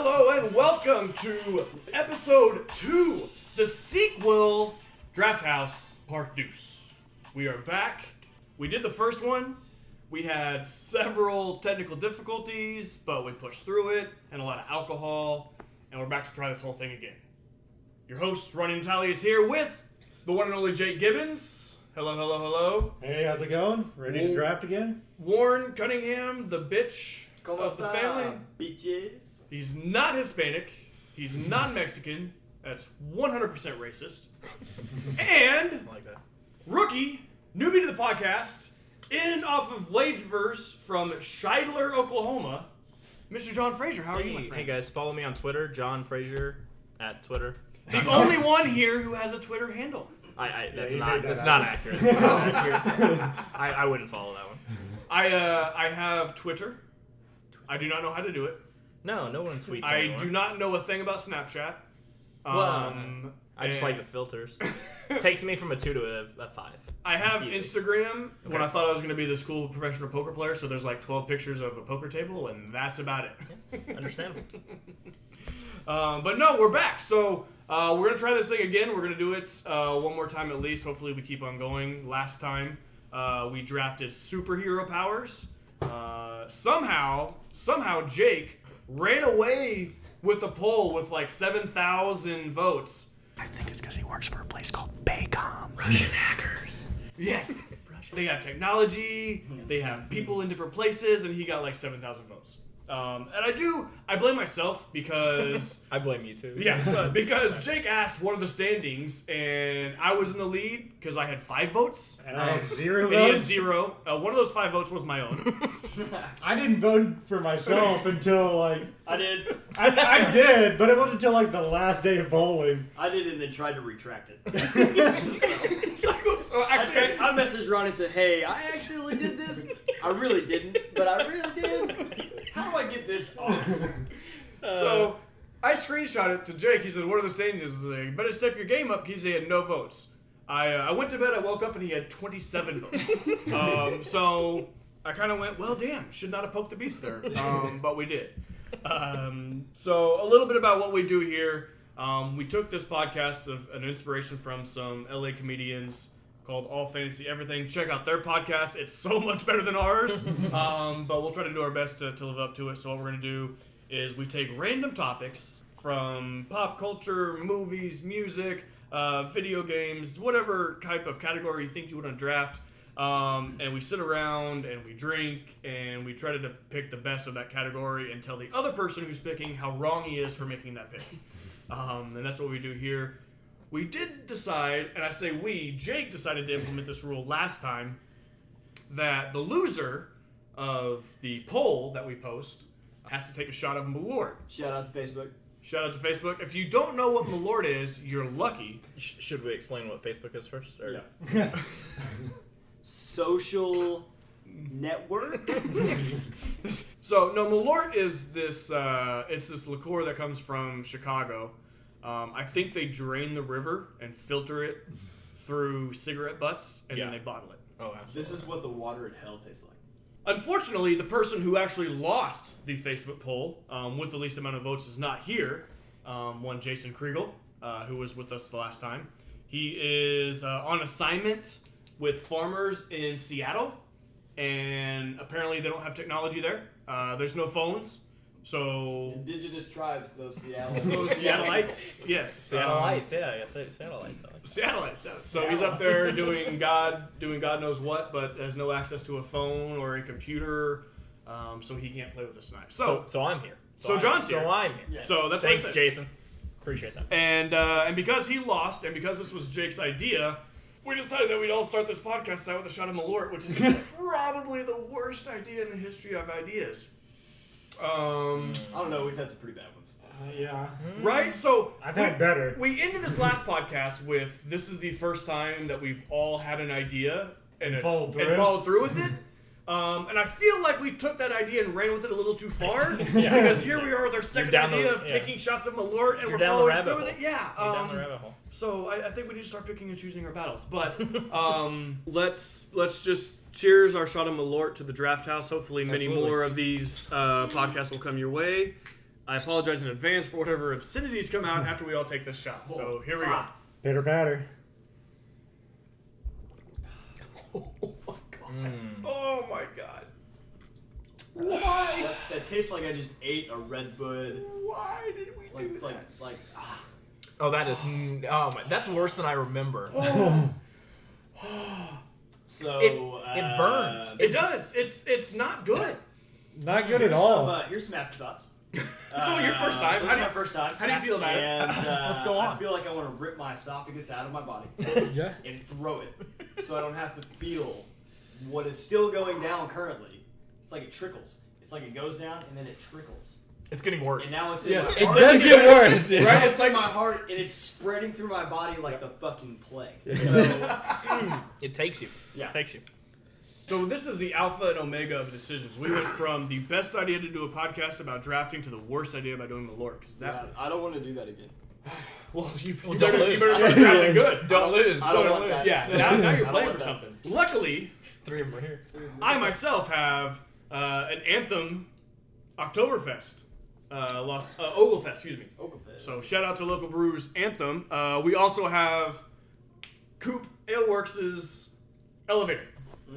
Hello and welcome to episode 2, the sequel, Draft House Part Deuce. We are back. We did the first one. We had several technical difficulties, but we pushed through it, and a lot of alcohol, and we're back to try this whole thing again. Your host, Running Tally, is here with the one and only Jake Gibbons. Hello, hello, hello. Hey, how's it going? Ready to draft again? Warren Cunningham, the bitch of the family. Bitches. He's not Hispanic. He's not Mexican. That's 100% racist. And I like that. rookie, newbie to the podcast, in off of waivers from Shidler, Oklahoma, Mr. John Frazier. How are you, my friend? Hey guys, follow me on Twitter, John Frazier at Twitter. The only one here who has a Twitter handle. That's not accurate. That's not accurate. I wouldn't follow that one. I have Twitter. I do not know how to do it. No one tweets I anymore. do not know a thing about Snapchat. I just like the filters. It takes me from a 2 to a 5. I have Easy. Instagram when Okay. I thought I was going to be this cool professional poker player, so there's like 12 pictures of a poker table, and that's about it. Understandable. But no, we're back. So we're going to try this thing again. We're going to do it one more time at least. Hopefully we keep on going. Last time we drafted superhero powers. Somehow Jake ran away with a poll with like 7,000 votes. I think it's because he works for a place called Baycom. Russian hackers. Yes. They have technology, they have people in different places, and he got like 7,000 votes. And I blame myself because... I blame you too. Yeah, because Jake asked what are the standings, and I was in the lead because I had 5 votes. And I had 0 And he had votes? 0. One of those 5 votes was my own. I didn't vote for myself until like... I did. I did, but it wasn't until like the last day of bowling. I did and then tried to retract it. So actually, I messaged Ron and said, hey, I actually did this. I really didn't, but I really did. How do I get this off? So I screenshot it to Jake. He said, what are the standings? I said, you better step your game up because he had no votes. I went to bed, I woke up, and he had 27 votes. So I kind of went, well, damn, should not have poked the beast there. But we did. So a little bit about what we do here. We took this podcast of an inspiration from some LA comedians called All Fantasy Everything. Check out their podcast. It's so much better than ours. But we'll try to do our best to live up to it. So what we're going to do is we take random topics from pop culture, movies, music, video games, whatever type of category you think you want to draft. And we sit around and we drink and we try to pick the best of that category and tell the other person who's picking how wrong he is for making that pick. And that's what we do here. We did decide, and I say we, Jake decided to implement this rule last time, that the loser of the poll that we post has to take a shot of Malort. Shout out to Facebook. Shout out to Facebook. If you don't know what Malort is, you're lucky. Should we explain what Facebook is first? Or? Yeah. Social network. So, no, Malort is this, it's this liqueur that comes from Chicago. I think they drain the river and filter it through cigarette butts, and then they bottle it. Oh, absolutely. This is what the water in hell tastes like. Unfortunately, the person who actually lost the Facebook poll with the least amount of votes is not here. One Jason Kriegel, who was with us the last time. He is on assignment with farmers in Seattle, and apparently they don't have technology there. There's no phones. So Indigenous tribes, those Seattleites, yes, Satellites, yeah, satellites. Satellites. So he's up there doing God knows what, but has no access to a phone or a computer, so he can't play with us tonight. So I'm here. So John's here. So I'm here. Yeah. So that's Thanks, what I said. Jason. Appreciate that. And because he lost, and because this was Jake's idea, we decided that we'd all start this podcast out with a shot of Malort, which is probably the worst idea in the history of ideas. I don't know, we've had some pretty bad ones. Yeah. Right? So I've had better. We ended this last podcast with this is the first time that we've all had an idea and followed through with it. And I feel like we took that idea and ran with it a little too far. Because here we are with our second idea of taking shots of Malort and we're following through with it. Yeah. You're down the rabbit hole. So I think we need to start picking and choosing our battles. But let's just cheers our shot of Malort to the Draft House. Hopefully many more of these podcasts will come your way. I apologize in advance for whatever obscenities come out after we all take this shot. So here we go. Pitter patter. Oh my god. Why? That tastes like I just ate a Red Bud. Why did we do that? Oh, that is. Oh my, that's worse than I remember. So It burns. It does. It's not good. Not good at all. Here's some afterthoughts. So your first time. So this is my first time. How do you feel about it? And Let's go on. I feel like I want to rip my esophagus out of my body Yeah. and throw it, so I don't have to feel what is still going down currently. It's like it trickles. It's like it goes down and then it trickles. It's getting worse. And now it's in Yes, my It heart. does get worse. Right? It's like my heart, and it's spreading through my body like the fucking plague. So, It takes you. Yeah. It takes you. So this is the alpha and omega of decisions. We went from the best idea to do a podcast about drafting to the worst idea about doing Malort. yeah, I don't want to do that again. Well, you Well, better, don't you lose. better start drafting good. Don't lose. I don't So want lose. that. Yeah, now you're I don't playing want for that. something. Luckily, 3 of them are here. I myself have an Anthem Oktoberfest. Oglefest, excuse me. So shout out to local brews Anthem. We also have Coop Aleworks' Elevator.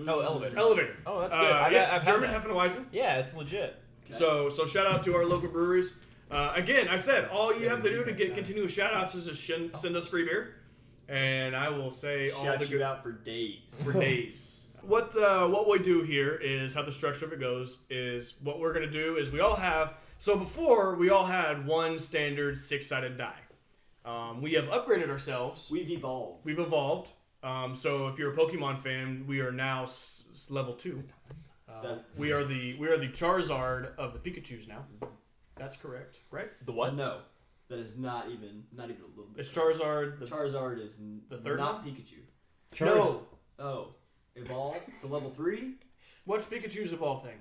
Oh, elevator. Elevator. Oh, that's good. I've had German that. Hefeweizen. Yeah, it's legit. So shout out to our local breweries. Again, I said all you have to do to get continuous shout outs is just send us free beer, and I will say all the Shout you good out for days. for days. What we do here is how the structure of it goes is what we're gonna do is we all have. So before we all had one standard 6-sided die. We have upgraded ourselves. We've evolved. We've evolved. So if you're a Pokemon fan, we are now level 2. We are the Charizard of the Pikachus now. That's correct, right? The what? No, that is not even a little bit. It's Charizard. Charizard is the third not one? Pikachu. No. Oh, evolved to level 3. What's Pikachu's evolved thing?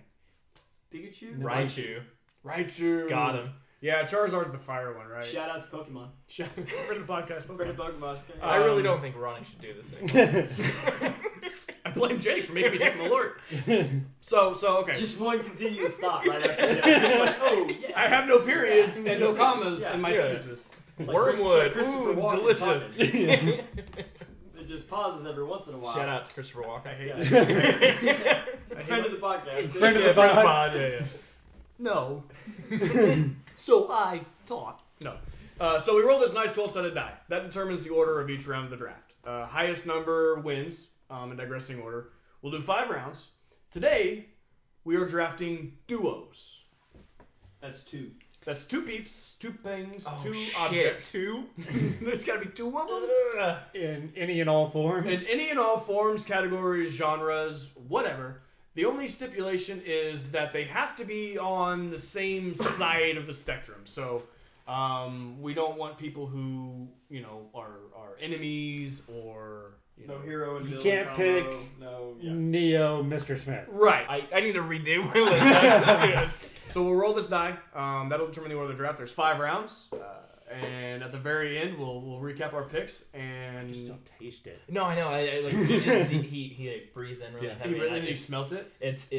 Pikachu. Raichu. Raichu. Got him. Yeah, Charizard's the fire one, right? Shout out to Pokemon. Friend of the podcast. Friend of Pokemon. I really don't think Ronnie should do this anymore. I blame Jake for making me take Malort. So okay. It's just one continuous thought right after that. It's like, oh yeah. I have no periods and no commas Yeah. in my Yeah. sentences. It's like Wormwood. Christopher Ooh, Walken delicious. talking. It just pauses every once in a while. Shout out to Christopher Walken. I hate Yeah. it. Friend of the podcast. Friend of Yeah, the friend of the pod. pod, yeah. No. So I thought. No. So we roll this nice 12-sided die. That determines the order of each round of the draft. Highest number wins in digressing order. We'll do 5 rounds. Today, we are drafting duos. That's 2. That's 2 peeps, 2 things, Oh, 2 shit. objects. 2? There's got to be 2 of them. In any and all forms. In any and all forms, categories, genres, whatever. The only stipulation is that they have to be on the same side of the spectrum. So we don't want people who, are enemies or... No hero and You villain can't combo. pick- No. Neo, Mr. Smith. Right. I need to redo my list. So we'll roll this die. That'll determine the order of the draft. There's 5 rounds. And at the very end, we'll recap our picks. And Just don't taste it. No, I know. I like he just he like, breathed in really Yeah. heavy. and you smelt it? It's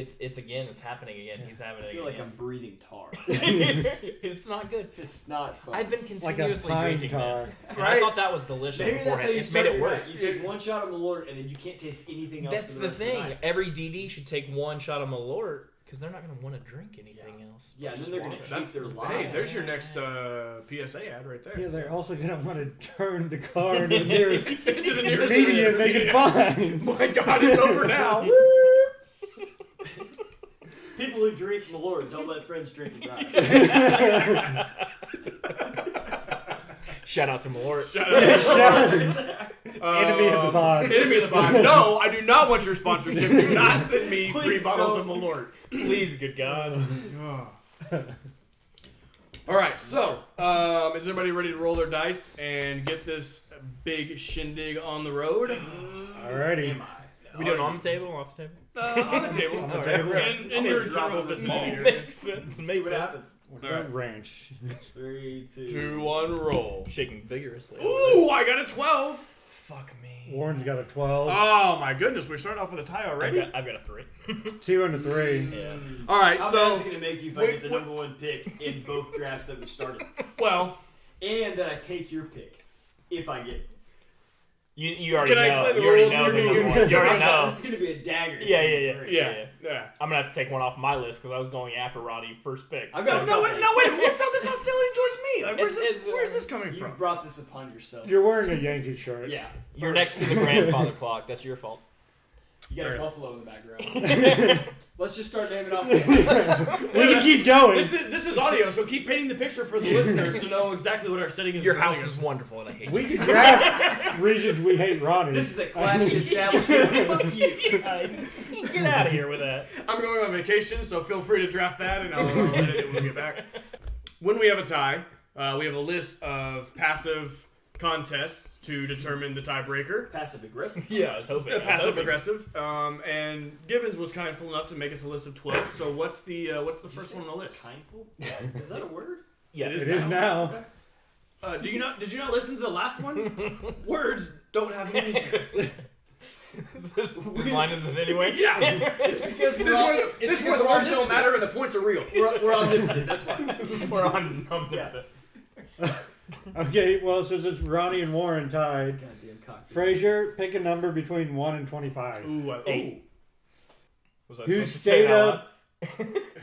happening again. He's having it I feel again. like I'm breathing tar. It's not good. It's not fun. I've been Like a continuously pine drinking tar. this. And I Right? thought that was delicious Maybe that's beforehand. how you It's made start it your worse. night. You take one shot of Malort and then you can't taste anything else. That's for the rest of thing. night. Every DD should take 1 shot of Malort because they're not going to want to drink anything else. Yeah, and Just then they're water. gonna hate their lives. Hey, there's your next PSA ad right there. Yeah, they're also going to want to turn the car into the nearest To the nearest medium they can find. My God, it's over now. People who drink Malort don't let friends drink and drive. Shout out to Malort. Shut up. Enemy of the pod. Enemy of the pod. No, I do not want your sponsorship. Do not send me Please 3 bottles don't. of Malort. Please, good God. All right, so is everybody ready to roll their dice and get this big shindig on the road? Alrighty. We doing on the table, off the table? On the table. On the table. In your Almost drop general it this vicinity. small. Makes sense. See Makes what sense. happens. What All right. about ranch? 3, 2. 2, 1, roll. Shaking vigorously. Ooh, I got a 12. Fuck me. Warren's got a 12. Oh my goodness, we're starting off with a tie already. I've got a 3. 2 and a 3. Yeah. All right, How so bad is it going to make you if I get the number 1 pick in both drafts that we started? well, And that I take your pick if I get it. You already Can I know. explain the You already rules? know. We're the gonna number use- one. You already know. This is going to be a dagger. It's Yeah, gonna yeah, be yeah. great. yeah. I'm gonna have to take one off my list because I was going after Roddy first pick. I've No, got a no, couple. wait, what's all this hostility towards me? Like, It's- where's this coming You from? brought this upon yourself. You're wearing a Yankees shirt. Yeah. You're First. next to the grandfather clock. That's your fault. You got Fair a enough. buffalo in the background. Let's just start naming off. We can keep going. This is audio, so keep painting the picture for the listeners to know exactly what our setting is. Your running house us. is wonderful, and I hate We you. can draft reasons we hate Ronnie. This is a classy establishment. Fuck you. Get out of here with that. I'm going on vacation, so feel free to draft that, and I'll edit it when we get back. When we have a tie, we have a list of passive contests to determine the tiebreaker. Passive aggressive. Yeah, I was hoping. Passive aggressive, and Gibbons was kind fool enough to make us a list of 12. So what's the first one on the list? Kindful? Is that a word? Yeah, It it is now. Did you not listen to the last one? Words don't have meaning. this line is it anyway? Yeah. It's because This is where the words don't matter and the points are real. We're omnipotent. That's why. We're on Yeah. Okay, well, since it's Ronnie and Warren tied, Goddamn cock. Frazier, pick a number between 1 and 25. Ooh, 8. Was I Who supposed to say stayed it out up?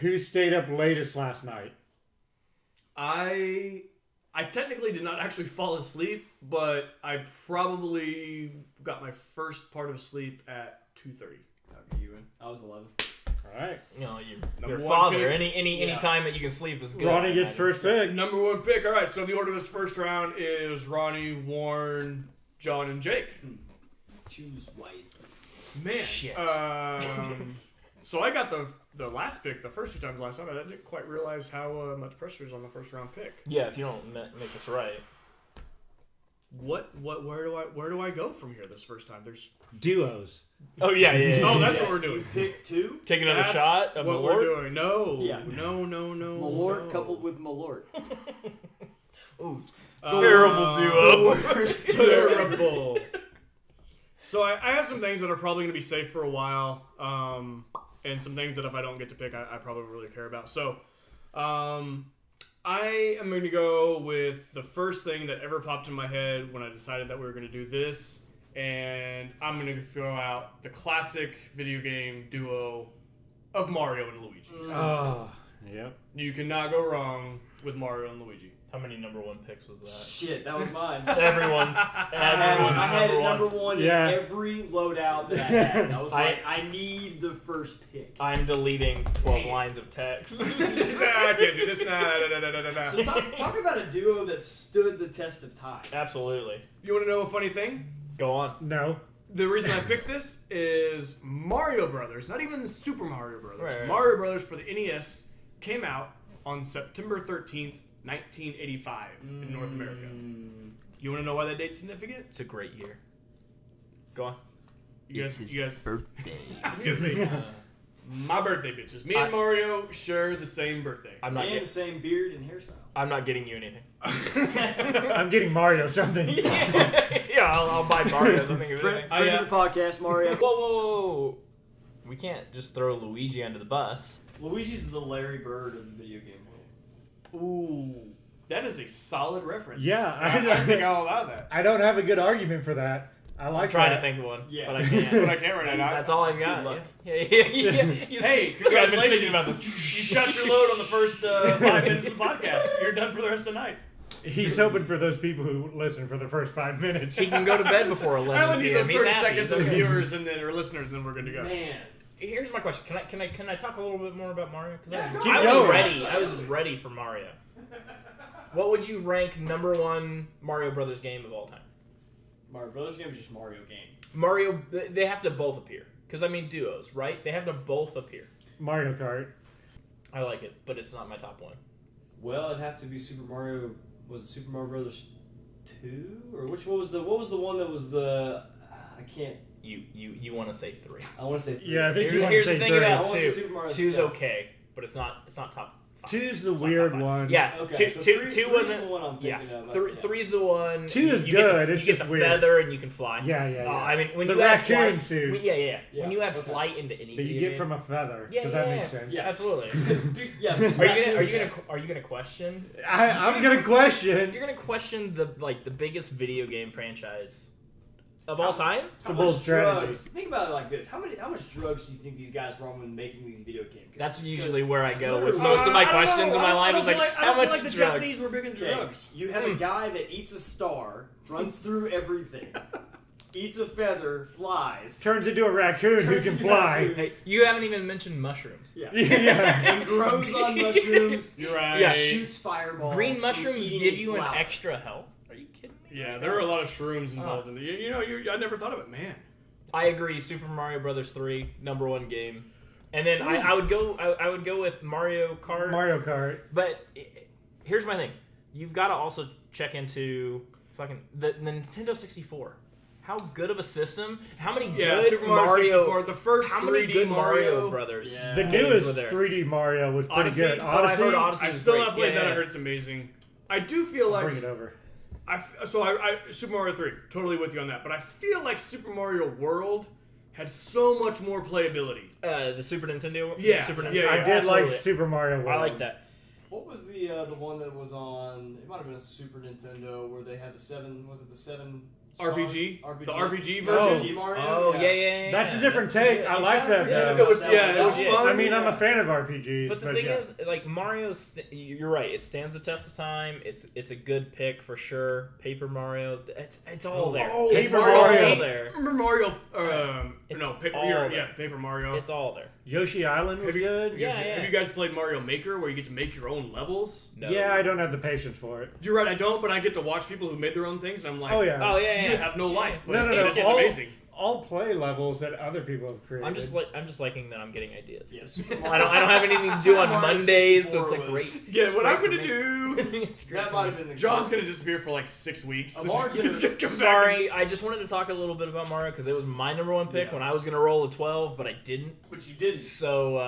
Who stayed up latest last night? I technically did not actually fall asleep, but I probably got my first part of sleep at 2:30. Okay, you win. I was 11. All right. You know, Number your one father. pick. Any Yeah. time that you can sleep is good. Ronnie gets first pick. Number 1 pick. All right, so the order of this first round is Ronnie, Warren, John, and Jake. Choose wisely. Man. Shit. So I got the last pick the first 2 times last night. I didn't quite realize how much pressure is on the first round pick. Yeah, if you don't make this right. Where do I go from here this first time? There's Duos. Oh yeah. Oh, that's Yeah. what we're doing. You pick 2. Take another That's shot of what Malort. we're doing. No. Yeah. No. Malort no. coupled with Malort. Ooh, Uh, terrible duo. Worst Terrible. So I have some things that are probably going to be safe for a while, and some things that if I don't get to pick, I probably really care about. So I am going to go with the first thing that ever popped in my head when I decided that we were going to do this, and I'm going to throw out the classic video game duo of Mario and Luigi. Oh, yep. You cannot go wrong with Mario and Luigi. How many number 1 picks was that? Shit, that was mine. Everyone's I had number number one. 1 Yeah. in every loadout that I had. I was I- like, I need the first pick. I'm deleting 12 Dang. lines of text. I can't do this. Nah. So talk about a duo that stood the test of time. Absolutely. You want to know a funny thing? Go on. No. The reason I picked this is Mario Brothers, not even Super Mario Brothers. Right. Mario Brothers for the NES came out on September 13th, 1985 in North America. You want to know why that date's significant? It's a great year. Go on. You guys, birthday. I was gonna say, my birthday, bitches. Me and Mario share the same birthday. I'm not And the getting. same beard and hairstyle. I'm not getting you anything. I'm getting Mario something. Yeah, I'll buy Mario something. If Friend, anything. friend of the podcast, Mario. Whoa. We can't just throw Luigi under the bus. Luigi's the Larry Bird of the video game world. Ooh, that is a solid reference. Yeah, I think I'll allow that. I don't have a good argument for that. I like I'm trying that. to think of one, Yeah. but I can't. But I can't right now. That's all I've got. Good luck. Yeah. He's- Hey, he's been thinking congratulations. about this. You shut your load on the first 5 minutes of the podcast. You're done for the rest of the night. He's hoping for those people who listen for the first 5 minutes. He can go to bed before 11 I only need p.m. those He's 30 happy. seconds He's of okay. viewers and then or listeners, and then we're good to go. Man. Here's my question: Can I talk a little bit more about Mario? Because Yeah, Keep I was going. ready. I was ready for Mario. What would you rank number 1 Mario Brothers game of all time? Mario Brothers game is just Mario game. Mario, they have to both appear. Because I mean duos, right? They have to both appear. Mario Kart. I like it, but it's not my top 1. Well, it'd have to be Super Mario. Was it Super Mario Brothers 2 or which? What was the one that was the? I can't. You want to say 3? I want to say 3. Yeah, I think you want to Here's say the thing 30. I about want to 2. say Super Mario. 2's yeah. okay, but it's not top 5. Two's the weird one. Yeah, Okay, so two three's wasn't. the one I'm Yeah, thinking of. three's the one. Two is you good, Get it's you just get the weird. feather and you can fly. Yeah. I mean, when The you add raccoon flight, suit. Yeah. Yeah, When you add okay. flight into any That you video get game- from a feather. Yeah, Does yeah, that yeah. make sense? Yeah. Absolutely. Yeah. Are you gonna question? I'm gonna question. You're gonna question the biggest video game franchise of all time? It's a bold strategy. drugs? Think about it like this: how much drugs do you think these guys were on when making these video games? That's usually where I go with Literally. most of my I don't questions know. in my life. I Is don't like, feel I how don't feel much like the drugs? Japanese were big into Okay, drugs. you have a guy that eats a star, runs through everything, eats a feather, flies, Turns into a raccoon who Turns can into a fly. raccoon. Hey, you haven't even mentioned mushrooms. yeah, Yeah. and grows on mushrooms. You're right. Yeah. Shoots fireballs. Green from mushrooms eating give you an flour. extra health. Are you kidding me? Yeah, there are a lot of shrooms involved in it. You know, I never thought of it, man. I agree. Super Mario Brothers 3, #1 game, and then I would go with Mario Kart. Mario Kart. But here's my thing: you've got to also check into fucking the Nintendo 64. How good of a system? How many Yeah, good Super Mario 64, the first How many 3D good Mario Mario Brothers? Yeah. The games newest were there? 3D Mario was pretty Odyssey? good. Oh, I've Odyssey. heard Odyssey. I was still great. not played that. Yeah. I heard it's amazing. I do feel like Bring it over. I Super Mario 3, totally with you on that. But I feel like Super Mario World had so much more playability. The Super Nintendo. Yeah, Super yeah, Nintendo. yeah. I did like Absolutely. Super Mario World. I like that. What was the one that was on? It might have been a Super Nintendo where they had the seven. Was it the seven? RPG? RPG. The RPG Oh. version? Mario. Oh yeah. That's a different That's take. good. I like that Yeah, though. It was, yeah, it was Yeah. fun. I mean, I'm a fan of RPGs. But the thing yeah. is, like Mario, you're right. It stands the test of time. It's a good pick for sure. Paper Mario, it's all there. Oh, It's Paper all Mario. there. Remember Mario? It's No, Paper. all Yeah, there. Paper Mario. It's all there. Yoshi Island was Have you- good. Yeah, Have you guys played Mario Maker, where you get to make your own levels? No. Yeah, I don't have the patience for it. You're right, I don't, but I get to watch people who made their own things, and I'm like, Oh yeah. Oh yeah. you have no life. But No. This is All, amazing. all play levels that other people have created. I'm just liking that I'm getting ideas. Yeah, 'cause Super I don't have anything to do Super on Mario Mondays, so it's 64 like was- great. Yeah, what I'm great gonna for do. It's great That for might me. have been the. John's gonna disappear for like 6 weeks. A large He's gonna come back Sorry, I just wanted to talk a little bit about Mario because it was my #1 pick Yeah. when I was gonna roll a 12, but I didn't. But you didn't. So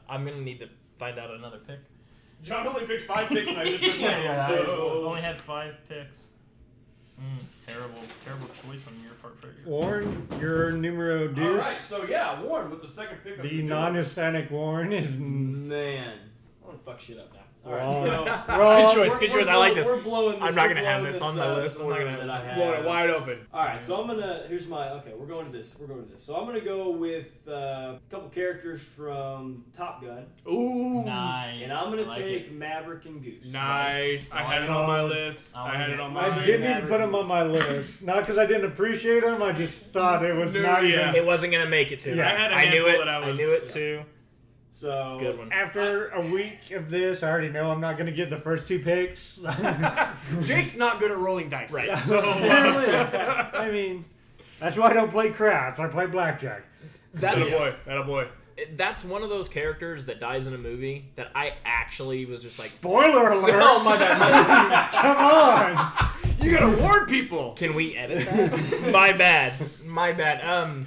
I'm gonna need to find out another pick. John only picked 5 picks, and I just took one. I So only had 5 picks. Terrible choice on your part, Fraser. Warren, your numero all deuce. right, so yeah, Warren with the second pick. of The non-Hispanic Warren is Man, I want to fuck shit up now. All right, wrong. so Wrong. choice. Good choice. I like this. We're blowing this. I'm not we're gonna have blowing this on my list. this I'm not order gonna have that I this. have. Blowing it wide open. All right, so I'm gonna. Here's my. Okay, we're going to this. We're going to this. So I'm gonna go with a couple characters from Top Gun, Ooh, Nice. and I'm gonna take Maverick and Goose. Nice. I had it on my list. I had it on my I list. didn't even put them on my list. Not because I didn't appreciate them. I just thought it was No, not yeah. even. It wasn't gonna make it to. Yeah, I had a I knew handful it. that I I was- knew it too. So Good one. After a week of this, I already know I'm not going to get the first 2 picks. Jake's not good at rolling dice. Right. So, Apparently. I mean, that's why I don't play craps. I play blackjack. That's attaboy. that's one of those characters that dies in a movie that I actually was just like. Spoiler alert! Oh my bad. Come on! You gotta warn people. Can we edit that? My bad. My bad.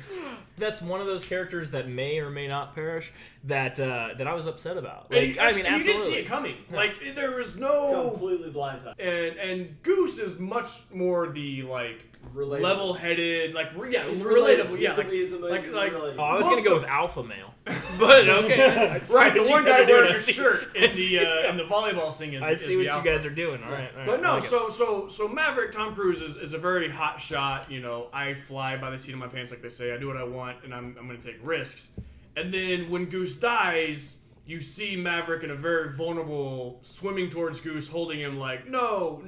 That's one of those characters that may or may not perish that that I was upset about. Like, I mean, And you didn't absolutely. see it coming. Like there was no. completely blindsided. And Goose is much more the like Relatable. level-headed, like yeah, He's relatable. Yeah, He's the like relatable. Oh, I was Most gonna go of- with alpha male, but okay. I see right. what The you one guys guy are doing. wearing I a see- shirt in the volleyball thing is. I see is what the you alpha. guys are doing. All right. But no, I like it. so Maverick Tom Cruise is a very hot shot. You know, I fly by the seat of my pants, like they say. I do what I want, and I'm going to take risks. And then when Goose dies, you see Maverick in a very vulnerable, swimming towards Goose, holding him like, no,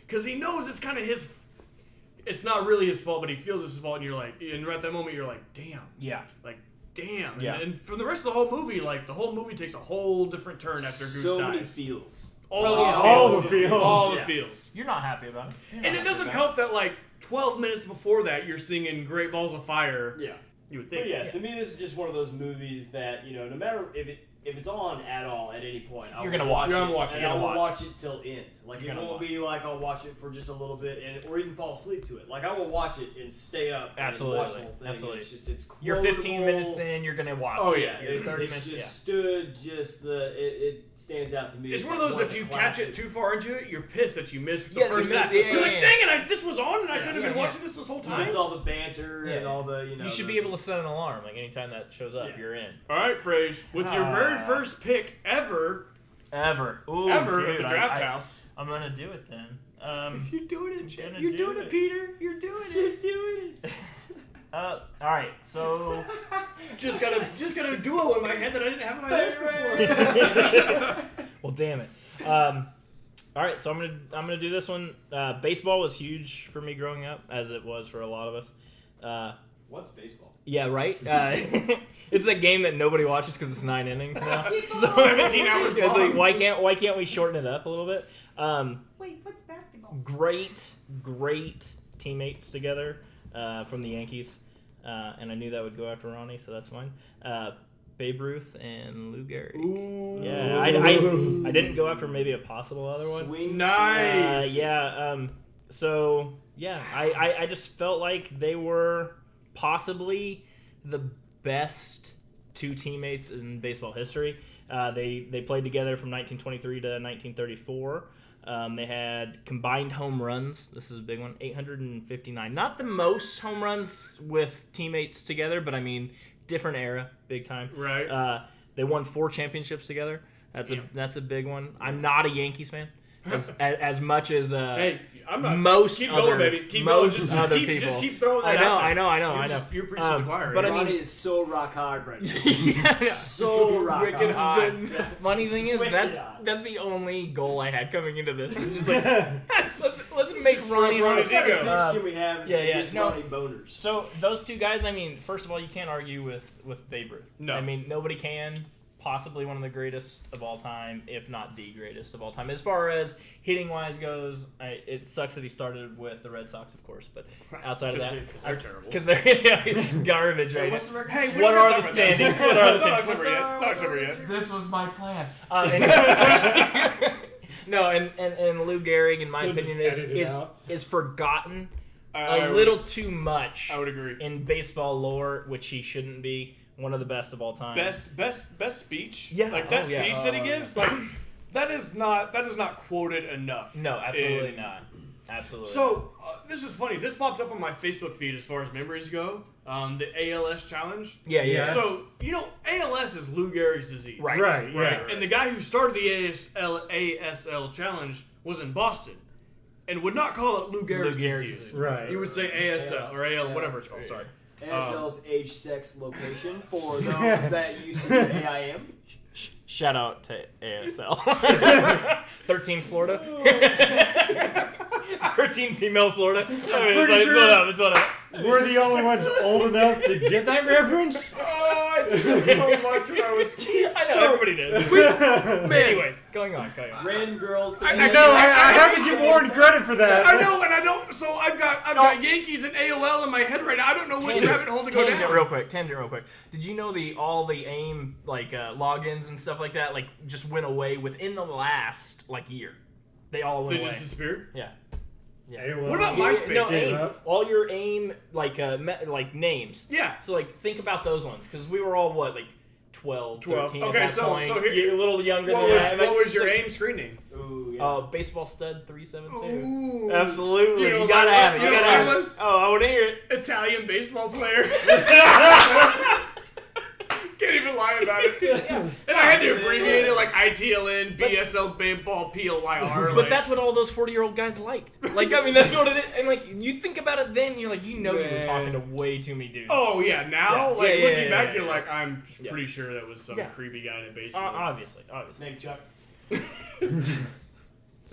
because he knows it's kind of his. It's not really his fault, but he feels it's his fault, and you're like, and right at that moment, you're like, damn, Yeah. like. Damn. Yeah. And for the rest of the whole movie, like the whole movie takes a whole different turn after Goose so dies. many feels. All the feels. All Yeah. the feels. You're not happy about it. You're not And it happy doesn't about help that like 12 minutes before that you're singing Great Balls of Fire. Yeah. You would think. But yeah, to me, this is just one of those movies that, you know, no matter if it if it's on at all at any point, You're gonna watch it. You're it, gonna watch it. and You're I gonna will watch watch it till end. Like You're it gonna won't watch be like I'll watch it for just a little bit or even fall asleep to it. Like I will watch it and stay up Absolutely. and watch the whole thing. Absolutely. It's just it's You're 15 quotable. minutes in, you're gonna watch. Oh, it. yeah. You're It's 30 just minutes. stood just it stands out to me. It's as one like of those, of if the you catch it classic- too far into it, you're pissed that you missed the Yeah, you first missed half. it, You're like, yeah. dang it, this was on and I Yeah, could have yeah, been yeah. watching this whole You time. miss all the banter Yeah. and all the You should be able to set an alarm. Like anytime that shows up, Yeah. you're in. All right, Frage, with your very Ah. first pick ever Ooh, of dude, the draft I- house. I'm gonna do it then. You're doing it, Jay. You're do doing it. it, Peter. You're doing it. All right, so Just got a duo in my head that I didn't have in my list before. well, damn it. All right, so I'm gonna do this one. Baseball was huge for me growing up, as it was for a lot of us. What's baseball? Yeah, right. It's that game that nobody watches because it's 9 innings now. So 17 hours it's like, long. why can't we shorten it up a little bit? Wait, what's basketball? Great teammates together from the Yankees, and I knew that would go after Ronnie, so that's fine. Babe Ruth and Lou Gehrig. Ooh. Yeah, I didn't go after maybe a possible other one. Swing. Nice. So yeah, I just felt like they were possibly the best two teammates in baseball history. They played together from 1923 to 1934. They had combined home runs. This is a big one, 859. Not the most home runs with teammates together, but I mean, different era, big time. Right. They won 4 championships together. That's a big one. I'm not a Yankees fan, as much as Hey, I'm not. most Keep other going, baby. Keep going. most Just other keep, people. Just keep throwing that out there. I know. You're preaching to the choir. but I here. mean- Ronnie is so rock hard right now. Yeah. So rock Wicked hard. hot. The funny thing is Wicked that's hot. that's the only goal I had coming into this. It's just like let's make Ronnie Ronnie's What kind of ego. picks can we have yeah, against no. Ronnie boners? So those two guys, I mean, first of all, you can't argue with Babe Ruth. No. I mean, nobody can. Possibly one of the greatest of all time, if not the greatest of all time. As far as hitting wise goes, it sucks that he started with the Red Sox, of course. But outside of that, Because they're terrible. because they're garbage, right? What's the record? Hey, What are the talking about standings? that. What are the It's not standings? October yet. It's not October yet. This was my plan. Anyway. No, and Lou Gehrig, in my You'll just opinion, edit it out. is forgotten I a would- little too much I would agree. in baseball lore, which he shouldn't be. One of the best of all time. Best speech. Yeah, Like that oh, yeah. speech that he gives, like that is not quoted enough. No, absolutely in- not. Absolutely. So this is funny. This popped up on my Facebook feed as far as memories go. The ALS challenge. yeah. So ALS is Lou Gehrig's disease. Right, yeah. And the guy who started the ASL challenge was in Boston, and would not call it Lou Gehrig's disease. Right. He would say ASL or AL, whatever it's called. Sorry. ASL's age, sex, location for those that used to do AIM. Shout out to ASL. 13 Florida. 13 female Florida. I mean, it's what up. We're the only ones old enough to get that reference. Oh, I did this so much when I was. I know, everybody did. Anyway, going on. Ren girl. I No, I have to give Warren credit for that. I know, and I don't. So I've got Yankees and AOL in my head right now. I don't know which rabbit hole to go Tangent down. real quick. Did you know all the AIM logins and stuff like that just went away within the last year? They all went They away. just disappeared. Yeah. Hey, well, What about yeah. MySpace? No, Yeah. AIM. All your AIM names. Yeah. So think about those ones because we were all 12, 13 Okay, at that so point. here- You're a little younger What than was that. what was your AIM screen name? Ooh, yeah. Baseball stud 372. Ooh. Absolutely. You know You gotta what- have it. you You know gotta what have it it. was? Oh, I would hear it. Italian baseball player. Can't even lie about it. And I had to abbreviate it like ITLN, BSL, baseball, PLYR. But that's what all those 40-year-old guys liked. I mean, that's what it is. And you think about it then, you're you were talking to way too many dudes. Oh yeah, now Yeah, yeah, looking yeah, back, yeah, you're yeah. like, I'm pretty sure that was some Yeah. creepy guy in a basement. Obviously. Name Chuck.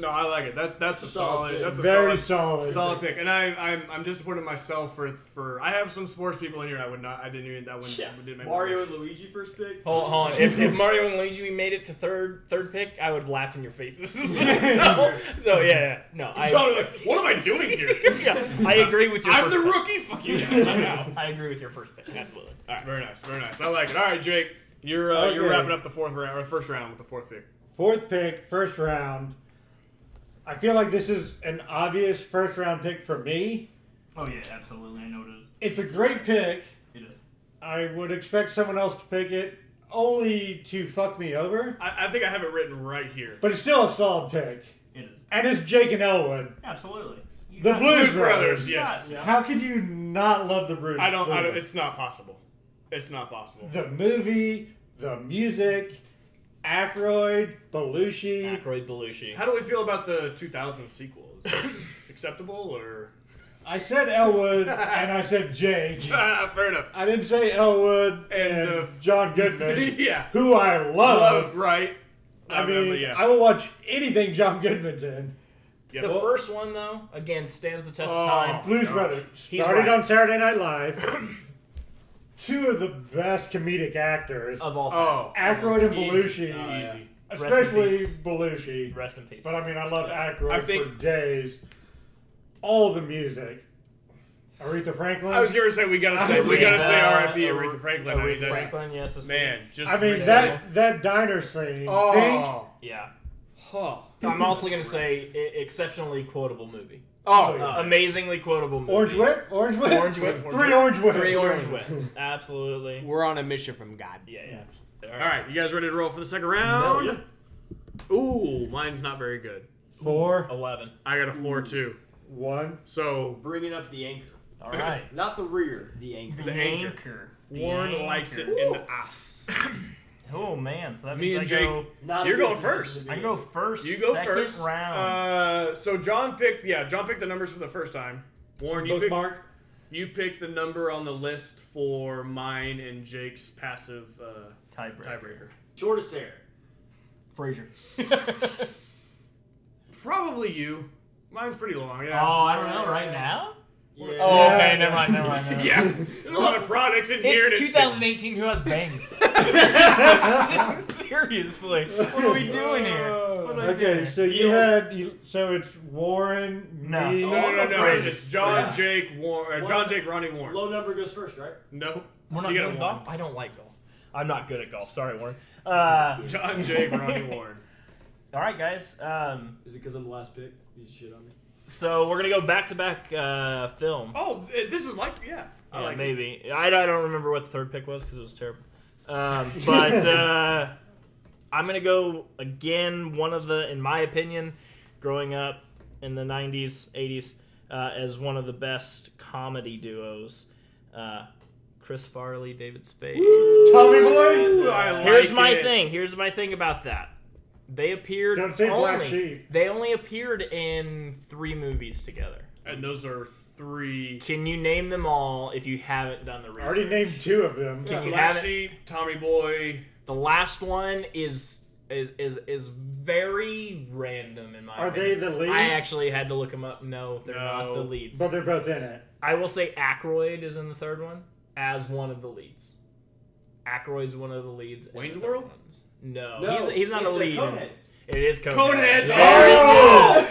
No, I like it. That's a solid. pick. That's a Very solid solid. pick. And I'm disappointed in myself for I have some sports people in here. I didn't even that one didn't make my Mario list. and Luigi first pick. Hold on. If Mario and Luigi made it to third pick, I would laugh in your faces. so yeah. No, Tell me, like, what am I doing here? yeah, I agree with your I'm first the pick. rookie. Fuck you guys. I'm out. I agree with your first pick. Absolutely. All right. Very nice. Very nice. I like it. All right, Jake. You're Okay. wrapping up the fourth round or first round with the fourth pick. Fourth pick, first round. I feel like this is an obvious first round pick for me. Oh yeah, absolutely. I know it is. It's a great pick. It is. I would expect someone else to pick it only to fuck me over, I think I have it written right here. but it's still a solid pick. It is. And it's Jake and Elwood. Absolutely. You The got- Blues Brothers, Brothers. yes. Yeah. How could you not love the Blues? I don't. Brothers? It's not possible. It's not possible. The movie, the music, Aykroyd, Belushi. Aykroyd Belushi. How do we feel about the 2000 sequel? Is it acceptable or? I said Elwood and I said Jake. Fair enough. I didn't say Elwood And and the- John Goodman, Yeah. who I love. Right. I but mean, yeah. I will watch anything John Goodman's in. Yeah, The well, first one, though, again, stands the test Oh. of time. Blues gosh. Brothers He's started right. on Saturday Night Live. Two of the best comedic actors, Of all time. Aykroyd and easy, Belushi, easy. especially peace. Belushi. Rest in peace. But I mean, I love Aykroyd I think- for days. All the music. Aretha Franklin. I was gonna say we gotta say R.I.P. Aretha Franklin. I mean, Aretha that's, Franklin, yes. That's man, just I mean really- that diner scene. Oh, Think, Yeah. oh, I'm also going to say exceptionally quotable movie. oh, yeah. Amazingly quotable movie. Orange Whip. Orange Whip. Orange Whip. Three Orange Whips. Three Orange Whips. Absolutely. We're on a mission from God. Yeah. All right, you guys ready to roll for the second round? No. Ooh, mine's not very good. 4, 11. I got a 4-2. 1. So Bringing up the anchor. All right. Not the rear, the anchor. The anchor. Warren likes it in the ass. Oh, man. So that Me means and I Jake. go... Not a You're big going decision first. to be I made. go first. You go second first. round. So John picked the numbers for the first time. Warren, Bookmark. you picked the number on the list for mine and Jake's passive tiebreaker. Shortest hair. Frazier. Probably you. Mine's pretty long. Yeah. Oh, I don't know. Right now? Yeah. Oh, okay. Never mind. Never mind. Yeah. There's a lot of products in here. It's and 2018. Who has bangs? Seriously, what are we doing here? What are we doing? Okay, so you had so it's Warren, No. me. No. Frazier. It's John, Yeah. Jake, John, Jake, Ronnie, Warren. Low number goes first, right? No. We're not You good got at a golf. one. I don't like golf. I'm not good at golf. Sorry, Warren. John, Jake, Ronnie, Warren. All right, guys. Is it because I'm the last pick? You shit on me. So we're gonna go back to back film. Oh, this is like, yeah. I Yeah, like it. maybe. I don't remember what the third pick was because it was terrible. But I'm gonna go again. One of the, in my opinion, growing up in the '90s, '80s, as one of the best comedy duos. Chris Farley, David Spade. Tommy Boy. I like Here's my it. thing. Here's my thing about that. They appeared Don't say only. Black Sheep. They only appeared in 3 movies together. And those are 3. Can you name them all if you haven't done the I research? already named 2 of them. Can you Black have it? Sheep, Tommy Boy. The last one is very random in my Are they opinion. the leads? I actually had to look them up. No, they're not No. the leads. But they're both in it. I will say Aykroyd is in the third one as one of the leads. Aykroyd's one of the leads. in Wayne's the third World? ones. No, No, he's not a it's lead. Coneheads. It is Coneheads. Coneheads. Very Oh!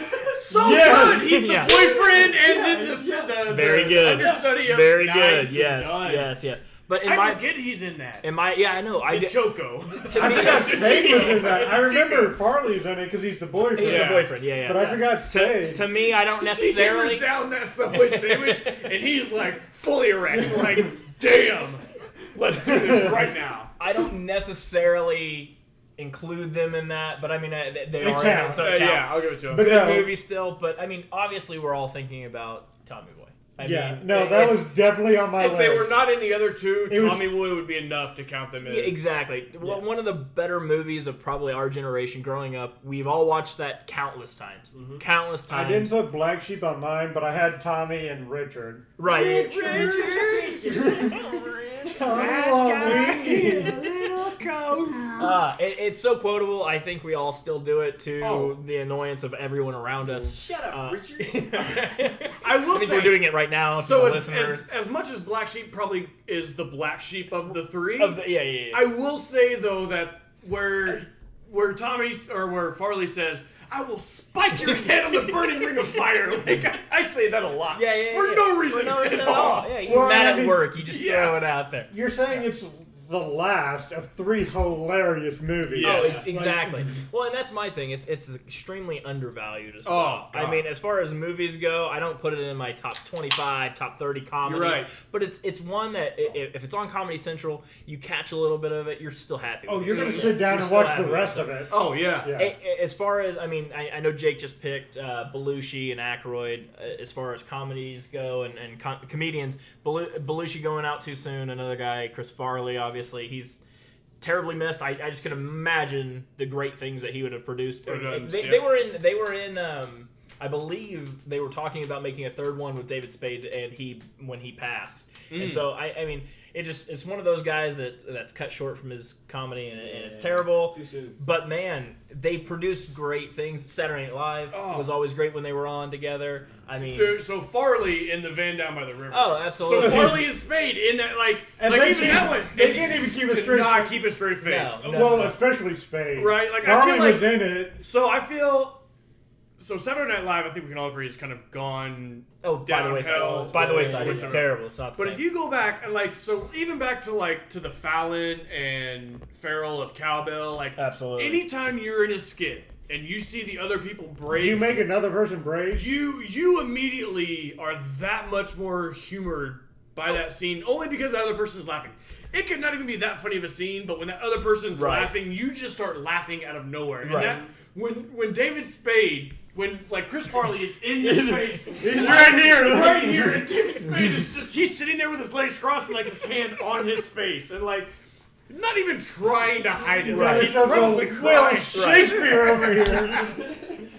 So Yes. good. He's the Yeah. boyfriend and then the Very the good. understudy of Very Nicely good. Yes, done. yes. But in I my, forget he's in that. yeah, I know. I did. Choco. To I me, forgot Spade was in that. I Chico. remember Farley's in it because he's the boyfriend. he's Yeah. the boyfriend. Yeah. But I forgot Spade. To me, I don't She necessarily. hammers down that Subway sandwich, and he's like fully erect, like, damn, let's do this right now. I don't necessarily include them in that, but I mean, they are in it, counts. so it counts. Yeah, I'll give it to him. But Good no, movie still, but I mean, obviously, we're all thinking about Tommy Boy. I mean, no, that it's- was definitely on my If list. they were not in the other two, It was- Tommy Boy would be enough to count them as. Yeah, exactly. Well, one of the better movies of probably our generation growing up. We've all watched that countless times. Countless I times. didn't put Black Sheep on mine, but I had Tommy and Richard. Right. Tommy Long It's so quotable. I think we all still do it to Oh. the annoyance of everyone around us. Shut up, Richard. I will I think say, we're doing it right now to so the listeners. as much as Black Sheep probably is the black sheep of the 3, Yeah. I will say though that where Tommy or where Farley says, "I will spike your head on the burning ring of fire," like I say that a lot. Yeah. For no reason For no reason at at all. all. Yeah, you're Well, mad I at mean, work. You just yeah. throw it out there. You're saying it's the last of 3 hilarious movies. Yeah. Oh, Yes. exactly. Well, and that's my thing. It's extremely undervalued as Oh, well. God. I mean, as far as movies go, I don't put it in my top 25, top 30 comedies. You're right. But it's one that if it's on Comedy Central, you catch a little bit of it, you're still happy. Oh, with you're it. going to So sit down you're and still watch happy the with rest it. of it. Oh yeah. Yeah. As far as, I mean, I know Jake just picked Belushi and Aykroyd as far as comedies go and comedians. Belushi going out too soon. Another guy, Chris Farley, obviously. He's terribly missed. I just can imagine the great things that he would have produced. They were in. I believe they were talking about making a third one with David Spade, and when he passed. And so I mean, it's one of those guys that's cut short from his comedy, and it's terrible. Too soon. But man, they produced great things. Saturday Night Live was always great when they were on together. I mean, Dude, so Farley in the van down by the river. oh, absolutely. So Farley and Spade in that And like they even can't- that one. they can't even keep a could straight- not keep a straight face. No. Well, especially Spade. Right, like, I Harley feel like- was in it. So I feel. So Saturday Night Live, I think we can all agree, has kind of gone. Oh, by the downhill way, by the wayside, to it's whatever. terrible. It's not the But same. if you go back and so even back to the Fallon and Farrell of Cowbell, Absolutely. anytime you're in a skit and you see the other people break, You make another person brave. you immediately are that much more humored by that scene, only because that other person is laughing. It could not even be that funny of a scene, but when that other person's Right. laughing, you just start laughing out of nowhere. And Right. that when David Spade, when Chris Farley is in his face, He's right here. right here, and David Spade is he's sitting there with his legs crossed and his hand on his face, and not even trying to hide it. Right. He's There's probably a crying. Will Shakespeare over here.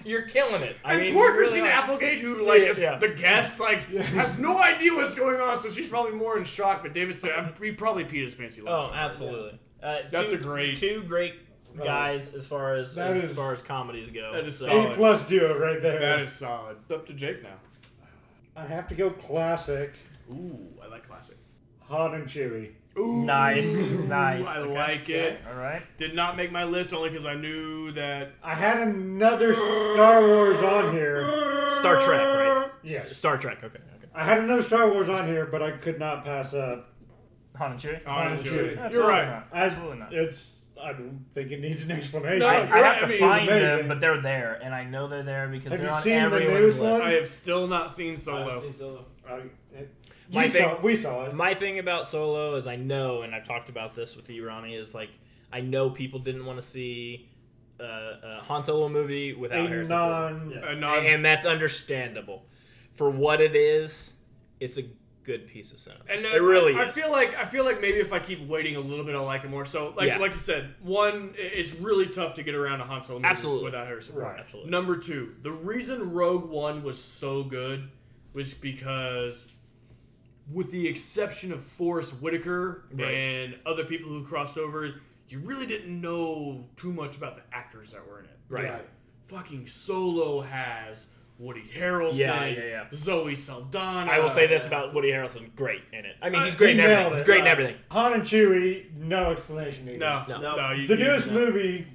You're killing it. I And mean, poor you really Christina are. Applegate, who is Yeah. the guest, has no idea what's going on, so she's probably more in shock. But David said, "We probably peed his pants." He loves Oh, it. absolutely. That's a great- two great guys as far as That is- comedies go. that is So- solid. A+ duo right there. That is solid. Up to Jake now. I have to go classic. Ooh, I like classic. Han and Chewie. Ooh, Nice, nice. I Okay. like it. All right. Did not make my list only because I knew that. I had another Star Wars on here. Star Trek, right? Yes. Star Trek. Okay. I had another Star Wars on here, but I could not pass up. Han and Chewie. Han and Chewie. Absolutely You're right. not. I- Absolutely not. I don't think it needs an explanation. No, I you're have right. to I mean, find it's amazing. them, but they're there, and I know they're there because Have they're you on seen the everyone's newest list. one? I have still not seen I Solo. haven't seen Solo. My thing- we saw it. My thing about Solo is I know, and I've talked about this with you, Ronnie, is I know people didn't want to see a Han Solo movie without A Harrison Ford. non- Yeah. A non- And that's understandable. For what it is, it's a good piece of cinema. And it really I is. feel like maybe if I keep waiting a little bit, I'll like it more. So like Yeah. you said, one, it's really tough to get around a Han Solo movie Absolutely. without Harrison Ford. Right. Absolutely. Number two, the reason Rogue One was so good was because, with the exception of Forrest Whitaker Right. and other people who crossed over, you really didn't know too much about the actors that were in it. Right. Right. Fucking Solo has Woody Harrelson, Yeah. Zoe Saldana. I will say this about Woody Harrelson: great in it. I mean, he's He great in everything. nailed He's it. great in everything. Han and Chewie, no explanation needed. No, No. no. The newest movie,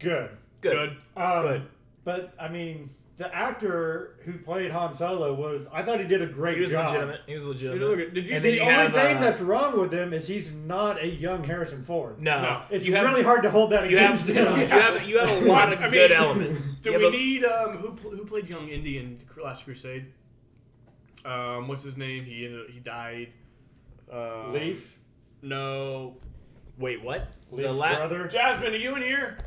good. Good. Good. But I mean, the actor who played Han Solo I thought he did a great He was job. legitimate. He was legitimate. Look at- did you And see then The you only have, thing that's wrong with him is he's not a young Harrison Ford. No. It's You have- really hard to hold that You have, against him. you have a lot of I mean, good elements. Do You we have a- need who played young Indy in Last Crusade? What's his name? He died. Leaf, No. Wait, what? Leaf's the brother. Jasmine, are you in here?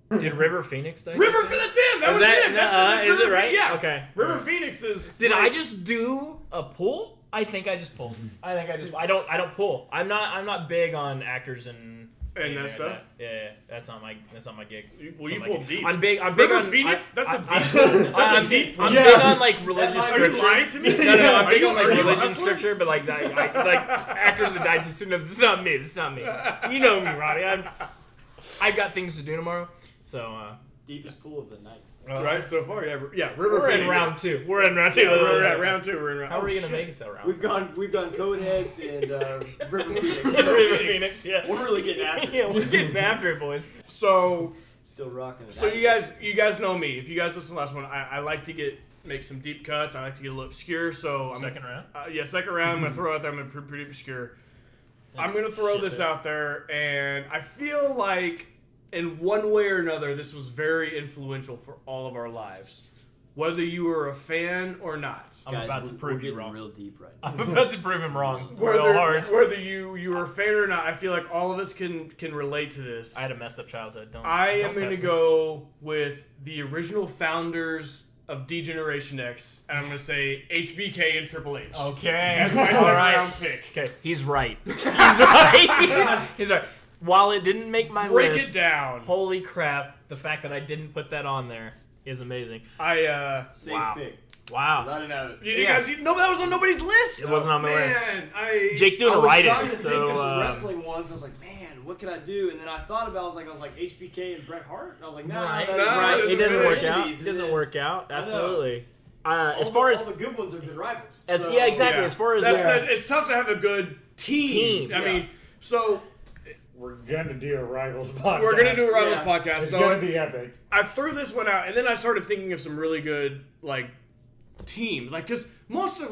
Did River Phoenix die? River Phoenix. That's him. That Is was that- him. That's is it River right? Phoenix. Yeah. Okay. River Phoenix is. Did I just do a pull? I think I just pulled. I don't pull. I'm not big on actors and And that like stuff? Yeah, that's not my gig. Well, That's you not my pulled gig. deep. I'm big River on Phoenix? That's a I'm- deep. I'm- That's a deep. I'm Yeah. big on like religious Are you scripture. lying to me? No, I'm Are big you- on like are you a religious hustler? scripture, but like actors that died too soon. No, this is not me. This is not me. You know me, Ronnie. I've got things to do tomorrow, so. Deepest pool of the night. Right so far, yeah, River We're Phoenix. in round two. We're in round two. Yeah, we're at round two. We're in round. How are we oh, gonna shit. make it to round? We've done Coneheads and River Phoenix. River Phoenix. Yeah. We're really getting after it. Yeah, we're getting after it, boys. So Still rocking it. So you guys know me. If you guys listen to the last one, I like to make some deep cuts. I like to get a little obscure. So I'm Second round. second round. I'm gonna throw out there. I'm gonna pretty obscure. I'm going to throw Shit this there. out there, and I feel like in one way or another, this was very influential for all of our lives. Whether you were a fan or not. I'm Guys, about to we're prove you getting wrong. real deep right now. I'm about to prove him wrong real hard. Whether you were a fan or not, I feel like all of us can relate to this. I had a messed up childhood. I am don't going to test me. go with the original founders of D-Generation X, and I'm going to say HBK and Triple H. Okay. As my All second right. round pick. Okay, he's right. He's right. He's right. While it didn't make my Break list, it down. holy crap, the fact that I didn't put that on there is amazing. Safe Wow. pick. Wow. I didn't have it. You guys, no, that was on nobody's list. It wasn't on my list. Man, Jake's doing I a was write-in, trying to think of some so wrestling ones. I was like, man, what could I do? And then I thought about it. I was like HBK and Bret Hart. And I was like, nah, right, that- no, right. those It are doesn't good work out. enemies. It doesn't work out. I know. Absolutely. All As far as all the good ones have been rivals. as So- yeah, exactly. Yeah. As far as it's tough to have a good team. I yeah. mean, so We're gonna do a Rivals podcast. we're gonna do a Rivals Yeah. podcast. It's So gonna be epic. I threw this one out, and then I started thinking of some really good team, because most of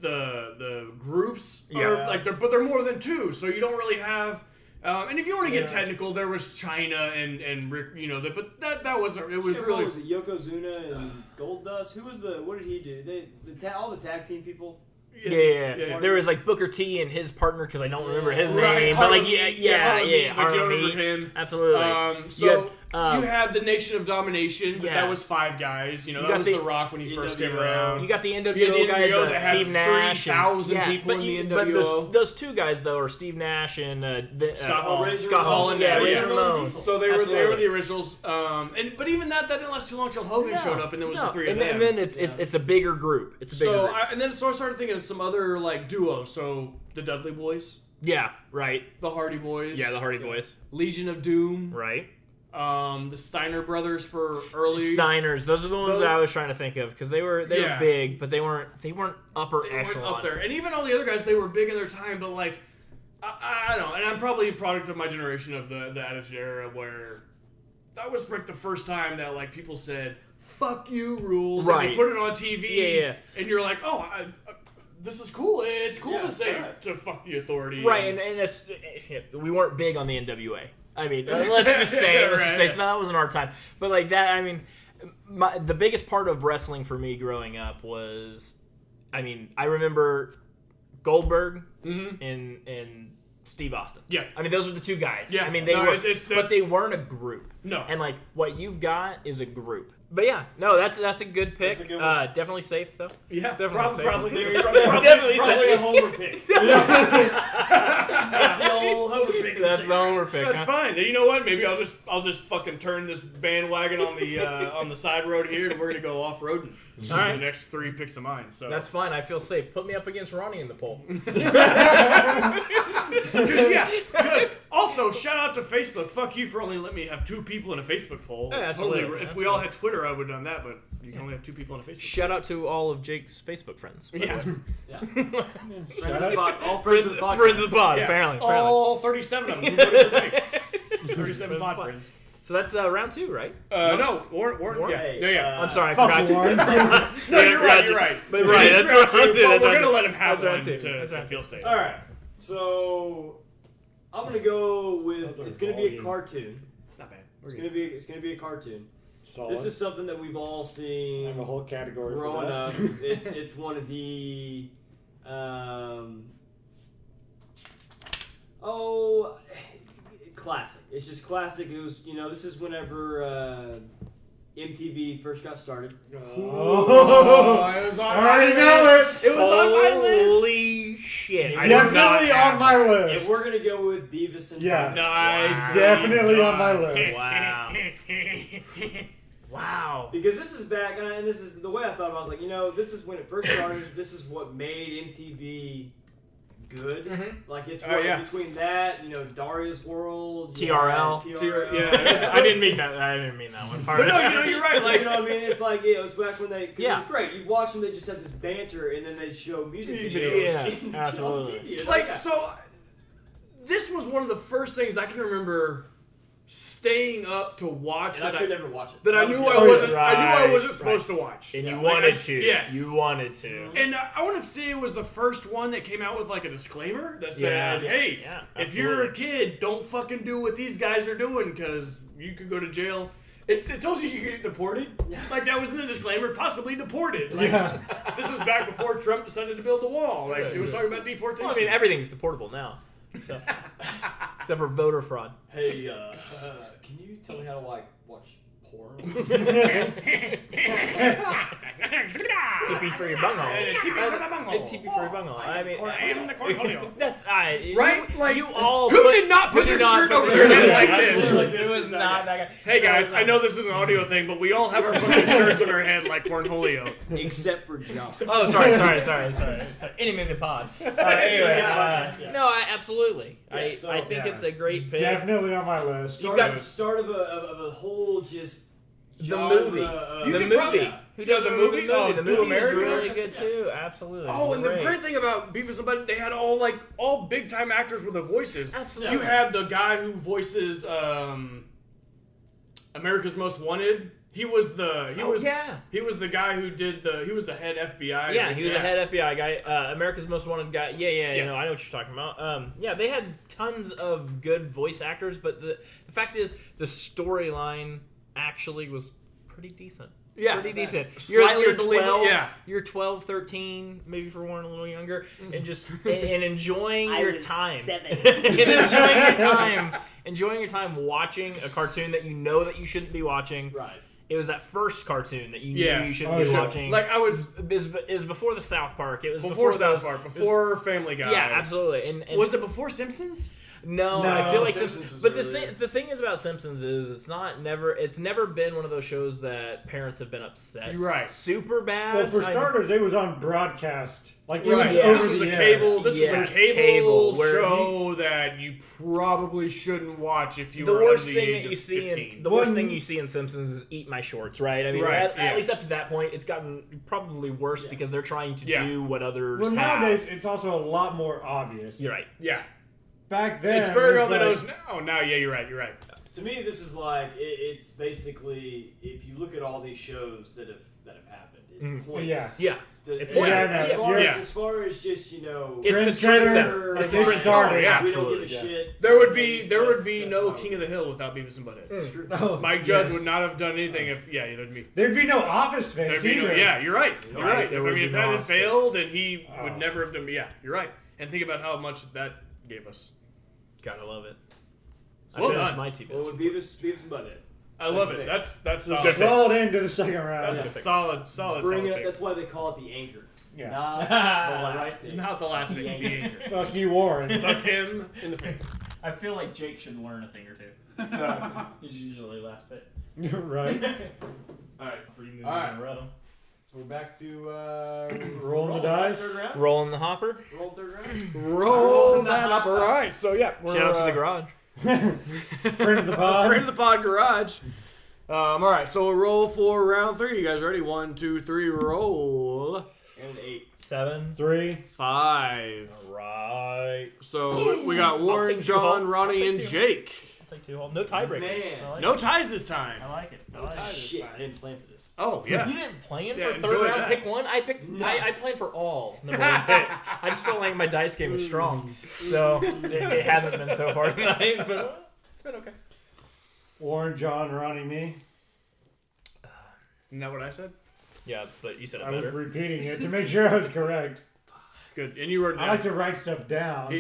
the groups are Yeah. but they're more than two, so you don't really have. And if you want to get Yeah. technical, there was China and Rick, but that wasn't. It was What really. was it? Yokozuna and Goldust. Who was the? What did he do? All the tag team people. yeah. There was Booker T and his partner because I don't remember his Right, name, but Harlem yeah, Heat, yeah, Harlem Heat, yeah, but you don't Harlem remember Heat. him. Absolutely. So had, you had the Nation of Domination, but Yeah. that was 5 guys. That got was the the Rock when he first came NWO. around. You got the You NWO had the guys, NWO that had Steve Nash, 3,000 people in the But NWO. those two guys though are Steve Nash and Scott Hall. Razor Ramon, yeah, yeah. Razor Ramon. So they were Absolutely. the originals. But even that didn't last too long until Hogan showed up, and there was the 3 of them. And then it's a bigger group. It's a bigger So group. I started thinking of some other duos. So the Dudley Boys, Yeah, right. the Hardy Boys, Yeah, the Hardy Boys. Legion of Doom, Right. the Steiner brothers for early. Steiners. Those are the ones that I was trying to think of because they were Yeah. big, but they weren't upper They weren't echelon. up there, and even all the other guys, they were big in their time. But I don't know, and I'm probably a product of my generation of the Attitude Era, where that was the first time that people said "fuck you" rules, Right. and they put it on TV, Yeah. and you're like, oh. This is cool. It's cool Yeah, to say right. to fuck the authority. Right, and we weren't big on the NWA. I mean, let's just say, Right. so that wasn't our time. But that, I mean, the biggest part of wrestling for me growing up was, I remember Goldberg and Steve Austin. Yeah. I mean, those were the two guys. Yeah. I mean, they No, were, it's- but they weren't a group. No. And what you've got is a group. But yeah, no, that's a good pick. That's a good one. Definitely safe though. Yeah, Definitely safe. probably. Definitely Probably safe. a homer pick. That's the old homer pick. That's the homer pick. That's huh? fine. You know what? Maybe I'll just fucking turn this bandwagon on the side road here, and we're gonna go off roading. All right. The next 3 picks of mine. So That's fine. I feel safe. Put me up against Ronnie in the poll. because also shout out to Facebook. Fuck you for only letting me have 2 people in a Facebook poll. Yeah, absolutely. Totally. If we all had Twitter, I would have done that. But you can only have 2 people in a Facebook. Shout out to all of Jake's Facebook friends. Yeah. Yeah. Friends of the pod. All friends of the podcast. Friends of the pod, Yeah. apparently. All 37 of them. Who voted for me. 37 pod friends. So that's round 2, right? No, Warren. Yeah. Hey, Yeah. I'm sorry, I Fuck forgot you. Warren. No, you're right. You're right. But right, that's round 2. But That's we're round gonna two. let him have That's round one two. to That's round feel safe. All right. So I'm gonna go with. Those are It's gonna be a volume. cartoon. Not bad. It's gonna be a cartoon. Solid. This is something that we've all I seen have a whole category for growing that. up. It's one of the classic. It's just classic. It was this is whenever MTV first got started. Oh, it was on I already know it. It was on my list. Holy shit. I did Definitely not have on my list. If we're gonna go with Beavis and Yeah. Butthead. Nice. Wow. Definitely on my list. Wow. Wow. Because this is back, and this is the way I thought about it. I was like, this is when it first started. This is what made MTV good. Mhm. Like, it's Oh, what, yeah. between that, Daria's World, TRL. Yeah. I didn't mean that. I didn't mean that one. But no, you're right. Like, you know what I mean? It's like, it was back when it Yeah. was great. You watch them, they just have this banter, and then they show music Yeah, videos on absolutely. TV. like Yeah. so. This was one of the first things I can remember staying up to watch And I that could never watch it. that I That was knew the I other- wasn't right, I knew I wasn't supposed to watch. And you Like, wanted I- to. Yes. You wanted to. And I want to say it was the first one that came out with like a disclaimer that said, Yeah. "Hey, Yeah, if you're a absolutely. kid, don't fucking do what these guys are doing because you could go to jail." It tells you could get deported. Like that was in the disclaimer, possibly deported. Like, Yeah. this is back before Trump decided to build a wall. Like it was talking about deportation. Well, I mean, everything's deportable now. So, except for voter fraud. Hey, can you tell me how to like watch porn? TP for your bunghole. TP for my bunghole. TP for your bunghole. I mean, I am the cornholio. that's Right? You, Like, you all who put, did not put did their not shirt put over their their shirt head like like this? It was not that guy. Hey guys, I know this is an audio thing, but we all have our fucking shirts on our head like cornholio. Except for John. Oh, sorry. Enemy of the pod. Anyway, no, absolutely. Yeah, so- I think it's a great pick. Definitely on my list. Start of a whole just The genre movie. of- You The can movie. probably- Who does the the movie? movie? Oh, The Do movie is America? really good too. Absolutely. Oh, and the great thing about Beavis and Butthead, they had all big time actors with the voices. Absolutely. You had the guy who voices America's Most Wanted. He was the he was the guy who did he was the head FBI. Yeah, he was the head FBI guy, America's Most Wanted guy. Yeah. You know, I know what you're talking about. Yeah, they had tons of good voice actors, but the fact is, the storyline actually was pretty decent. Yeah, pretty decent. slightly You're believable, 12, yeah. You're 12, 13, maybe for Warren a little younger, and just and enjoying I your was time. 7. and enjoying your time watching a cartoon that you know that you shouldn't be watching. Right. It was that first cartoon that you knew Yes. you shouldn't Oh, be sure. watching. Like I was is before the South Park. It was before South those- Park, before Family Guy. Yeah, absolutely. And Was it before Simpsons? No, No, I feel like Simpsons Simpsons. was But earlier. the thing is about Simpsons is it's never been one of those shows that parents have been upset. You're right. Super bad. Well, for I- starters, it was on broadcast. Like, it Right. was Yeah. over This was the a air. cable. This Yes, was a cable, cable, where show that you probably shouldn't watch if you the were worst under the thing age that you of see 15. in the worst One- thing you see in Simpsons is eat my shorts, right? I mean, Right, at yeah. least up to that point, it's gotten probably worse because they're trying to Yeah. do what others Well, have. nowadays, it's also a lot more obvious. You're right. Yeah, Back then, it's very it on was the like- nose now. Now, yeah, you're right. You're right. To me, this is like it's basically if you look at all these shows that have happened, it points. Yeah. Yeah. To, It points. Yeah, as, no, far you're- as, as far as just It's the Trendsetter, trendsetter. like, It's the it trendsetter. started. Yeah. we don't give a Absolutely, yeah. shit. There would That be makes there would sense. be That's no how King of the Hill without Beavis and Butthead. It's true. Oh, Mike Judge yes. would not have done anything if there'd be. There'd be no Office There'd Space be no, either. yeah, you're right. You're Right, right. there If, I would mean, be if no that had Office Space. failed and he Oh. would never have done. Yeah, you're right. And think about how much that gave us. Gotta love it. Well I finished done. my TV. Well, with Beavis and Butthead. I love it. pick. That's It's solid. solid into the second round. That's Yeah. a solid Bring it. pick. That's why they call it the anchor. Yeah. Not the last pick. Not the last pick. The anchor. Fuck you, Warren. Fuck him in the face. I feel like Jake should learn a thing or two. So he's usually last pick. Right. All right. 3 movies Alright. in a row. So we're back to Rolling the dice. Third round. Rolling the hopper. Roll third round. Roll that up. All right. So yeah, we're Shout out to the garage. Friend of the pod. Friend of the pod garage. All right. So we'll roll for round 3. You guys ready? 1, 2, 3. Roll. And 8. 7. 3. 5. Right. So we got Warren, take 2 John, home. Ronnie, I'll and take 2 Jake. I'll take 2 home. No tiebreakers. Man. I like No it. ties this time. I like it. I like it. Shit, I didn't plan for this. Oh yeah. You didn't plan Yeah, for enjoy third round that. pick 1? I picked. No. I planned for all number 1 picks. I just felt like my dice game was strong, so it hasn't been so far tonight, but it's been okay. Warren, John, Ronnie, me. Isn't that what I said? Yeah, but you said it I was better. repeating it to make sure I was correct. Good. And you were. I like to write stuff down.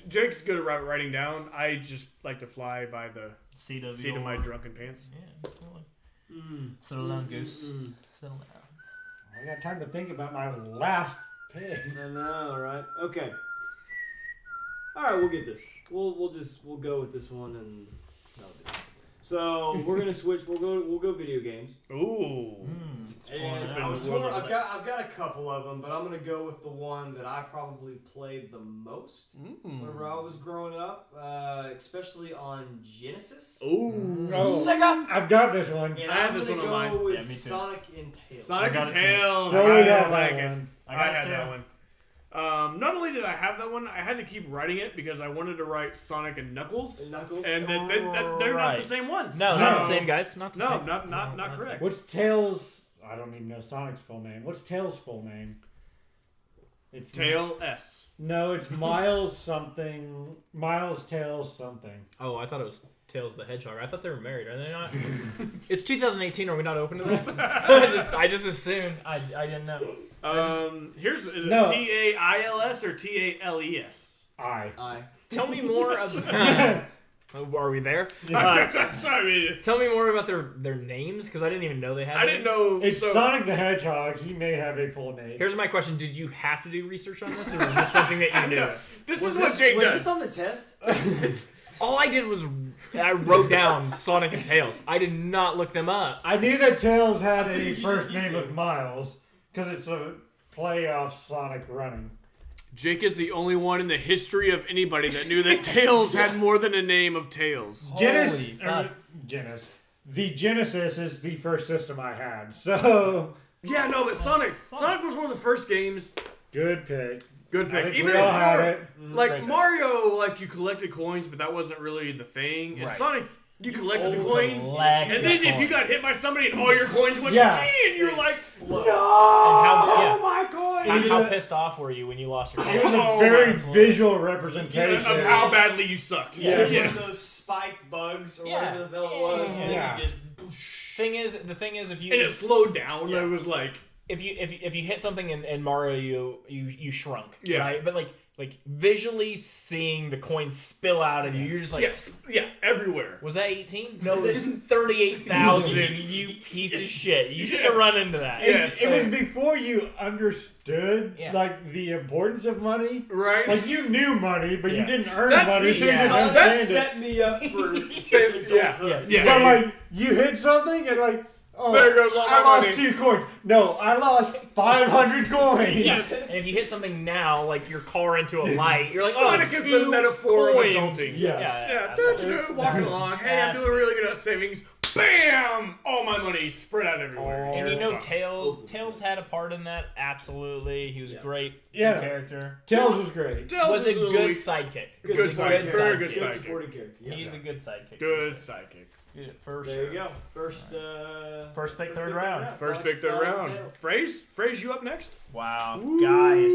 Jake's good at writing down. I just like to fly by the Seat of seat of my drunken pants. Yeah, totally. Settle down, Goose. Settle down. I got time to think about my last pick. I know, right? Okay. All right, we'll get this. We'll go with this one and that'll do it. So we're gonna switch. We'll go video games. Ooh. And Exploring I was the world torn, of I've got a couple of them, but I'm gonna go with the one that I probably played the most whenever I was growing up, especially on Genesis. Ooh. Oh, Sega! I've got this one. And I have I'm this gonna one go on mine. with Yeah, me too. Sonic and Tails. Sonic I got and it too. Tails. So we I have like that it. one. I had two. that one. Not only did I have that one, I had to keep writing it because I wanted to write Sonic and Knuckles. And Knuckles. And they're not the same ones. No, So- not the same guys. Not the No, same. not correct. What's Tails? I don't even know Sonic's full name. What's Tails' full name? It's Tail S. No, it's Miles something. Miles Tails something. Oh, I thought it was Tails the Hedgehog. I thought they were married. Are they not? It's 2018. Are we not open to that? I just assumed. I didn't know. Is it No. Tails or Tales? I. Tell me more about. Are we there? Sorry. Tell me more about their names because I didn't even know they had. I didn't names. know. It's so, Sonic the Hedgehog. He may have a full name. Here's my question: did you have to do research on this, or was this something that you knew? This is what Jake was does. this on the test? All I did was I wrote down Sonic and Tails. I did not look them up. I knew that Tails had a first name of Miles because it's a play off Sonic running. Jake is the only one in the history of anybody that knew that Tails had more than a name of Tails. Holy fuck. The Genesis is the first system I had, so Yeah, no, but Sonic was one of the first games. good pick. Good I pick. think Even we all had before- it. Like Great pick. Mario, like you collected coins, but that wasn't really the thing. And Right. Sonic, you collected the coins, collect and the then if you coins. got hit by somebody and all your coins went Yeah. to and you're like, No! And how- yeah. Oh my god! It was How a- pissed off were you when you lost your it was coins? a Oh very my God. visual representation. of how badly you sucked. Yeah. It was one Yes. of those spiked bugs or Yeah. whatever the hell it was. And Yeah. then you just. The thing is, if you And it slowed down. Yeah. It was like, if you hit something in Mario, you shrunk, Yeah. right? But like visually seeing the coins spill out of you, you're just like, yes, yeah, everywhere. was that 18? No, it was 38,000. You piece of shit. You should have Yes. run into that. Yes. It was before you understood Yeah. like the importance of money. Right? Like you knew money, but Yeah. you didn't earn That's money, me. so you Yeah. didn't That understand it. set me up for Yeah. adulthood. Yeah. But like you hit something and like, oh, There goes all my I lost money. 2 coins. No, I lost 500 coins. Yeah. And if you hit something now, like your car into a light, you're like, oh, Sonic it's is the 2 metaphor of coins. adulting. Yeah. Yeah, absolutely. walking along. Hey, I'm doing really good at savings. Bam! All my money spread out everywhere. And you You're know, fucked. Tails had a part in that. Absolutely, he was a great Yeah. character. Tails was great. Tails Was a is good sidekick. Good Was a sidekick. Very good Good sidekick. supporting character. Yeah. He's a good sidekick. Good sidekick. Yeah, for There sure. you go. First pick, third round. First Sonic- pick, third Sonic round. Tails. Phrase, you up next? Wow, guys,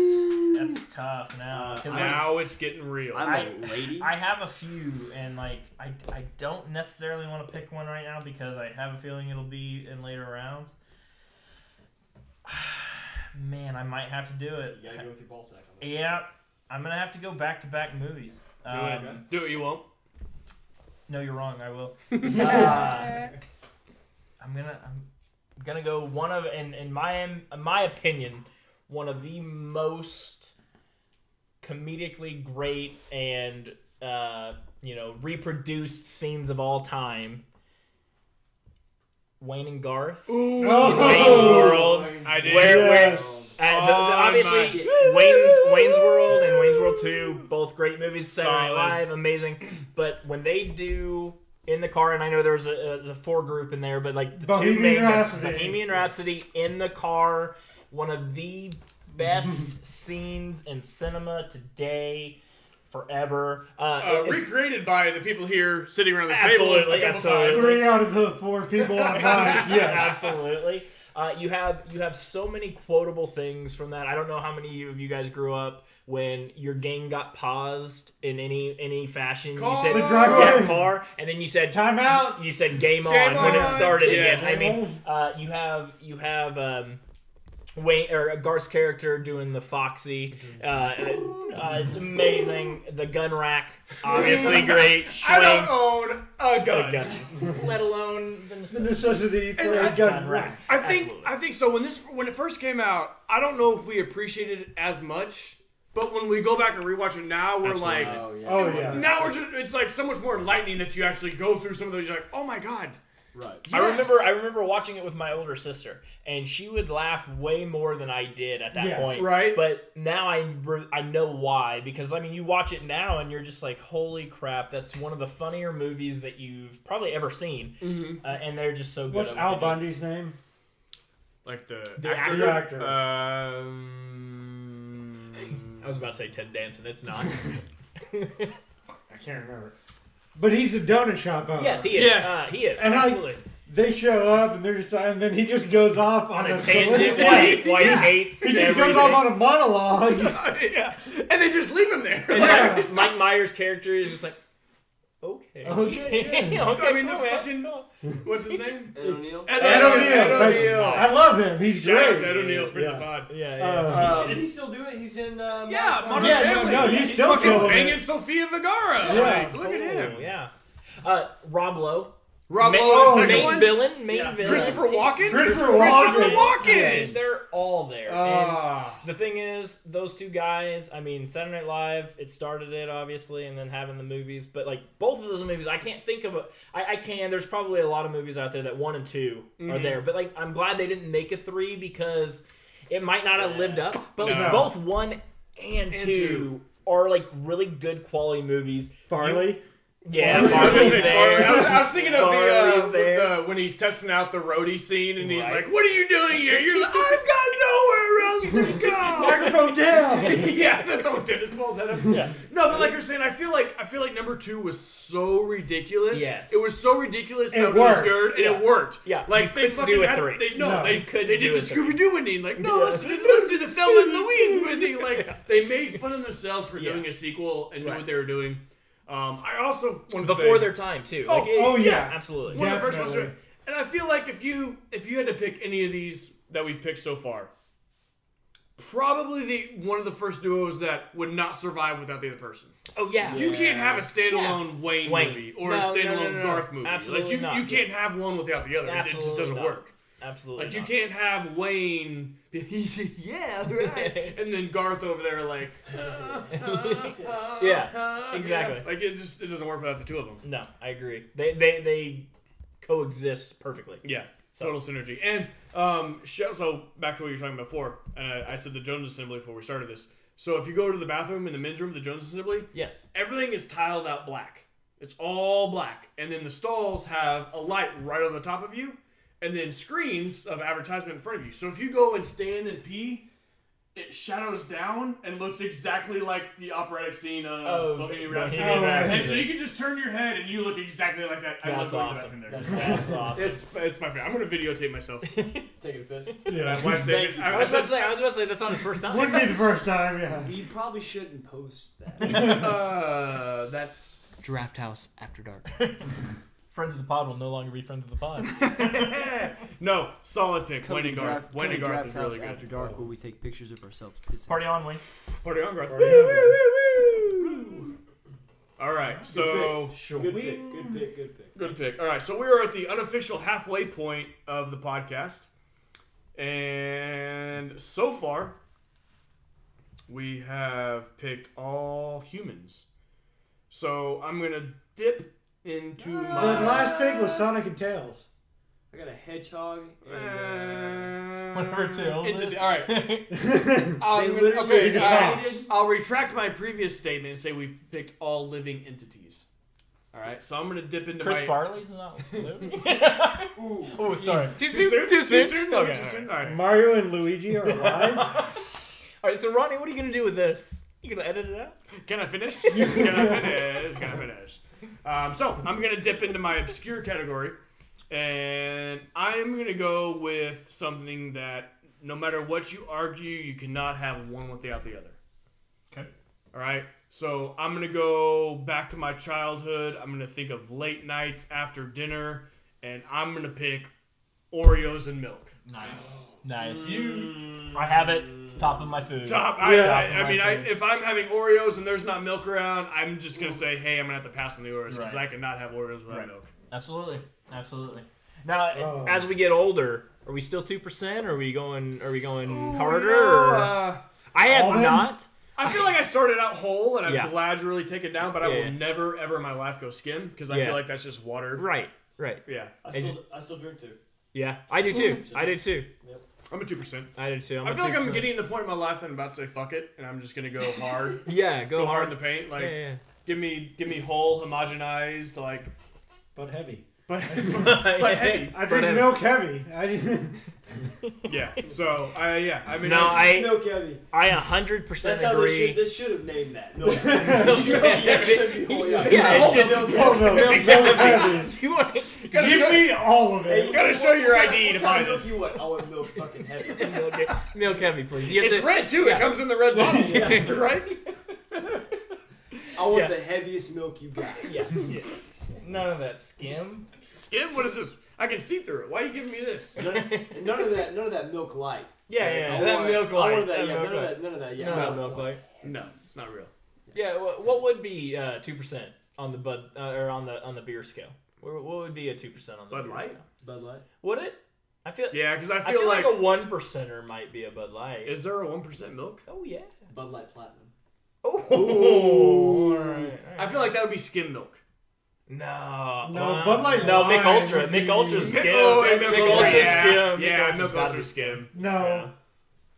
that's tough now. 'Cause Now it's getting real. I'm a lady. I have a few, and like I don't necessarily want to pick one right now because I have a feeling it'll be in later rounds. Man, I might have to do it. You gotta go with your ball sack on this. Yeah, I'm gonna have to go back-to-back movies. Do it, you won't. No, you're wrong. I will. I'm gonna go one of in my opinion, one of the most comedically great and reproduced scenes of all time. Wayne and Garth. Ooh. Wayne's World. I did. Where Oh, obviously my- Wayne's World and Wayne's World 2, both great movies. Saturday Night Solid. Live, amazing. But when they do in the car, and I know there's a 4 group in there, but like the Bohemian two main guys, Rhapsody. Bohemian Rhapsody in the car, one of the best scenes in cinema today, forever. Recreated by the people here sitting around the Absolutely, table. a couple absolutely. times. 3 out of the 4 people on mine. Yes. Absolutely. You have so many quotable things from that. I don't know how many of you guys grew up when your game got paused in any fashion. Car. You said The driveway. car, and then you said Time out. You said game on Game when it on. started Yes. again. I mean, you have Wayne or Garth's character doing the Foxy. It's amazing. The gun rack, obviously great. I don't Swing, own a gun. a gun. Let alone the The necessity for And a gun rack. I think so. When it first came out, I don't know if we appreciated it as much. But when we go back and rewatch it now, we're Absolutely. like, Oh yeah. Oh, yeah. now it's like so much more enlightening that you actually go through some of those. You're like, oh my god. Right. Yes. I remember watching it with my older sister, and she would laugh way more than I did at that Yeah, point. right. But now I know why, because I mean you watch it now and you're just like, holy crap, that's one of the funnier movies that you've probably ever seen, and they're just so good. What's at Al what they do. Bundy's name? Like the The actor. The actor. I was about to say Ted Danson. It's not. I can't remember. But he's a donut shop owner. Yes, he is. Yes. He is. And absolutely. They show up and they're just, and then he just goes off On on a tangent, why he hates He just everything. goes off on a monologue. Yeah, and they just leave him there. And Yeah. Mike Myers' character is just like, okay. Okay, yeah. Okay, I mean, the cool, man. fucking what's his name? Ed O'Neill. Ed O'Neill. Ed O'Neill. I love him. He's Shout out great. to Ed O'Neill for Yeah. the pod. Yeah. Did he still do it? He's in. Yeah, Modern Yeah, Family. no, he's still fucking killing banging it. Sofia Vergara. Yeah. Like, look at him. Yeah. Rob Lowe. Rob Ma- Lowe, the second main one. villain. Main Yeah. villain. Christopher Walken. Christopher Walken. Walken. They're all there. Ah. And the thing is, those two guys, I mean, Saturday Night Live, it started it, obviously, and then having the movies. But, like, both of those movies, I can't think of I can. There's probably a lot of movies out there that 1 and 2 are there. But, like, I'm glad they didn't make a 3 because it might not have lived up. But, like, No. both 1 and 2 are, like, really good quality movies. Farley. Yeah, Farley's there. I was thinking of Farley's the, there. when he's testing out the roadie scene and he's Right. like, "What are you doing here?" You're like, "I've got nowhere else to go." Microphone down. Yeah, the throwing tennis balls at him. Yeah. No, but like you're saying, I feel like number 2 was so ridiculous. Yes. It was so ridiculous It that it was worked. good, and Yeah. it worked. Yeah. Like You they couldn't fucking do a had, 3. No. they couldn't did do the a 3. Scooby Doo ending. Like, no, let's do the Thelma and Louise ending. Like they made fun of themselves for doing a sequel and knew Right. what they were doing. I also want to say Before their time, too. Oh, oh, yeah. Absolutely. one of the first ones. Definitely. And I feel like if you had to pick any of these that we've picked so far, probably one of the first duos that would not survive without the other person. Oh, yeah. You can't have a standalone Wayne movie or a No, standalone Garth movie. Absolutely like not. you can't have one without the other. It just Absolutely doesn't not. work. Absolutely Like you not. can't have Wayne be, yeah, right, and then Garth over there like Yeah, exactly. Like it doesn't work without the two of them. No, I agree. They coexist perfectly. Yeah, total synergy. And so back to what you were talking about before, and I said the Jones Assembly before we started this. So if you go to the bathroom in the men's room, the Jones Assembly, Yes. everything is tiled out black. It's all black, and then the stalls have a light right on the top of you, and then screens of advertisement in front of you. So if you go and stand and pee, it shadows down and looks exactly like the operatic scene of Bohemian Rhapsody. Bohemian Rhapsody. And so you can just turn your head and you look exactly like that. I That's love awesome. there. That's awesome. It's my favorite. I'm gonna videotape myself. Taking a piss. Yeah. When I say Thank it, you. I was about to say that's not his first time. Wouldn't be the first time, yeah. You probably shouldn't post that. that's Draft House After Dark. Friends of the pod will no longer be friends of the pod. no solid pick. Come Wayne to and Garth. Draft- Wayne come and to Garth is Draft really House good. After Dark, where we take pictures of ourselves pissing. Party on, Wayne. Party on, Garth. Party on. All right, so Good pick. Good pick. Good pick. good pick. All right, so we are at the unofficial halfway point of the podcast, and so far we have picked all humans. So I'm gonna dip into The my last pick was Sonic and Tails. I got a hedgehog and Whatever Tails is. entity. All right. literally created- I'll retract my previous statement and say we've picked all living entities. All right, so I'm gonna dip into Chris my. Farley's not living. Ooh. Oh, sorry. Too Too soon? Too soon. Too soon? Okay. Too soon? All right. Mario and Luigi are alive. All right. So Ronnie, what are you gonna do with this? You gonna edit it out? Can I finish? Can I finish? So I'm gonna dip into my obscure category, and I'm gonna go with something that no matter what you argue, you cannot have one without the other. Okay. All right. So I'm gonna go back to my childhood. I'm gonna think of late nights after dinner, and I'm gonna pick Oreos and milk. Nice. I have it. It's top of my food. Top. Yeah. I mean, if I'm having Oreos and there's not milk around, I'm just gonna say, hey, I'm gonna have to pass on the Oreos because Right. I cannot have Oreos without Right. milk. Absolutely. Now, Oh. as we get older, are we still 2%? Or are we going harder? You know, or? I have almond? not. I feel like I started out whole and I've Yeah. gradually taken down, but I Yeah. will never ever in my life go skim because I Yeah. feel like that's just water. Right. Yeah, I still drink too. Yeah, I do too. Ooh. I do too. I'm a 2%. I do too. I feel like I'm getting to the point in my life that I'm about to say fuck it, and I'm just gonna go hard, Yeah, go go hard in hard. the paint. Like Yeah. give me whole, homogenized, like But heavy. but heavy. I drink milk heavy. Yeah. So I mean, No, I Milk heavy. 100% That's how agree. they should have named that. Milk Yeah, it should- Oh no, milk heavy. You want Give me all of it. You gotta show your What ID kind to of buy milk this. you want? I want milk fucking heavy. milk heavy, please. You have It's to, red too. yeah. It comes in the red bottle, right? I want Yeah. the heaviest milk you got. Yeah. None of that skim. Skim? What is this? I can see through it. Why are you giving me this? None of that milk light. Yeah, I that want- milk I light. want that, that yeah, milk none of light. that. None of that. Yeah. No, no, milk light. No, it's not real. Yeah, what would be 2% on the bud or on the beer scale? What would be a 2% on the Bud beer Light? scale? Bud Light. Would it? I feel. Yeah, because I I feel feel like like a 1%er might be a Bud Light. is there a 1% milk? Oh yeah. Bud Light Platinum. Oh. Ooh. All right. I feel like that would be skim milk. No. No, Bud Light No, Mick Lime Ultra. would Mick be- Ultra's skim. Oh, and Mick Milk Ultra's Ultra, skim. yeah, Mick Milk gotta Ultra's be skim. No.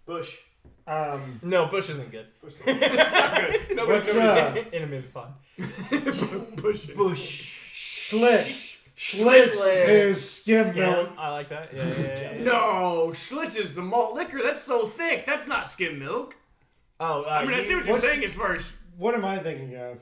Bush. No, Bush isn't good. It's not good. No, What's In a movie pod. Bush. Schlitz. Schlitz is skim milk. I like that. Yeah. No, Schlitz is the malt liquor. That's so thick. That's not skim milk. Oh, I mean, I see what you're what's- saying as far as What am I thinking of?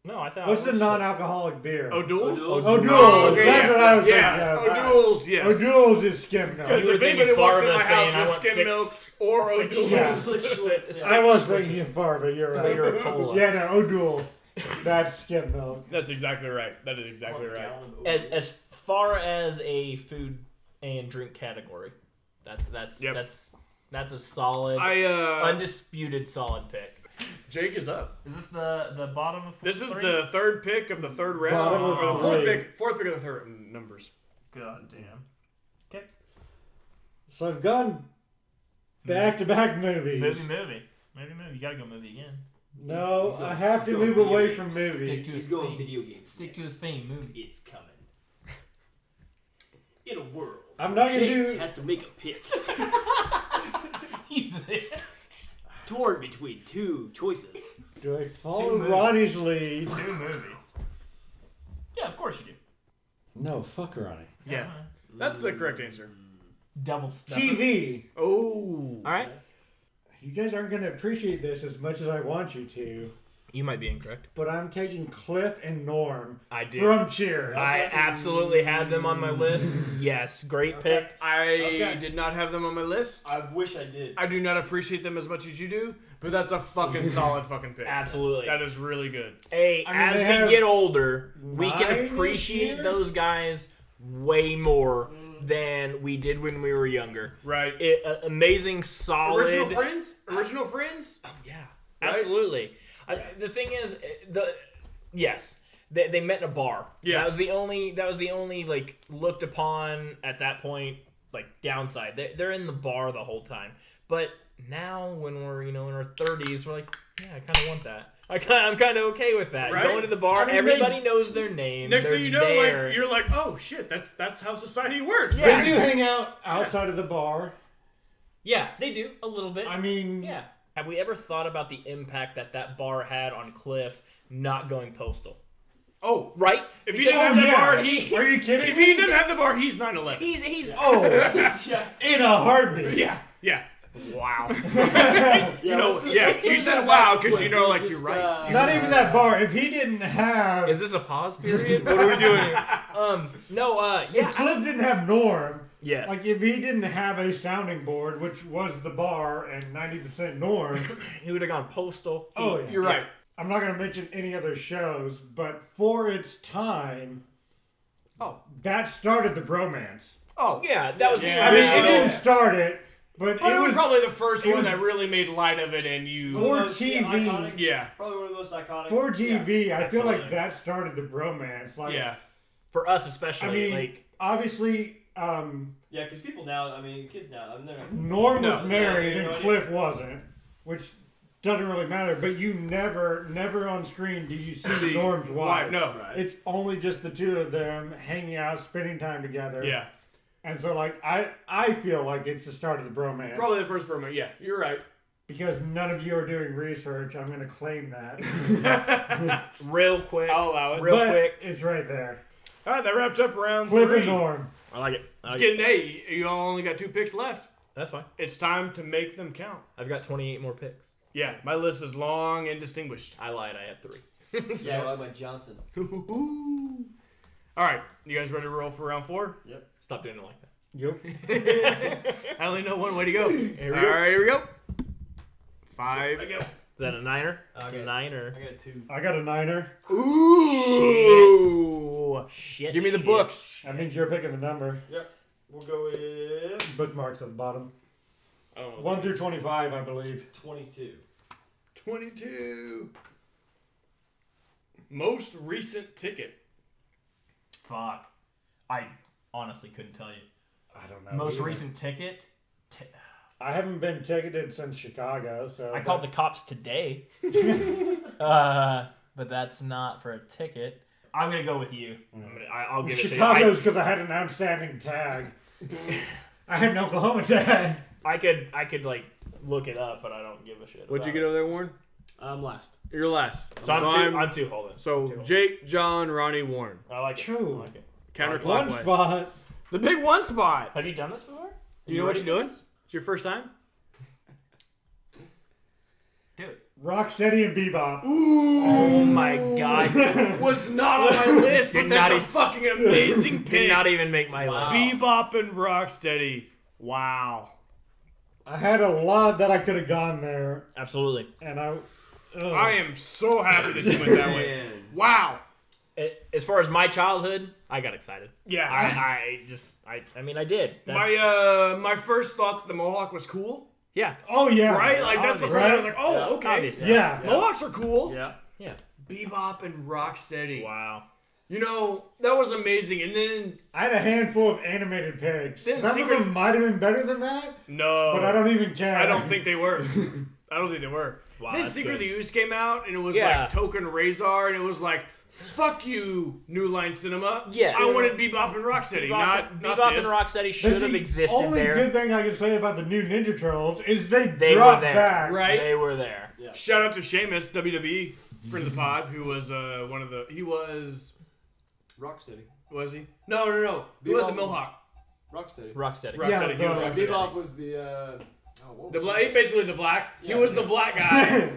No, I thought. What's it the was non-alcoholic beer? O'Doul's. O'Doul's. okay, That's yeah. what I was Yes, thinking of. O'Doul's. Yes. O'Doul's is skim milk. Because You were if anybody thinking walks in Farva my saying, house "I with want skim six- milk or six O'Doul's, Yeah. Yeah. I was thinking of Farva, you're Maybe you're a right. cola. Yeah, no, O'Doul. That's skim milk. That's exactly right. That is exactly right. As far as a food and drink category, that's Yep. that's a solid, undisputed solid pick. Jake is up. Is this the bottom of This is three? the third pick of the third round. Bottom of Or the fourth three. fourth pick of the third numbers. God damn. So I've gone back-to-back movies. Movie. You gotta go movie again. No, He's going- I have to he's going move video away games. from Stick movies. to He's his going theme. video games. Stick to next. his theme. Movie. It's coming. In a world, I'm not gonna Jake do. has to make a pick. He's Torn between two choices. Do I follow Two movies. Ronnie's lead? two movies. Yeah, of course you do. No, fuck Ronnie. Yeah, that's the correct answer. Double stuff. TV. Oh, All right. You guys aren't gonna appreciate this as much as I want you to, You might be incorrect. but I'm taking Cliff and Norm I did. from Cheers. I absolutely had them on my list. Yes, great pick. I did not have them on my list. I wish I did. I do not appreciate them as much as you do, but that's a fucking solid fucking pick. Absolutely. That is really good. Hey, I mean, as they we have get older, we can 9-ish appreciate years? those guys way more than we did when we were younger. Right. Amazing, solid. Original Friends? Original Friends? Oh yeah, Right? absolutely. The thing is, they met in a bar. Yeah. that was the only like looked upon at that point like downside. They're in the bar the whole time. But now when we're in our 30s, we're like, yeah, I kind of want that. I'm kind of okay with that. Right? Going to the bar, I mean, everybody knows their name. Next They're thing you know, there. like you're like, oh shit, that's how society works. Yeah. They do hang out outside of the bar. Yeah, they do a little bit. I mean, Yeah. Have we ever thought about the impact that bar had on Cliff not going postal? Oh, Right? if he Because- didn't have the yeah. bar, Are you kidding if me? he didn't have the bar, he's 9/11. He's Oh, in a heartbeat. Yeah. wow. You know, yes, you said wow because you know, like you're right. Not even that bar. If he didn't have, Is this a pause period? What are we doing here? Yeah. if Cliff didn't have Norm, Yes. like if he didn't have a sounding board, which was the bar and 90% Norm, He would have gone postal. Oh, yeah. You're right. I'm not going to mention any other shows, but for its time, Oh. that started the bromance. Oh, Yeah, that was Yeah. I the mean, original. it didn't start it, but but it was probably the first it one was- that really made light of it, and you. for Those TV. iconic- Yeah. Probably one of the most iconic. For TV, I feel like absolutely. that started the bromance. Like, Yeah. For us especially, I mean, like obviously, Yeah, because people now, I mean, kids now, I mean, they're not. Norm No. was married Yeah, and yeah. Cliff wasn't, which doesn't really matter. But you never on screen did you see Norm's wife. No. It's only just the two of them hanging out, spending time together. Yeah. And so, like, I feel like it's the start of the bromance. Probably the first promo. Yeah, you're right. Because none of you are doing research, I'm going to claim that. real quick. I'll allow it. Real but quick. it's right there. All right, that wraps up round Cliff 3. and Norm. I like it. I It's like getting, it. hey, you all only got 2 picks left. That's fine. It's time to make them count. I've got 28 more picks. Yeah, my list is long and distinguished. I lied. I have 3. Yeah, I like my Johnson. All right, you guys ready to roll for round 4? Stop doing it like that. Yep. I only know one way to go. Here we All go. right, here we go. 5. Is that a 9er? It's Okay. a 9 or? I got a 2. I got a 9er. Ooh. Shit. Give me the shit. book. That means you're picking the number. Yep. We'll go with Bookmarks at the bottom. Oh, 1 through 25, I believe. 22. 22. Most recent ticket. Fuck. I honestly couldn't tell you. I don't know. Most either. recent ticket? I haven't been ticketed since Chicago, so. I called the cops today. But that's not for a ticket. I'm going to go with you. I'll give it to you. Chicago's because I had an outstanding tag. I had an Oklahoma tag. I could like look it up, but I don't give a shit. What'd you about get over there, Warren? I'm last. You're last. it. So I'm two holding. So Two holding. Jake, John, Ronnie, Warren. I like it. True. I like it. One Counterclockwise. spot. The big one spot. Have you done this before? Do you know what you're doing? It's your first time? Dude. Rocksteady and Bebop. Oh my god. Was not on my list, but Did that's not a even- fucking amazing pick. Did not even make my Wow. list. Bebop and Rocksteady. Wow. I had a lot that I could have gone there, Absolutely. and I. I am so happy that you went that way. Man. Wow. As far as my childhood, I got excited. Yeah. I mean, I did. My first thought that the Mohawk was cool. Yeah. Oh yeah. Right? Like that's the Obviously. first I was like, oh, Yeah. okay. Obviously. Yeah. Mohawks are cool. Yeah. Yeah. Bebop and Rocksteady. Wow. You know, that was amazing. And then I had a handful of animated pigs. Then Some Secret- of them might have been better than that, no. but I don't even care. I don't think they were. I don't think they were. Wow, then that's Secret of good. the Ooze came out, and it was Yeah. like Token Razor, and it was like, fuck you, New Line Cinema. Yes. I wanted Bebop and Rocksteady, not Bebop this. and Rocksteady should That's have the existed only there. good thing I can say about the new Ninja Turtles is they They brought were there. back. Right? They were there. Yeah. Shout out to Sheamus, WWE, friend of the pod, who was one of the... He was Rocksteady. he? No. Who had the Bebop was- Mohawk? Rocksteady. Rocksteady. Rocksteady. Yeah, he was the- Rocksteady. Bebop was the. What The was black, basically the black. He Yeah, was the yeah. black guy.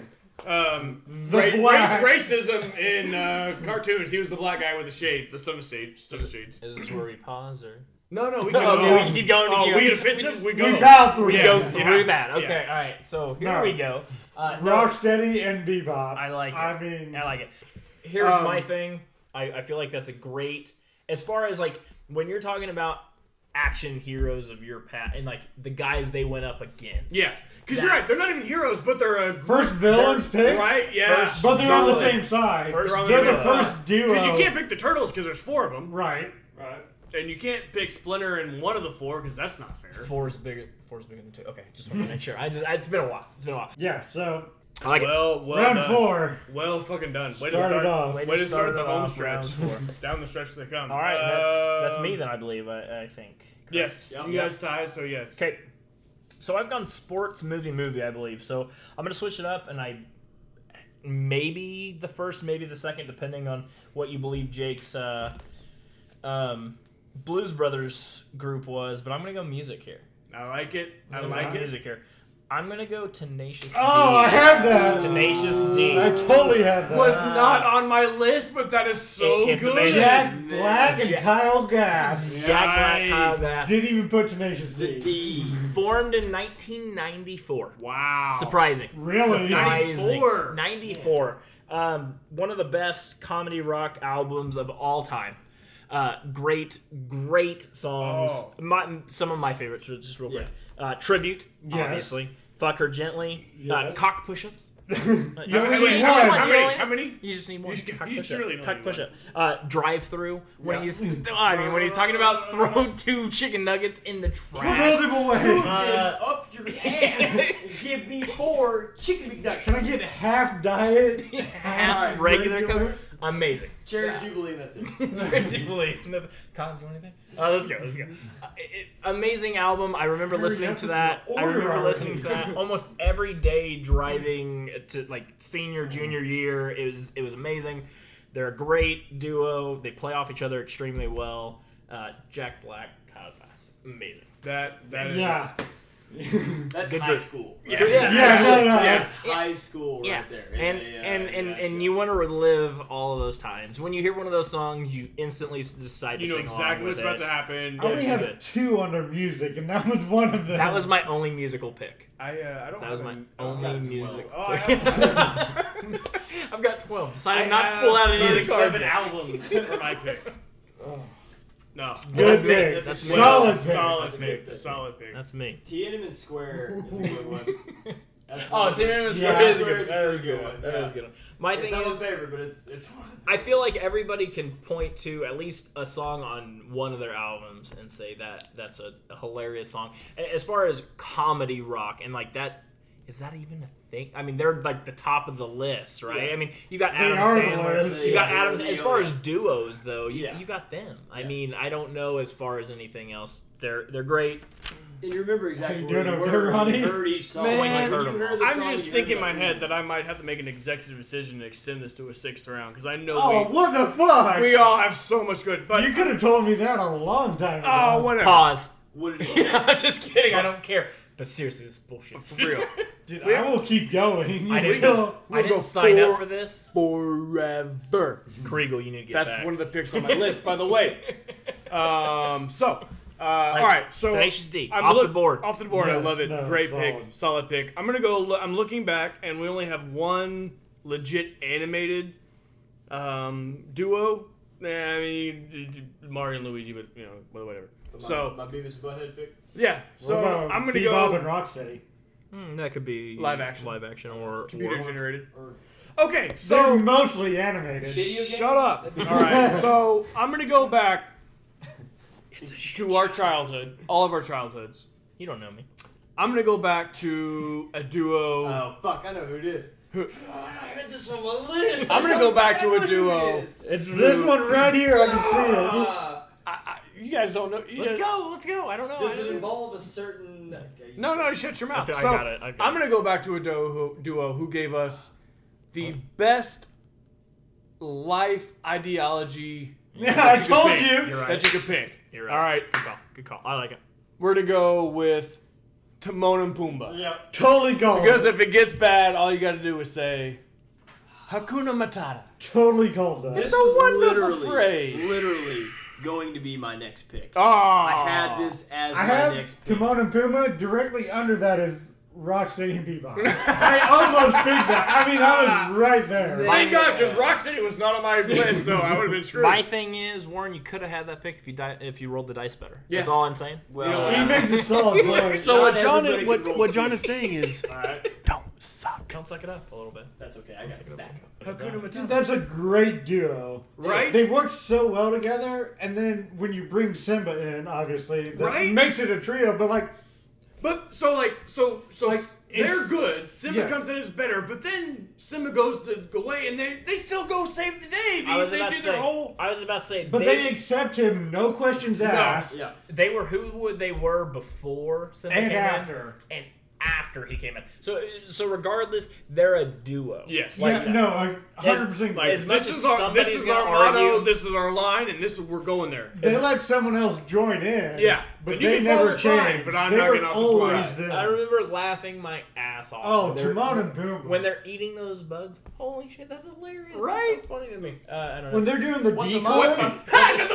Black. Racism in cartoons. He was the black guy with the shade, the son of shades. Is this where we pause or? No, we Oh, can we keep going. Oh, keep we going. get offensive. We We go. powered through We Yeah. that. go through Yeah. that. Okay. Yeah. All right. So here No. we go. No, Rocksteady and Bebop. I like it. I mean, I like it. Here's Um, my thing. I feel like that's a great, as far as like when you're talking about action heroes of your past and like the guys they went up against. Yeah, because you're right. They're not even heroes, but they're a first villains pick, right. Yeah, First- but they're on the Solid. same side. First They're the duo. first duo. Because you can't pick the turtles because there's 4 of them, Right. and you can't pick Splinter in one of the 4 because that's not fair. Four's bigger than 2. Okay, just want to make sure. It's been a while. Yeah. So I like it. Well round done. 4. Well fucking done. Way to Started start. off. Way to start the home off stretch. round 4. Down the stretch they come. All right, that's me then. I believe. I think. Yes, Yep. you guys tied, so yes. Okay. So I've gone sports movie, I believe. So I'm gonna switch it up, and I maybe the first, maybe the second, depending on what you believe Jake's Blues Brothers group was. But I'm gonna go music here. I like it. I Yeah. like it. Music here. I'm gonna go Tenacious D. Oh, I had that. Tenacious D. I totally had that. Was not on my list, but that is so It's good. amazing. Jack Black and Jack- Kyle Gass. Jack Black, Kyle Nice. Gass. Didn't even put Tenacious The D. D. Formed in 1994. Wow. Surprising. Really? Surprising. 94. 94. One of the best comedy rock albums of all time. Great songs. Oh. Some of my favorites, just real quick. Tribute, Yes. obviously. Fuck Her Gently. Yes. Cock push-ups. You How only many? need How one. many? one. How many? You just need one. You Cock you push-up. surely don't Cock need push-up. Drive-through. When Yeah. he's, when he's talking about throw 2 chicken nuggets in the Roll trash. them away. Up your ass and give me 4 chicken McNuggets. Can I get half diet? Half regular Coke. Amazing. Cherry's Jubilee and that's it. Colin, do you want anything? Let's go. Amazing album. I remember Hurry listening up to with that. your I remember order listening to already. that almost every day driving to like senior, junior year. It was amazing. They're a great duo. They play off each other extremely well. Jack Black, Kyle Bass, amazing. That is. Yeah. That's Good high group. school. Yeah. That's high school Yeah, right there. and you want to relive all of those times. When you hear one of those songs, you instantly decide to You know sing along exactly with what's about it. to happen. I only it's have good. 2 under music, and that was one of them. That was my only musical pick. I don't. That was have my any- only got 12. music. Oh, I have, I've got 12. Decided I not to have pull out any of the cards. 37 albums for my pick. No. Good That's me. pick. That's me. Solid pick. Solid That's pick. me. Solid pick. That's me. Tiananmen Square is a good one. That's Oh, one. Tiananmen Yeah. Square is a Square good. is a That is pretty good good. one, That yeah. is good. My It's thing not my is, favorite, but it's one. I feel like everybody can point to at least a song on one of their albums and say that that's a hilarious song. As far as comedy rock and like that, is that even a thing? I mean, they're like the top of the list, right? Yeah. I mean, you got They Adam are the Sandler, list. you got Yeah, Adams. they As are, far yeah. as duos, though, you Yeah. got them. I Yeah. mean, I don't know as far as anything else. They're great. And you remember exactly You where doing you okay, were when Ronnie? you heard each song. Man, Like, when heard you them heard all. the I'm song, just you thinking in heard my it. head that I might have to make an executive decision to extend this to a 6th round because I know Oh, what the fuck? we all have so much good. But You could have told me that a long time ago. oh, whatever. Pause. What did it I'm just kidding. I don't care. But seriously, this is bullshit. For real. Dude, I will keep going. I didn't, Until- I go didn't sign up for- for this. Forever. Kriegel, you need to get That's back. one of the picks on my list, by the way. All right. So Tenacious D, I'm off the board. Off the board. I Yes, love it. no, Great solid. pick. Solid pick. I'm gonna go. I'm looking back, and we only have one legit animated duo. Nah, I mean Mario and Luigi, but you know, whatever. So my Beavis and Butthead pick. yeah. What So about I'm gonna Bebop go and Rocksteady. That could be Live action. or computer generated. Or Okay. They're So mostly animated. Video game? shut up. All right. So I'm gonna go back It's a to our childhood, all of our childhoods. You don't know me. I'm gonna go back to a duo. Oh fuck! I know who it is. Who- Oh, I had this on my list. I'm gonna go back to a duo. It's this one right here. I can see it. You guys don't know. Let's go. Let's go. I don't know. Does I it don't- involve a certain? Okay, No, no, shut your mouth. I So, got it. I got I'm gonna go back to a duo who gave us the best life ideology. Yeah, that I you could told pick. you. You're right. That you could pick. You're right. All right, Good call. Good call. I like it. we're to go with Timon and Pumbaa. Yep. Totally called Because it. if it gets bad, all you got to do is say Hakuna Matata. Totally called that. This a was wonderful phrase. literally going to be my next pick. Oh, I had this as I my have next pick. Timon and Pumbaa. Directly under that is Rocksteady and Bebop. I almost picked that. I mean, I was right there. Thank God, because Rocksteady was not on my list, so I would have been screwed. My thing is, Warren, you could have had that pick if you rolled the dice better. Yeah. That's all I'm saying. Well, He makes a solid point. So Not what John everybody is, can roll what John twos. is saying is, don't suck. Don't suck it up a little bit. that's okay. I got it back. Hakuna Dude, Matata. that's a great duo. Right? They work so well together, and then when you bring Simba in, obviously, that Right? makes it a trio. But like, But so like Like, they're it's- good. Simba yeah. comes in as better, but then Simba goes to go away, and they still go save the day I was because they about do to their say. whole. I was about to say. but they accept him, no questions asked, Yeah. They were who they were before Simba and came after. in, and after he came in. So regardless, they're a duo. Yes. Like, Yeah, no, 100%. Like As much this as is our somebody's gonna motto. argue- This is our line, and this is we're going there. they let someone else join in. Yeah, but and you they can follow never this line, changed. but I'm they not were getting off this always line. them. I remember laughing my ass off. Oh, when they're- Timon and Pumbaa. when they're eating those bugs. Holy shit, that's hilarious. Right? That's so funny to me. I don't know. when they're doing the What's a decoy.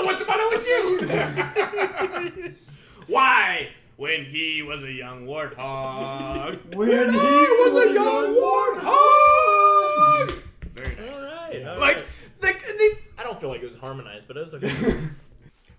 What's the matter with you? Why? When he was a young warthog. When he was a young warthog. Very nice. All right. Like they I don't feel like it was harmonized, but it was okay.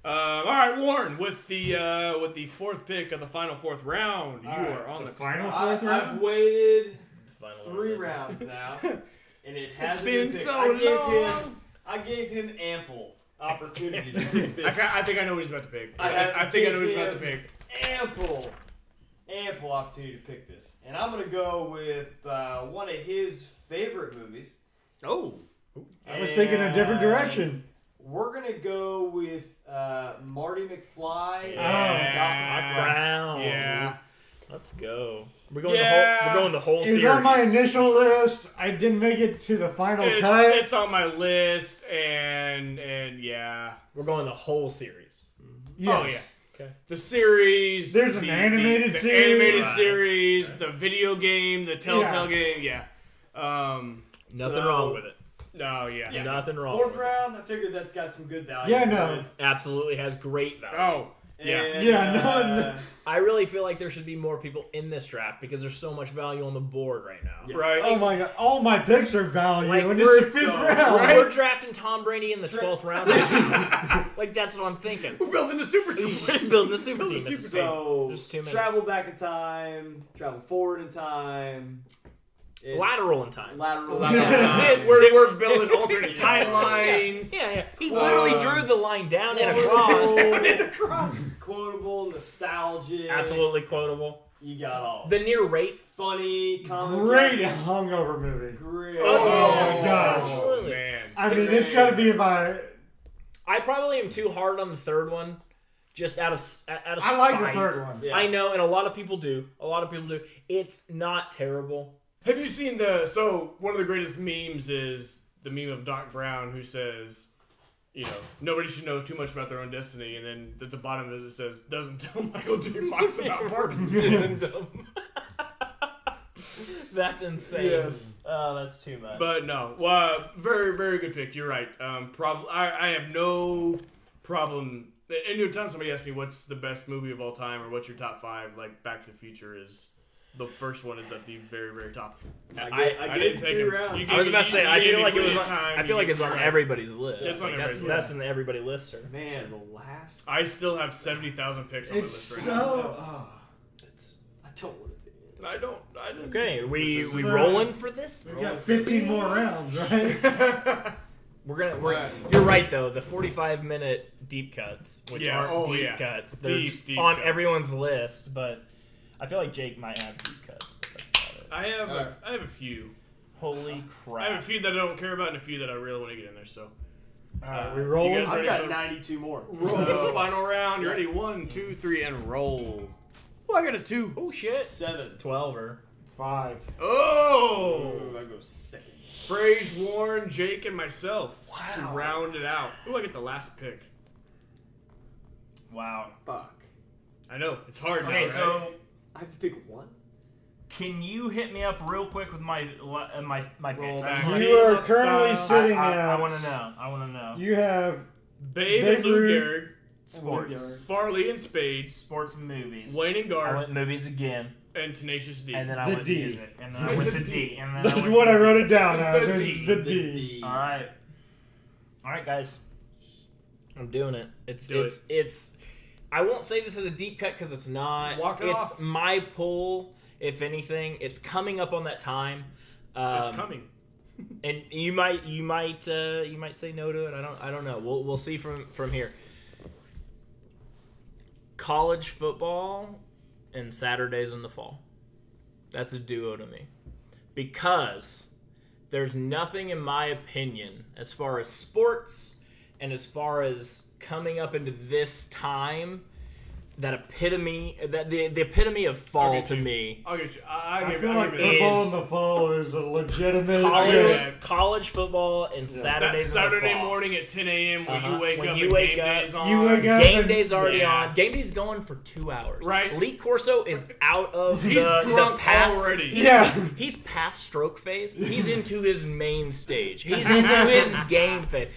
all right, Warren, with the fourth pick of the final fourth round, you are on the final I've fourth round. waited Final 3 one. rounds now, and it hasn't been picked. so long. I gave him ample opportunity to pick this. I think I know what he's about to pick. I I think I know what he's about to him pick. ample opportunity to pick this, and I'm gonna go with one of his favorite movies. Oh. I was thinking a different direction. We're gonna go with Marty McFly. Yeah. and Dr. Brown. Yeah. Let's go. We're going the whole It's series. on my initial list. I didn't make it to the final cut. It's on my list, and yeah. We're going the whole series. Yes. Oh yeah. Okay. The series. There's an animated the series. animated Right. series, the video game, the Telltale game. Yeah. Nothing wrong with it. No, yeah. Nothing wrong. Fourth with it. round, I figured that's got some good value. Yeah, to no. it. Absolutely has great value. Oh, yeah. And, Yeah, no. I really feel like there should be more people in this draft because there's so much value on the board right now. Right. Oh my god, all my picks are value, Like, and we're- it's the 5th so- round. Right. We're drafting Tom Brady in the 12th round. Like that's what I'm thinking. We're building a super team. Building the super Build a team. super So, Just too many. travel back in time, travel forward in time. It's Lateral in time. Lateral. It's- We're building alternate Yeah. timelines. Yeah. He literally drew the line down and across. Quotable, nostalgic. Absolutely quotable. You got all. The near rate. Funny, comic. Great hungover movie. Great. Oh, my gosh. Absolutely. Man. I mean, it's got to be in my. I probably am too hard on the third one, just out of I like the spite. third one. Yeah. I know, and a lot of people do. It's not terrible. Have you seen so one of the greatest memes is the meme of Doc Brown who says, nobody should know too much about their own destiny, and then at the bottom of it says, doesn't tell Michael J. Fox about Parkinson's. That's insane. Yes. Oh, that's too much. But no, very, very good pick. You're right. I have no problem. Anytime somebody asks me what's the best movie of all time or what's your top 5, like Back to the Future is the first one is at the very, very top. I gave 3 rounds. You I was about to say, you I gave feel me like it was. plenty On, of time. I feel like it's on everybody's list. It's on Like, everybody's that's in the everybody lister. Man, the last. I still have 70,000 picks on my It's list so. right now. I don't want it to end. I don't. Okay, we This is- rolling for this? We got 15 more rounds, right? You're right though. The 45-minute deep cuts, which Yeah, aren't oh, deep yeah. cuts, they're Deep on cuts. everyone's list. But I feel like Jake might have deep cuts. But that's about it. I have a few. Holy crap! I have a few that I don't care about and a few that I really want to get in there. So We rolling. you guys I've ready got for- 92 more. roll for the So, final round. You ready? 1, 2, 3, and roll. Oh, I got a 2. Oh shit! 7. 12er. 5. Oh. I go second. Fraze, Warren, Jake, and myself to Wow. round it out. Ooh, I get the last pick. Wow. Fuck. I know it's hard now, Okay, right? so I have to pick one. can you hit me up real quick with my Roll picks? back. You are Caleb currently style. sitting I at. want to know. I want to know. You have Babe Babe and Lou Ruth. Gehrig, Sports. Farley and Spade, Sports and movies. Wayne and I Garth, went movies again, and Tenacious D. and then I The went D. music, and then I went the D, and then That's I went what the I D. wrote it down as. The is D. The D. All right, guys, I'm doing it. Do It's. I won't say this is a deep cut because it's not. Walk it it's off. my pull. If anything, it's coming up on that time. It's coming. And you might say no to it. I don't know. We'll see from here. College football and Saturdays in the fall. That's a duo to me. Because there's nothing in my opinion as far as sports and as far as coming up into this time the epitome of fall get to you. me. I'll get you. I give feel I'll like give it football is- in the fall is a legitimate. College football and that Saturdays in the Saturday fall. morning at 10 a.m. when Uh-huh. you wake When up you and wake game up, day's on. you wake up Game and- day's already Yeah. on. Game day's going for 2 hours. Right. Lee Corso is out of He's the drunk past. already. Yeah. He's past stroke phase. He's into his main stage. He's into his game phase.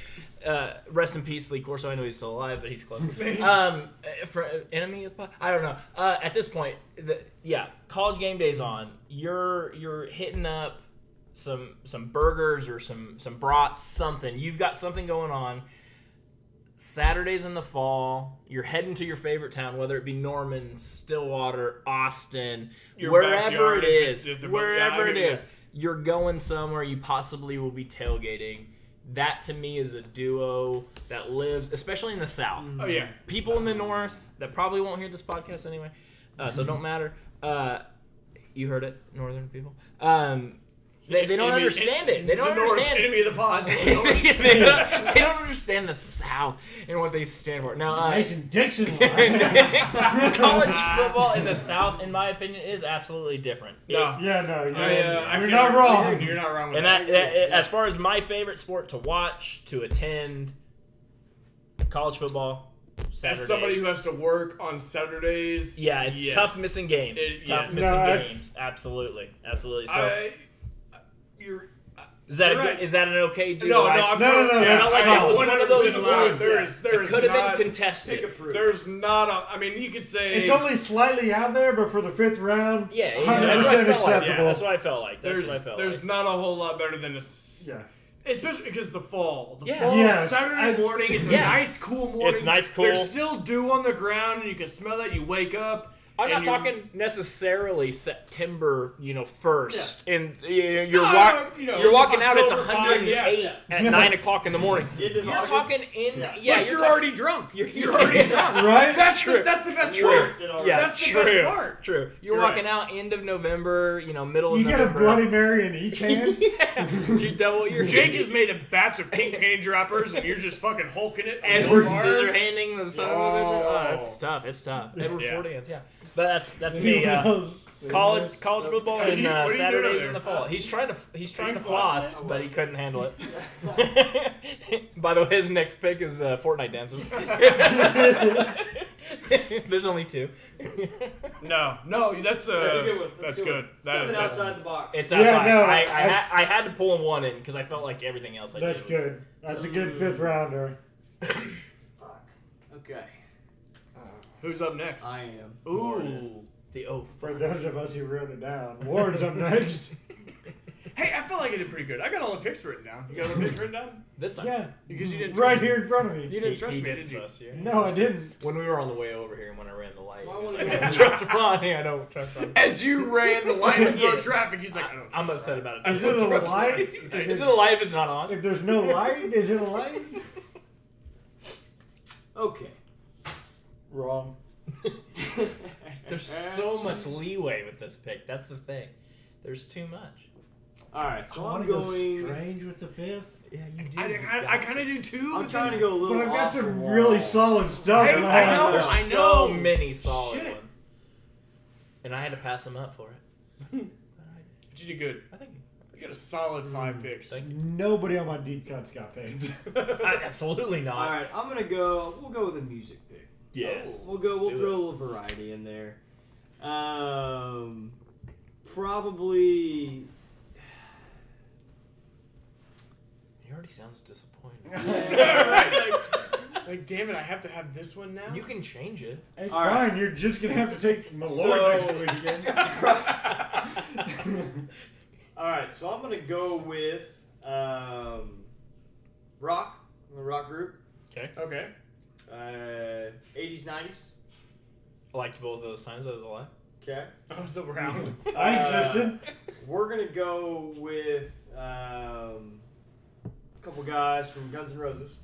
Rest in peace, Lee Corso. I know he's still alive, but he's close. For enemy of the pod? I don't know. At this point, college game day's on. You're hitting up some burgers or some brats, something. You've got something going on. Saturdays in the fall, you're heading to your favorite town, whether it be Norman, Stillwater, Austin, Your wherever backyard, it if is, it's- if they're- wherever yeah, I it get it, is, you're going somewhere. You possibly will be tailgating. That to me is a duo that lives, especially in the South. Oh yeah. People in the North that probably won't hear this podcast anyway, so it don't matter. You heard it, Northern people. They don't Enemy- understand it. They don't the North, understand it. enemy of the pods. they don't understand the South and what they stand for. Now, Mason Dixon. college football in the South, in my opinion, is absolutely different. No. Yeah, no, You're you're not wrong. You're not wrong with And that. as far as my favorite sport to watch, to attend, college football, Saturdays. As somebody who has to work on Saturdays, yeah, it's yes. tough missing games. It- Tough yes. missing No, that's- games. Absolutely. So, You're. is that you're right. is that an okay duo? No, I No, yeah, that's I solid. felt like One of those 100% allowed. awards. There It is could have not- been contested. Pick a proof. There's not a. I mean, you could say It's only slightly out there, but for the 5th round, Yeah, 100% that's what I felt like. acceptable. Yeah, that's what I felt like. That's there's what I felt there's like. not a whole lot better than Yeah. especially because the fall. The Yeah. fall Yes, Saturday morning is a Yeah. nice, cool morning. It's nice, cool. There's still dew on the ground, and you can smell that. You wake up. I'm not and you're- talking necessarily September, 1st, and you're No, you're walking out. It's October 108 yeah. at 9 o'clock in the morning. End of You're August. talking in Yeah. yeah. But you're talking- already drunk. You're already drunk. Right? That's True. that's the best True. part. Roasted already. Yeah, That's the true. best part. True. You're You're walking out end of November, middle of You get a November. Bloody Mary in each hand. Yeah. You double your Jake has made a batch of pink hand droppers, and you're just fucking hulking it. on Edward both bars. scissor handing the son of a bitch. Oh, it's tough. It's tough. Edward Yeah. 40 hands. Yeah. But that's me. College football What are and you doing Saturdays over there? in the fall. He's trying to you floss, flossing? but he couldn't handle it. By the way, his next pick is Fortnite dances. There's only 2. No, that's That's a good one. That's a good. That Something is outside the box. It's Yeah, outside. no, I had to pull one in because I felt like everything else I That's did was... good. That's a good 5th rounder. Fuck. Okay. Who's up next? I am. Ooh. The For those of us who wrote it down, Ward's up next. Hey, I felt like I did pretty good. I got all the picks written down. You got all the picks written down? This time. Yeah, Because you didn't right trust me. here in front of me. You didn't trust He me, didn't did you? trust you. No, I didn't. When we were on the way over here and when I ran the light, Why he was won't like, you- I don't trust Ronnie. I don't trust Ronnie. As you ran the line and broke Yeah. traffic, he's like, I don't I'm trust upset about Is it. it a Trust light? me. Is it a light if it's not on? If there's no light, is it a light? Okay. Wrong. There's so much leeway with this pick. That's the thing. There's too much. All right, so I I'm want to go going. strange with the 5th. Yeah, you do. I kind of do too. I'm but trying to then- go a little. But I've got off the some wall. really solid stuff. Hey, and I know, There's I so know. many solid Shit. ones. And I had to pass them up for it. But you did good. I think You got a solid 5 picks. Thank you. Nobody on my deep cuts got picked. Absolutely not. All right, I'm gonna go. We'll go with a music pick. Yes. We'll go. We'll let's do throw a it. little variety in there. Probably. He already sounds disappointed. Right? Like, damn it, I have to have this one now? You can change it. It's All fine. right. You're just gonna have to take my So- Lord next week again. All right, so I'm gonna go with rock. The rock group. Okay. 80s, 90s. I liked both of those times I was alive. Okay. Oh, the round. I existed. We're gonna go with a couple guys from Guns N' Roses.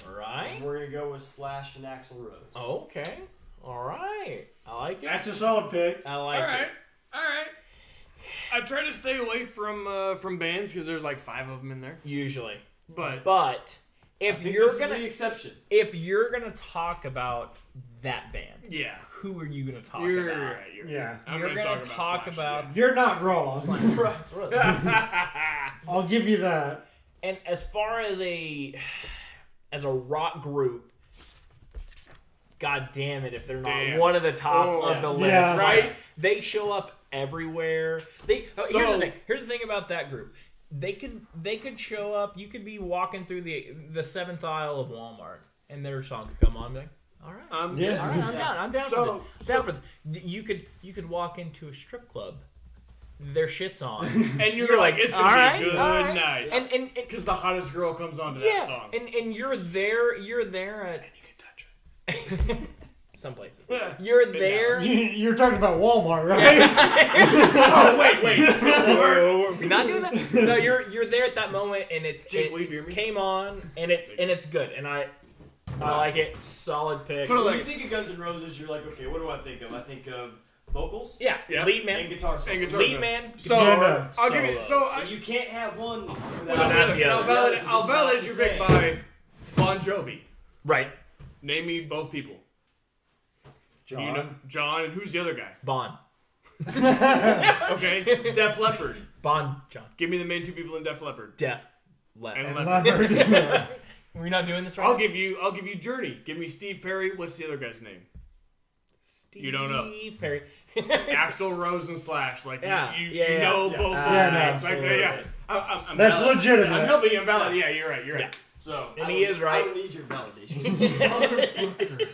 All right. And we're gonna go with Slash and Axl Rose. Okay. All right. I like it. That's a solid pick. I like Alright. it. Alright. I try to stay away from bands because there's like 5 of them in there. Usually. But But I if think you're this is gonna the exception. talk about that band, yeah. who are you gonna talk You're about? right. Yeah. I'm You're gonna talk Slash, about You're not wrong. yeah. I'll give you that. and as far as a rock group, god damn it if they're not Damn. one of the top Oh, of the list. yeah. Right? They show up everywhere. Here's So- the thing. Here's the thing about that group. They could show up. You could be walking through the 7th aisle of Walmart, and their song could come on. And be like, all right, Yeah. all right, I'm down. I'm down So- for this. I'm down for this. You could walk into a strip club. Their shit's on, And you're like, it's gonna all be right, a good all right. night. And Because the hottest girl comes on to yeah, that song. and you're there at You can touch her. some places. Yeah. You're In there. You're talking about Walmart, right? Oh, wait. We're not doing that. No, you're there at that moment, and Jake, will you beer me? came on, and it's good, and I like it. Solid pick. Put it When like- you think of Guns N' Roses, you're like, okay, what do I think of? I think of vocals Yeah, Yeah. lead man. and guitar solo. And guitar Lead solo. man. So guitar, I'll give you. So So you can't have one Well, without Without the I'll other. validate, Yeah, I'll it's not validate the your pick same. by Bon Jovi. right. Name me both people. John. You know, John, and who's the other guy? Bond. Okay, Def Leppard. Bond. John. Give me the main two people in Def Leppard. Def. And And Leppard. Leopard. We're not doing this right. I'll give you Journey. Give me Steve Perry. What's the other guy's name? You don't know. Steve Perry. Axl Rose and Slash. Like Yeah, you yeah, know yeah. both. Yeah, those no, names. Like, absolutely. yeah. I'm That's valid. legitimate. I'm helping you valid. Yeah, you're right. You're right. Yeah. So And I he don't- is right. I don't need your validation.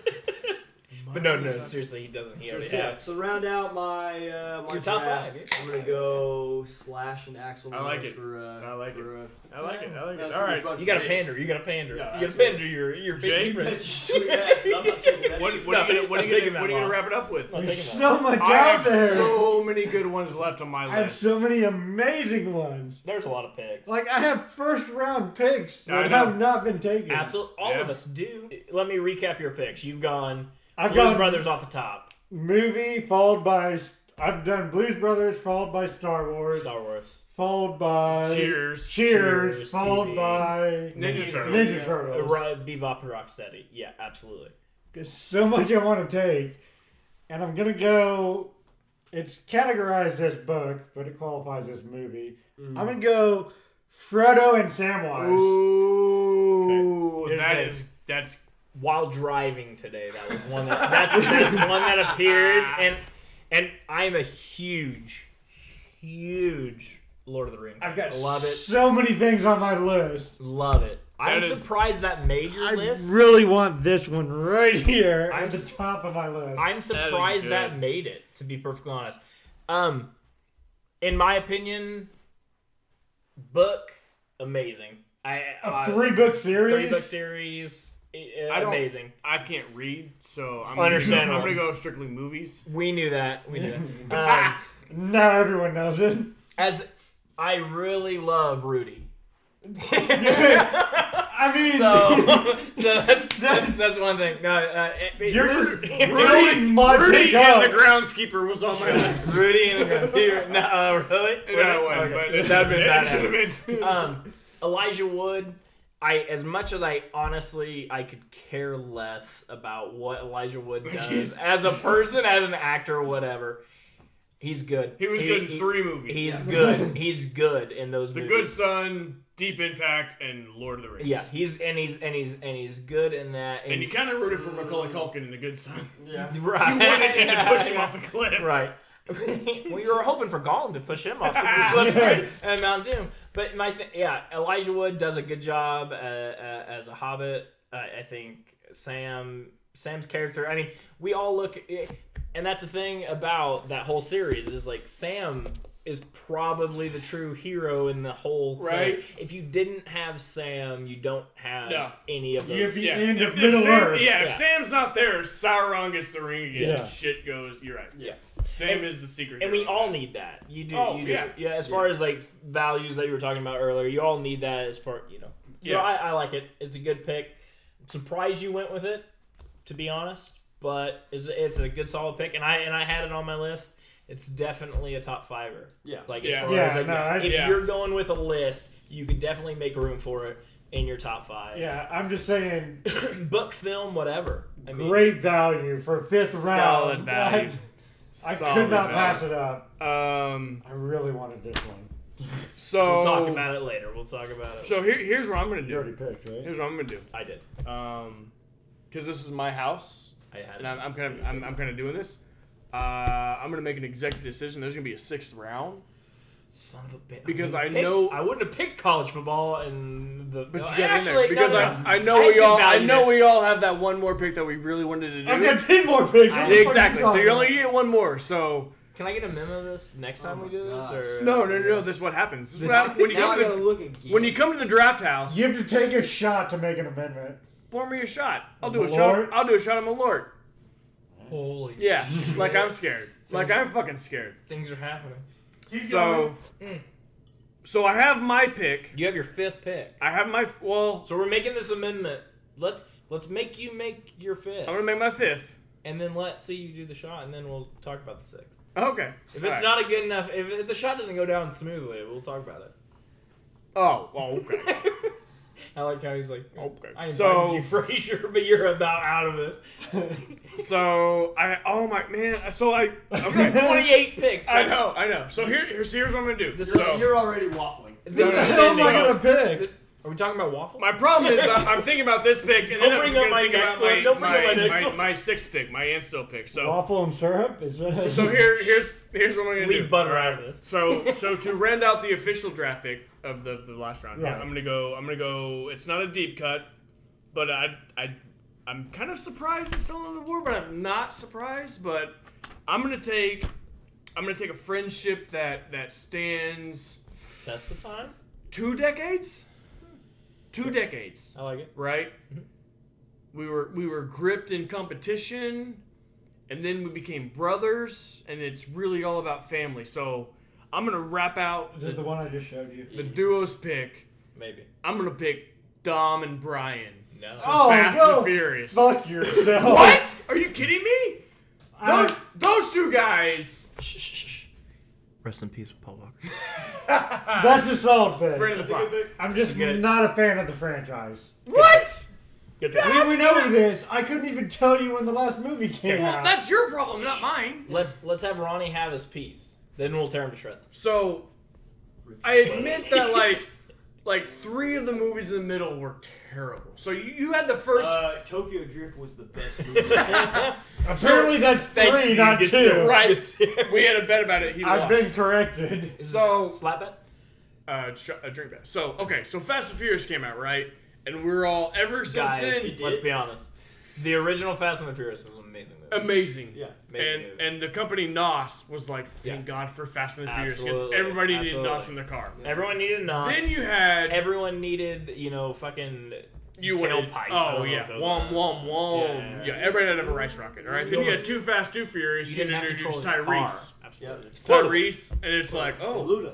But no, seriously, he doesn't. He So, already yeah, has. so round out my Your top draft, five. I'm gonna go Slash and Axl I like Rose it. for I like for, I like it. I like it. that's All gonna be right. fun You for gotta me. pander. You gotta pander. Yeah, you gotta absolutely. pander your Jake? Facebook You bet friends. your sweet ass, 'cause I'm not taking that What, shit. what, are you gonna, what, I'm are you taking gonna, what are that you gonna loss. wrap it up with? I'll take There's him so much I out have there. so many good ones left on my I have list. so many amazing ones. There's a lot of picks. Like I have first round picks I that know. have not been taken. Absolutely, all of Yeah. us do. Let me recap your picks. You've gone I've Blues gone Brothers off the top. movie followed by. I've done Blues Brothers followed by Star Wars, Star Wars. followed by Cheers. Cheers, Cheers, followed TV. by Ninja Turtles. Ninja Turtles. Bebop and Rocksteady. Yeah, absolutely. There's so much I want to take, and I'm gonna go. It's categorized as book, but it qualifies as movie. I'm gonna go Frodo and Samwise. Ooh, Okay. that's While driving today, that was one that's one that appeared, and I'm a huge Lord of the Rings. I've got love it, so many things on my list. love it. I'm That is- surprised that made your I list. really want this one right here I'm at the s- top of my list. I'm surprised good. that made it. To be perfectly honest, in my opinion, book amazing. A 3-book series. 3-book series, I don't- amazing. I can't read, so I'm Understandable. gonna go strictly movies. We knew that. We knew that. Now everyone knows it. As I really love Rudy. I mean, so that's one thing. No, you're just building my Rudy pick and up. the groundskeeper was on my list. Rudy and no, really? No, it wasn't, but it That'd been it should have been. Elijah Wood. As much as I honestly could care less about what Elijah Wood does as a person, as an actor, whatever. He's good. He was good in 3 movies. He's good. He's good in those The movies. Good Son, Deep Impact, and Lord of the Rings. Yeah, he's good in that. And you kind of rooted for Macaulay Culkin in The Good Son. Yeah. right. You wanted him to push him off a cliff. Right. Well, you were hoping for Gollum to push him off the cliff and Mount Doom. But Elijah Wood does a good job as a Hobbit. I think Sam's character. I mean, we all look, and that's the thing about that whole series is like Sam is probably the true hero in the whole thing. Right. If you didn't have Sam, you don't have No. any of You have those. the end of If Middle Sam, Earth. yeah, if Yeah. Sam's not there, Sauron gets the ring again. Yeah. And shit goes. You're right. Yeah. Sam is the secret. And we hero. all need that. You do. Oh, you do. yeah. As far as like values that you were talking about earlier, you all need that as far So Yeah. I like it. It's a good pick. I'm surprised you went with it, to be honest. But it's a good solid pick, and I had it on my list. It's definitely a top 5er. Yeah. Like Yeah. as far Yeah, as like, no, if yeah. you're going with a list, you could definitely make room for it in your top 5. Yeah, I'm just saying, Book, film, whatever. I mean, great value for 5th round. Solid value. I Solid could not value. pass it up. I really wanted this one. So We'll talk about it later. We'll talk about it. So here's what I'm gonna You do. already picked, right? Here's what I'm gonna do. I did. Because this is my house, I had. and I'm kind of doing this. I'm gonna make an executive decision. There's gonna be a 6th round. Son of a bitch. Because I Picked- know- I wouldn't have picked college football and the. But no, you got in there actually, because no. I know I we can all value we all have that one more pick that we really wanted to do. I've got 10 more picks. What the fuck are Exactly. So talking you only about? get one more. So Can I get a memo of this next time Oh we do my this? gosh. Or no. This is what happens. This is what happens. When you Now come I to gotta look again. when you come to the draft house, You have to take a shot to make an amendment. pour me a shot. I'll do a Malort? shot. I'll do a shot of Malort. Holy. Yeah, like I'm scared. Like I'm fucking scared. Things are happening. So I have my pick. You have your 5th pick. I have my So we're making this amendment. Let's make you make your 5th. I'm gonna make my 5th. and then let's see you do the shot, and then we'll talk about the 6. Okay. If it's not a good enough, if the shot doesn't go down smoothly, we'll talk about it. Oh, well, okay. I like how he's like, Okay. I invited you, Frazier, but you're about out of this. Okay. 28 picks. I know. So here's what I'm gonna do. You're already waffling. This No, is no, Who am I no. gonna pick? Are we talking about waffle? My problem is I'm thinking about this pick, and then I'm Don't bring up gonna my think next about one. Don't bring up my next one. my 6th pick, my Anstill pick. So Waffle and syrup? Is that here's what I'm gonna do. Leave butter All right. out of this. So to round out the official draft pick of the last round, Right. yeah, I'm gonna go. It's not a deep cut, but I'm kind of surprised it's still on the board, but I'm not surprised. But I'm gonna take a friendship that stands Test of time. 2 decades. 2 decades. I like it. Right? We were gripped in competition, and then we became brothers, and it's really all about family. So I'm gonna wrap out Is it the one I just showed you? the duos pick. Maybe. I'm gonna pick Dom and Brian. No. Oh, Fast go and Furious. Fuck yourself. What? Are you kidding me? I- Those 2 guys. Shh. Rest in peace with Paul Walker. That's a solid pick. Friend of the pod. I'm just Good. not a fan of the franchise. What? Good pick. We know this. I couldn't even tell you when the last movie came Well, out. that's your problem, not mine. Let's have Ronnie have his piece. Then we'll tear him to shreds. So, I admit that like 3 of the movies in the middle were terrible. So you had the first. Tokyo Drift was the best movie. Apparently that's Thank 3, you, not you 2. get to- Right. We had a bet about it. He I've lost. been corrected. So Slap it. a drink bet. So okay, so Fast and Furious came out, right? And we're all ever since Guys, then let's be honest. The original Fast and the Furious was an amazing movie. amazing. Yeah. Amazing movie. And the company NOS was like, thank God for Fast and the Furious because Absolutely. everybody Absolutely. needed NOS in their car. Everyone needed a knob. Then you had Everyone needed, fucking wanted- tailpipes. I Oh don't know yeah, what those wom are. wom wom. Yeah. Yeah, everybody had to have a rice rocket. All right. You Then you had almost- Too Fast, Too Furious. You You didn't have introduced control of the car. Tyrese. Absolutely. Tyrese, and it's like, oh, Luda,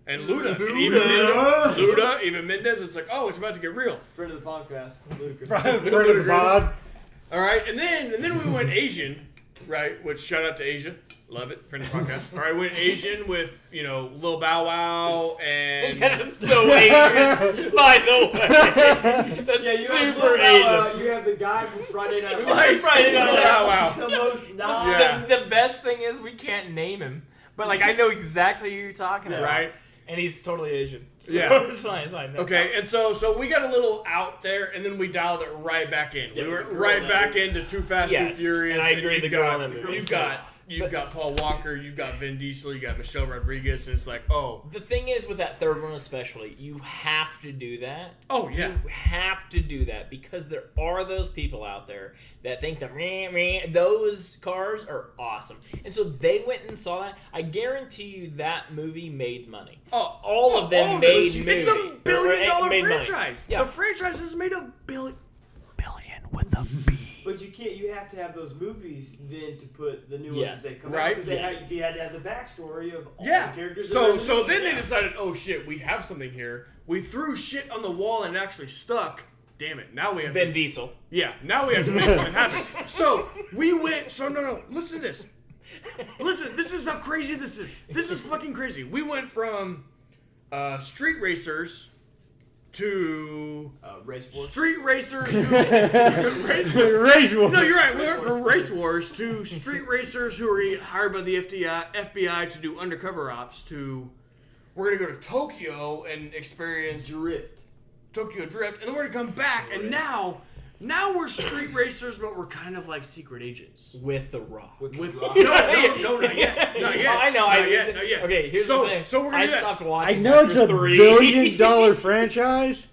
and Luda, Luda. and even Mendez, Luda, even Mendez. It's like, oh, it's about to get real. friend of the podcast, Ludacris. Friend of the pod. All right, and then we went Asian, right? Which shout out to Asia, love it, friend of the podcast. All right, we went Asian with Lil Bow Wow and That is so Asian, by the way. That's Yeah, you have super Lil Bow Asian. Wow, you have the guy from Friday Night Like Lights. Friday Night Lil Lights. Bow Wow. The most non. Yeah. The best thing is we can't name him, but I know exactly who you're talking about. Right? And he's totally Asian. So Yeah. it's fine. It's fine. No. Okay, and so we got a little out there, and then we dialed it right back in. Yeah, We were the girl right in back that into Too Fast, Yes, Too Furious. and I agree, you've the girl got- in that movie. You've got Paul Walker, you've got Vin Diesel, you got Michelle Rodriguez, and it's like, oh, The thing is, with that third one especially, you have to do that. oh yeah. You have to do that because there are those people out there that think that those cars are awesome. And so they went and saw that. I guarantee you that movie made money. Oh, All of them all made it. movies. It's a billion-dollar Made money. franchise. Yeah. The franchise has made a billion with a B. But you can't. You have to have those movies then to put the new ones Yes. that they come Right. out because you had to have the backstory of all Yeah. the characters. that So are in the so movies. then they decided, oh shit, we have something here. We threw shit on the wall and it actually stuck. Damn it! Now we have Vin to, Diesel. yeah. Now we have to make something happen. So we went. So no. Listen to this. Listen. This is how crazy this is. This is fucking crazy. We went from street racers to Race Wars. street racers. To, race wars. Race war. No, you're right. We went from race wars to street racers who are hired by the FBI to do undercover ops to we're going to go to Tokyo and experience Drift. Tokyo Drift, and then we're going to come back, and now we're street racers, but we're kind of like secret agents. With The Rock. With With Rock. no, not yet. Not yet. I know. Not yet. Not yet. Okay, here's So- the thing. so we're gonna I do that. stopped I watching. know it's after a 3. billion-dollar franchise.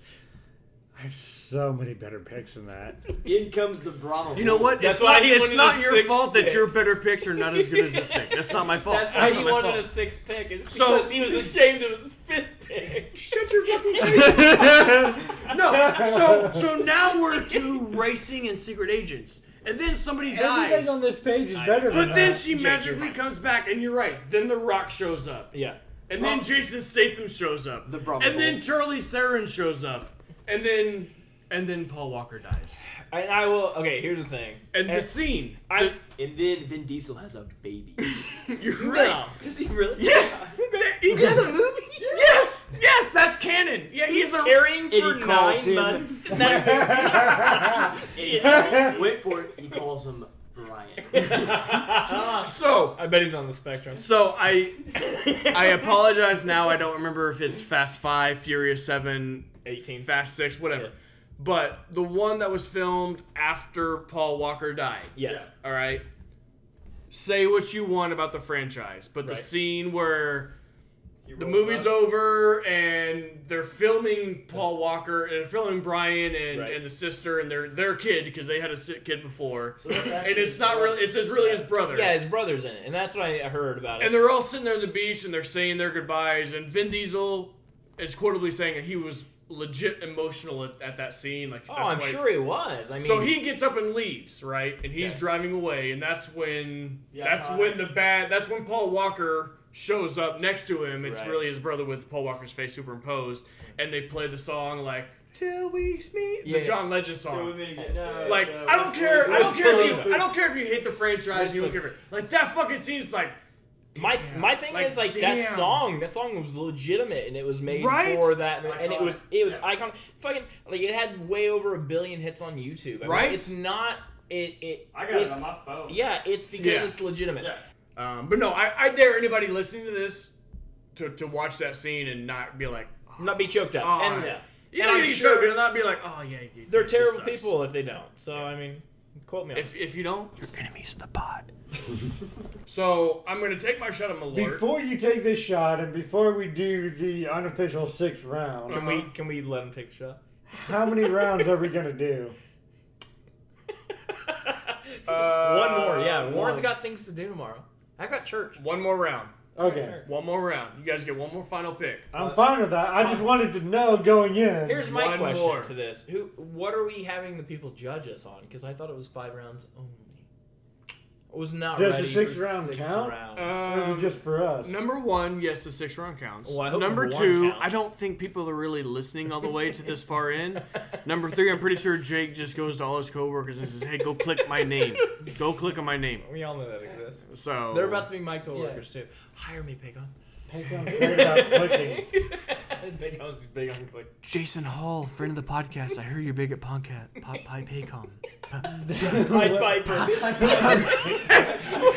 I have so many better picks than that. In comes the Brahma. You know what? That's It's why not, he it's wanted not a your sixth fault that pick. your better picks are not as good as this pick. That's not my fault. That's why he not my wanted fault. a 6th pick. It's So- because he was ashamed of his 5th pick. Shut your fucking face. No. So now we're to racing and secret agents, and then somebody dies. Everything on this page is better than But then that. she Jake, magically you're comes back, and you're right. Then The Rock shows up, Yeah. and then Jason Statham shows up, The Brahma and then Bull. Charlize Theron shows up, and then and then Paul Walker dies. And I will. Okay, here's the thing. And the scene. I And then Vin Diesel has a baby. You're right. no. Does he really? Yes! He He has does a movie? Yes! Yes, that's canon. Yeah, he's a Carrying And for he calls 9 him- months. Wait for it. He calls him Brian. So I bet he's on the spectrum. So I apologize now. I don't remember if it's Fast 5, Furious 7, 18. Fast 6, whatever. Yeah. But the one that was filmed after Paul Walker died. Yes. All right. Say what you want about the franchise, but the Right. scene where the rolls movie's up. over and they're filming Paul Walker and they're filming Brian and, Right. and the sister and their kid because they had a sick kid before. So that's And actually it's not really, it's really his brother. Yeah, his brother's in it, and that's what I heard about it. And they're all sitting there on the beach and they're saying their goodbyes. And Vin Diesel is quotably saying that he was legit emotional at that scene. Like, oh, that's I'm why- sure he was. I mean, So he gets up and leaves, right? And he's Okay. driving away, and that's when Yeah, that's when Paul Walker shows up next to him. It's Right. really his brother with Paul Walker's face superimposed, and they play the song like "Till We Meet," Yeah. the John Legend So song. we mean again. No, Like so I don't West care. Coast- I don't care if Coast- you. I don't care if you hate the franchise. You don't care. Like that fucking scene is like. my thing Like, is like damn. that song was legitimate, and it was made Right? for that, and it was Iconic. iconic. Fucking like it had way over 1 billion hits on YouTube. I mean, Right? it's not. I got it on it's, my phone. Yeah, it's because Yeah. it's legitimate. Yeah. But no, I dare anybody listening to this to watch that scene and not be like, oh, Not be choked up. Oh, and Yeah. you And know, I'm you sure- should not be like, oh yeah, they're this terrible sucks. people if they don't. So I mean, quote me on it. If you don't, you're enemies of the pod. So I'm gonna take my shot at Malort. Before you take this shot and before we do the unofficial 6th round, Can we let him take the shot? how many rounds are we gonna do? One more, yeah. Warren's one. got things to do tomorrow. I got church. One more round. Okay, One more round. You guys get one more final pick. I'm fine with that. I just wanted to know going in. Here's my One question more. to this: what are we having the people judge us on? Because I thought it was 5 rounds only. I was not Does the ready sixth for round sixth count? round. Or is it just for us? Number one, yes, the 6th round counts. Well, I hope number number two, one counts. I don't think people are really listening all the way to this far in. Number three, I'm pretty sure Jake just goes to all his coworkers and says, "Hey, go click my name. Go click on my name." We all know that exists. So They're about to be my coworkers too. Hire me, Paycon. Paycon's great about clicking. Paycon's big on click. Jason Hall, friend of the podcast. I heard you're big at Paycom. Pied Piper.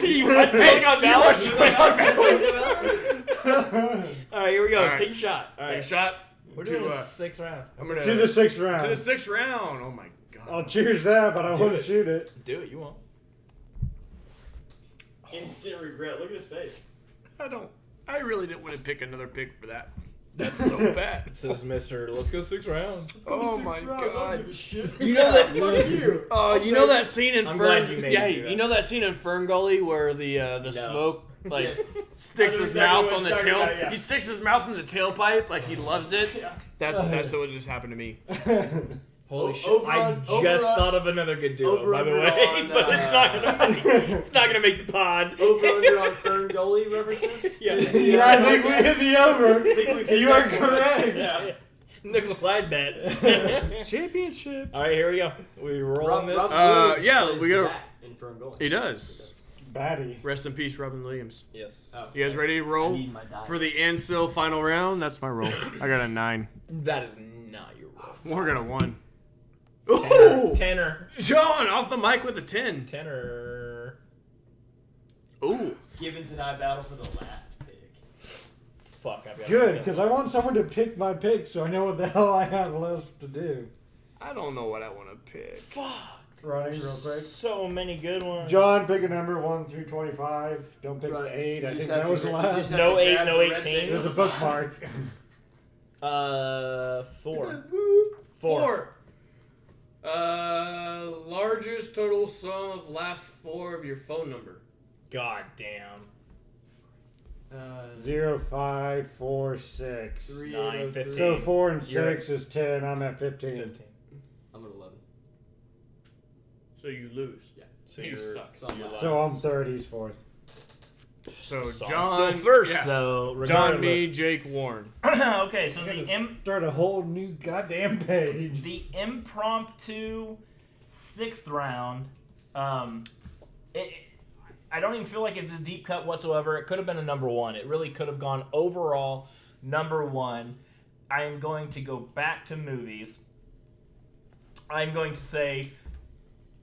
You want Paycon Dallas? All right, here we go. All right. Take a shot. All Take a right, shot. we're to, doing a uh, 6th round. I'm gonna To the 6th to the round. 6th round. Oh my god. I'll choose that, but I Do won't it. shoot it. Do it. You won't. Instant regret. Look at his face. I really didn't want to pick another pick for that. That's so bad. Says Mister. Let's go 6 rounds. Oh my god. You know that? You know that scene in I'm Fern? glad you made Yeah, me do that. you know that scene in Fern Gully where the smoke like Yes. sticks I know his exactly mouth what on the you're talking tail. about, yeah. He sticks his mouth in the tailpipe like he loves it. Yeah. That's what just happened to me. Holy shit! over I on- just over on- thought of another good duo, over by the under way, on, but it's not gonna make the pod. Over under on Fern Gully references. Yeah. Yeah, I think we hit the over. think we You are correct. Yeah. Nickel slide bet. Championship. All right, here we go. We rolling this. Williams yeah, plays we gotta- the bat in Fern Gully. He does. Batty. Rest in peace, Robin Williams. Yes. Oh. You guys ready to I roll need my dice. for the Ansil final round? That's my roll. I got a 9. That is not your roll. We're gonna 1. Tenor. Tenor. John off the mic with a 10. Tenor. Ooh. Gibbons and I battle for the last pick. Fuck, I've got Good, because I want someone to pick my pick so I know what the hell I have left to do. I don't know what I want to pick. Fuck. Ronnie, real quick. So many good ones. John, pick a number 1 through 25. Don't pick Right. the 8. You I think just that have was to- the you last. just have No to 8, grab no the red 18. thing. There's a bookmark. 4. 4. Largest total sum of last 4 of your phone number. God damn. 0546. 3, 15. So 4 and You're- 6 is 10. I'm at 15. 15. I'm at 11. So you lose. Yeah. So You you're, suck. So I'm you're last. So I'm 30s fourth. So So I'm John still first yeah. though. John, me, regardless. Jake, Warren. Okay, so I the gotta start a whole new goddamn page. the impromptu 6th round. I don't even feel like it's a deep cut whatsoever. It could have been a number 1. It really could have gone overall number 1. I am going to go back to movies. I'm going to say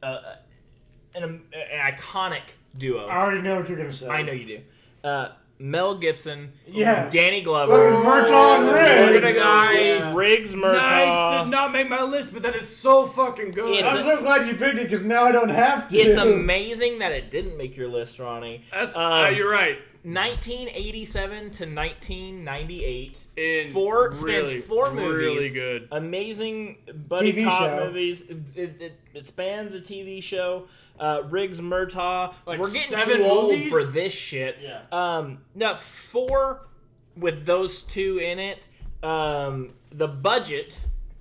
an iconic duo. I already know what you're gonna say. I know you do. Mel Gibson, Yeah. Danny Glover. Fucking Murtaugh Riggs. Look at the guys. Yeah. Riggs Nice Murtaugh. did not make my list, but that is so fucking good. It's I'm so glad you picked it because now I don't have to. It's amazing that it didn't make your list, Ronnie. That's You're right. 1987 to 1998. And Spans 4 movies. Really good. Amazing buddy TV cop show. movies. It spans a TV show. Riggs Murtaugh. Like We're getting 7 too old movies? for this shit. Yeah. No, 4 with those 2 in it. The budget,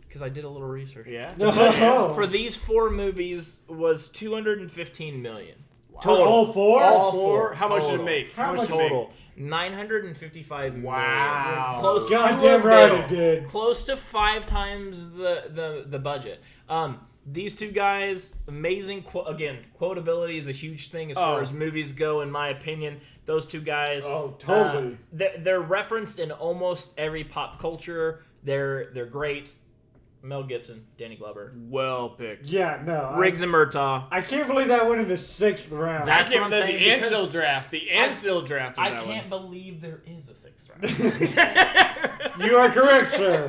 because I did a little research. Yeah. Oh. For these 4 movies was $215 million. For all 4? All 4? How much did it Total. make? How much Total $955 million. Wow. Close to Goddamn a right bill. it did. Close to 5 times the budget. These 2 guys, amazing. Quotability is a huge thing as far as movies go, in my opinion. Those 2 guys. Oh, totally. They're referenced in almost every pop culture. They're great. Mel Gibson, Danny Glover, Well picked. Yeah, no. Riggs and Murtaugh. I can't believe that went in the 6th round. That's what I'm The saying, because Ansil draft. The Ansil draft. I that can't one. believe there is a 6th round. You are correct, sir.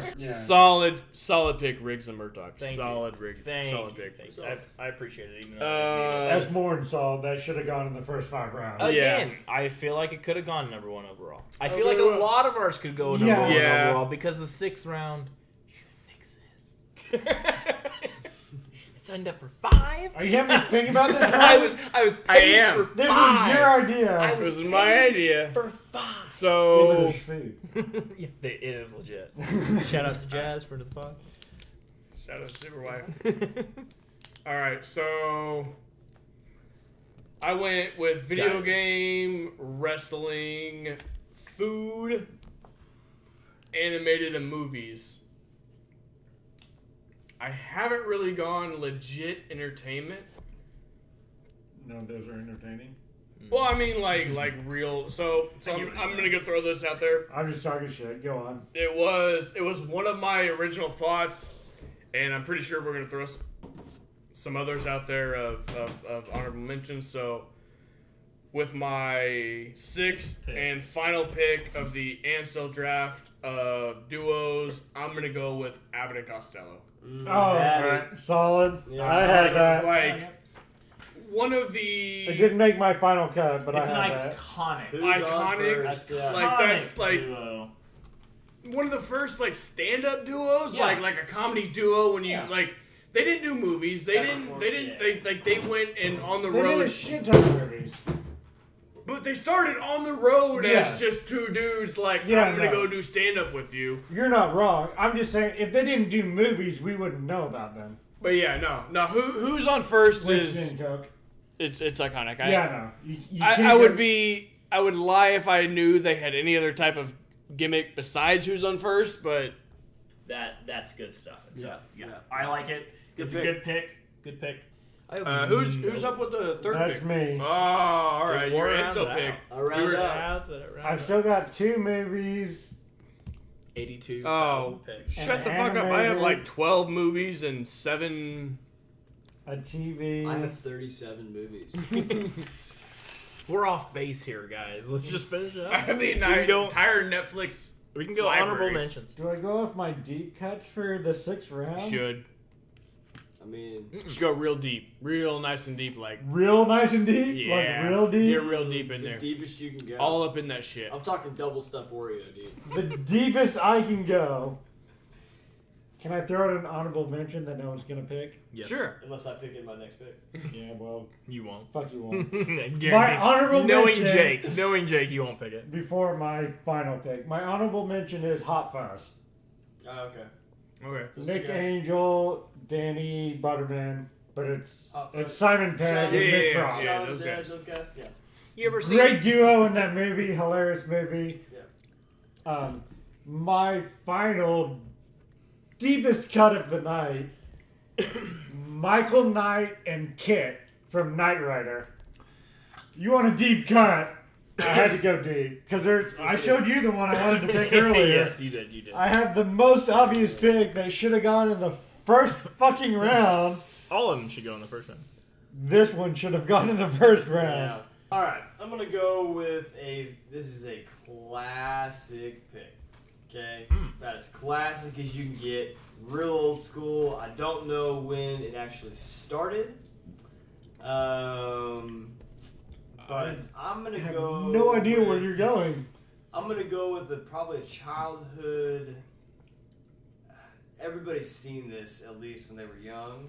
Solid pick, Riggs and Murtaugh. Thank you. Solid pick. Thank solid you. pick. Thank you. I appreciate it. Even though That's more than solid. That should have gone in the first 5 rounds. again, I feel like it could have gone number 1 overall. I feel like a lot of ours could go number Yeah. 1 Yeah. overall because the 6th round shouldn't exist. It signed up for 5. Are you having to think about this? I was paid am. for This 5. is your idea. I This was is my paid idea. for 5. Yeah, but So there's food. Yeah, it is legit. Shout out to Jazz for the pod. shout out to Superwife. All right, so I went with video Got it. game, wrestling, food, animated, and movies. I haven't really gone legit entertainment. No, those are entertaining. Well, I mean, like real. So I'm gonna go throw this out there. I'm just talking shit. Go on. It was one of my original thoughts, and I'm pretty sure we're gonna throw some others out there of honorable mentions. So, with my 6th and final pick of the Ansel draft of duos, I'm gonna go with Abbott and Costello. Oh, Had all right. Solid. Yeah. I had that. Like one of the It didn't make my final cut, but It's I an had that. iconic. Who's on iconic, first? Yeah. like that's iconic like duo. one of the first like stand-up duos, Yeah. like a comedy duo. When you Yeah. like, they didn't do movies. They Ever didn't. before, They didn't. yeah. They went and on the They did a road. shit ton of movies. But they started on the road Yeah. as just 2 dudes. Like, Yeah, I'm gonna no. go do stand-up with you. You're not wrong. I'm just saying, if they didn't do movies, we wouldn't know about them. But yeah, no. Who's on first Whiskey is and Coke. it's iconic. Yeah, no. You I can't would go- I would lie if I knew they had any other type of gimmick besides who's on first. But That's good stuff. And so, Yeah. I like it. It's pick. a good pick. Good pick. who's up with the third That's pick? me. Oh, all right. War Your rounds Ansel it pick. out. I'll round up. Rounds it, rounds I've it. still got 2 movies. 82. Oh, picks. shut the An fuck up! I have animated- like 12 movies and 7. A TV. I have 37 movies. We're off base here, guys. Let's just finish it I up. have the can go- entire Netflix. We can go library. honorable mentions. Do I go off my deep cuts for the 6th round? Should I mean, just go real deep, real nice and deep, like Real nice and deep? yeah, Like real deep? Get real deep in the there, deepest you can go. all up in that shit. I'm talking double stuffed Oreo, dude. The deepest I can go. Can I throw out an honorable mention that no one's going to pick? Yes. Sure. Unless I pick in my next pick. Yeah, well, You won't. fuck you won't. Guaranteed. My honorable knowing mention- Jake, you won't pick it. Before my final pick. My honorable mention is Hot Fuzz. Oh, okay. Okay. Those Nick two guys. Angel, Danny Butterman, but it's Hot it's Fuzz. Simon Pegg Shout and out- Nick yeah, Frost. yeah. Shout out those to guys. those guys. Yeah. You ever seen? Great duo in that movie, hilarious movie. Yeah. My final deepest cut of the night, Michael Knight and Kit from Knight Rider. You want a deep cut? I had to go deep because I showed you the one I wanted to pick earlier. Yes, you did. You did. I have the most obvious pick that should have gone in the first fucking round. All of them should go in the first round. This one should have gone in the first round. Yeah. All right, I'm gonna go with this is a classic pick. Okay, about as classic as you can get. Real old school. I don't know when it actually started. But I'm gonna I have go. no idea with, where you're going. I'm gonna go with probably a childhood. Everybody's seen this at least when they were young.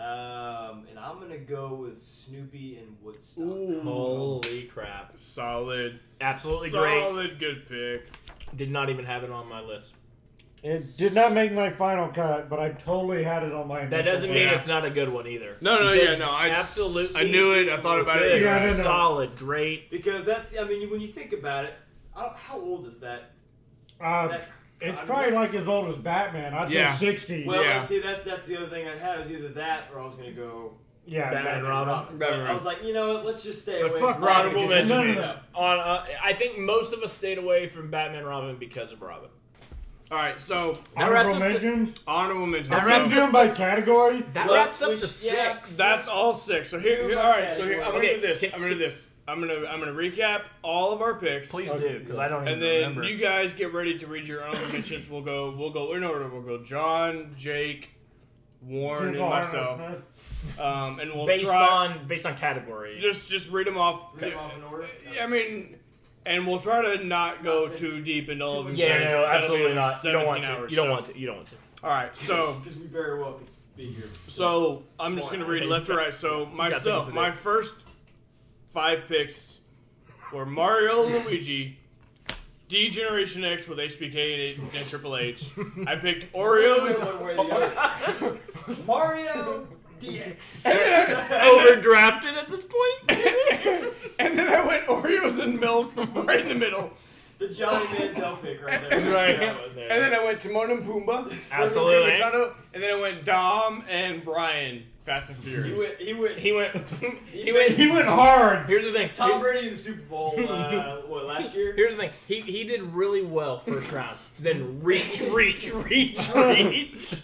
And I'm gonna go with Snoopy and Woodstock. Ooh. Holy crap! Solid. Absolutely great. Solid, good pick. Did not even have it on my list. It did not make my final cut, but I totally had it on my. That initial doesn't mean Yeah. it's not a good one either. No, Because I absolutely. I knew it. I thought about good, it. Yeah, I don't know. solid, great. Because that's, I mean, when you think about it, how old is that? It's I mean, probably that's- like as old as Batman. I'd Yeah. say 60. Well, Yeah. see, that's the other thing I had. It was either that or I was gonna go yeah, Batman Robin. But Robin. I was like, you know what? Let's just stay But away fuck from Robin Robin. because No, no, it's no. age. On, I think most of us stayed away from Batman Robin because of Robin. All right, so That wraps Honorable up the- mentions. honorable mention. That I'm wraps doing by category. That Well, wraps up we the sh- yeah, 6. That's all 6. So here all right. So here I'm gonna Okay, do this. can- I'm gonna do this. I'm gonna recap all of our picks. Please Okay. do, because I don't even And then remember. you guys get ready to read your honorable mentions. We'll go in order. We'll go John, Jake, Warren, and myself. And we'll based try on category. just read them off. Read them off in order? Yeah, I mean, and we'll try to not go too deep into all of them. Yeah, because no, that'll absolutely be not. You don't want 17 to. hours, You don't so- want to. You don't want to. All right, so Because we very well could be here. so I'm just gonna read left to right. So things myself, to my do. first 5 picks were Mario, Luigi, D Generation X with HBK and Triple H. I picked Oreos. One way or the other. Mario DX. Overdrafted at this point. And then I went Oreos and milk right in the middle. The Johnny Manziel pick right there. Right. That was there. And then I went Timon and Pumbaa. Absolutely. And then I went Dom and Brian, Fast and Furious. He went. He went. He went hard. Here's the thing. Tom Brady in the Super Bowl. Last year? Here's the thing. He did really well first round. Then reach. And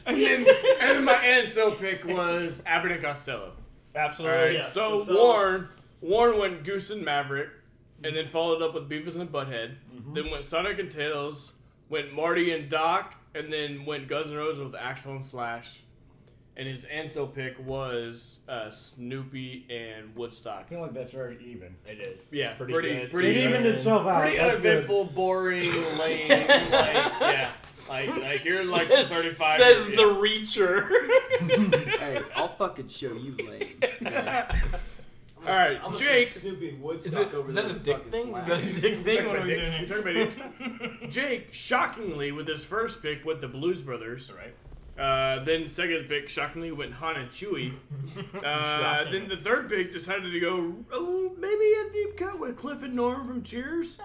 then my Ansel pick was Abbott and Costello. Absolutely. Alright, yeah. so So- Warren went Goose and Maverick, and then followed up with Beavis and Butthead. Then went Sonic and Tails, went Marty and Doc, and then went Guns N' Roses with Axel and Slash. And his Ansel pick was Snoopy and I Woodstock. feel like that's very even. It is. Yeah, Pretty pretty good. pretty It evened itself out. pretty That's good. uneventful, boring, lame. Like you're like 35. Says yeah. the reacher. Hey, I'll fucking show you late. All right, I'm gonna Jake. say Snoopy and Is, Woodstock over that there a with dick fucking thing? Slash. Is that a dick thing? What are we Dicks. doing We here? talking about dicks. Jake, shockingly, with his first pick, went the Blues Brothers. Right. Then second pick, shockingly, went Han and Chewie. Shocking. Then the third pick decided to go maybe a deep cut with Cliff and Norm from Cheers.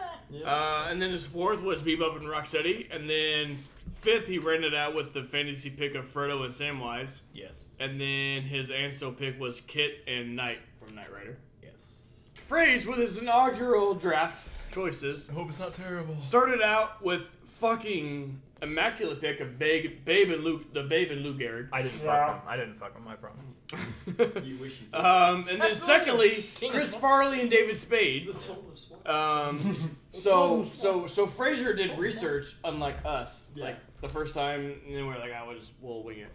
And then his fourth was Bebop and Rocksteady. And then fifth, he rented out with the fantasy pick of Frodo and Samwise. Yes. And then his Ansel pick was Kit and Knight from Knight Rider. Yes. Phrase with his inaugural draft choices I hope it's not terrible. started out with fucking immaculate pick of Babe and Luke, the Babe and Lou Gehrig. I didn't Yeah. fuck him. I didn't fuck him. My problem. You wish you did. And then That's secondly, King of Chris Swamp. Farley and David Spade. The soul of swamp. So Frazier did research, unlike us. Yeah. Like the first time, and then we're like, we'll wing it.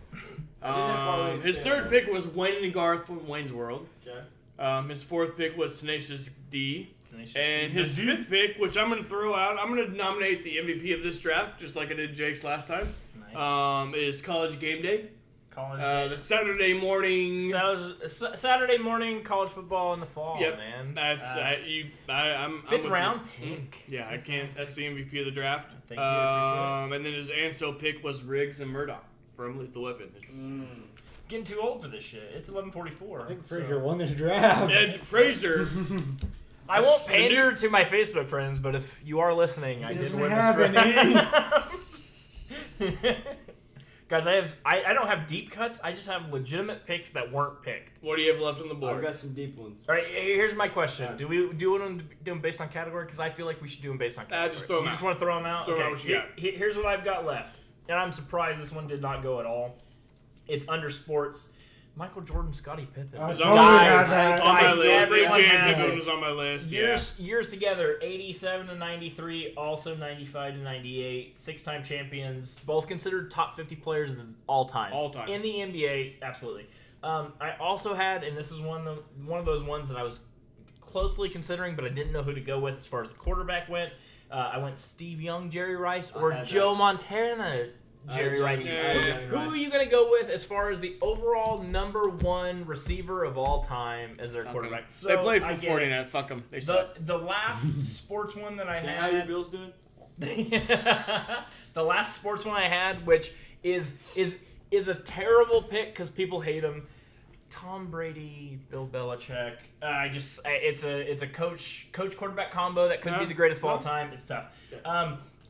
I didn't have Farley and His Spade third on pick this. was Wayne and Garth from Wayne's World. Okay. His fourth pick was Tenacious D. Tenacious And D. his fifth pick, which I'm going to throw out, I'm going to nominate the MVP of this draft, just like I did Jake's last time, Nice. is College Game Day. College The Saturday morning. Saturday morning college football in the fall, Yep. man. That's I'm Fifth with round you. pink. Yeah, I can't. That's the MVP of the draft. Thank you, I appreciate And then his Ansel pick was Riggs and Murdoch from Lethal Weapon. It's Getting too old for this shit. It's 11:44. I think Frazier won this draft. Fraser. I won't pander to my Facebook friends, but if you are listening, I did Doesn't win have this any. draft. Guys, I don't have deep cuts. I just have legitimate picks that weren't picked. What do you have left on the I've board? got some deep ones. All right, here's my question: Do we do them based on category? Because I feel like we should do them based on category. Just throw 'em you out. just want to throw them out? Just throw out what you got. Here's what I've got left, and I'm surprised this one did not go at all. It's under sports. Michael Jordan, Scottie Pippen. I It's totally Guys, had that. on my Guys, list. everyone AJ has Pippen it. was on my list. Years together, 87 to 93, also 95 to 98, six-time champions, both considered top 50 players of all time. All time. In the NBA, absolutely. I also had, and this is one of those ones that I was closely considering, but I didn't know who to go with as far as the quarterback went. I went Steve Young, Jerry Rice, or had Joe that. Montana, Jerry Rice. Who are you going to go with as far as the overall number one receiver of all time as their quarterback? So They played I for get it. 49. Fuck them. They suck. The last sports one that I Hey, had. how your Bills doing? The last sports one I had, which is a terrible pick because people hate him. Tom Brady, Bill Belichick. It's a coach quarterback combo that could be the greatest of all time. It's tough.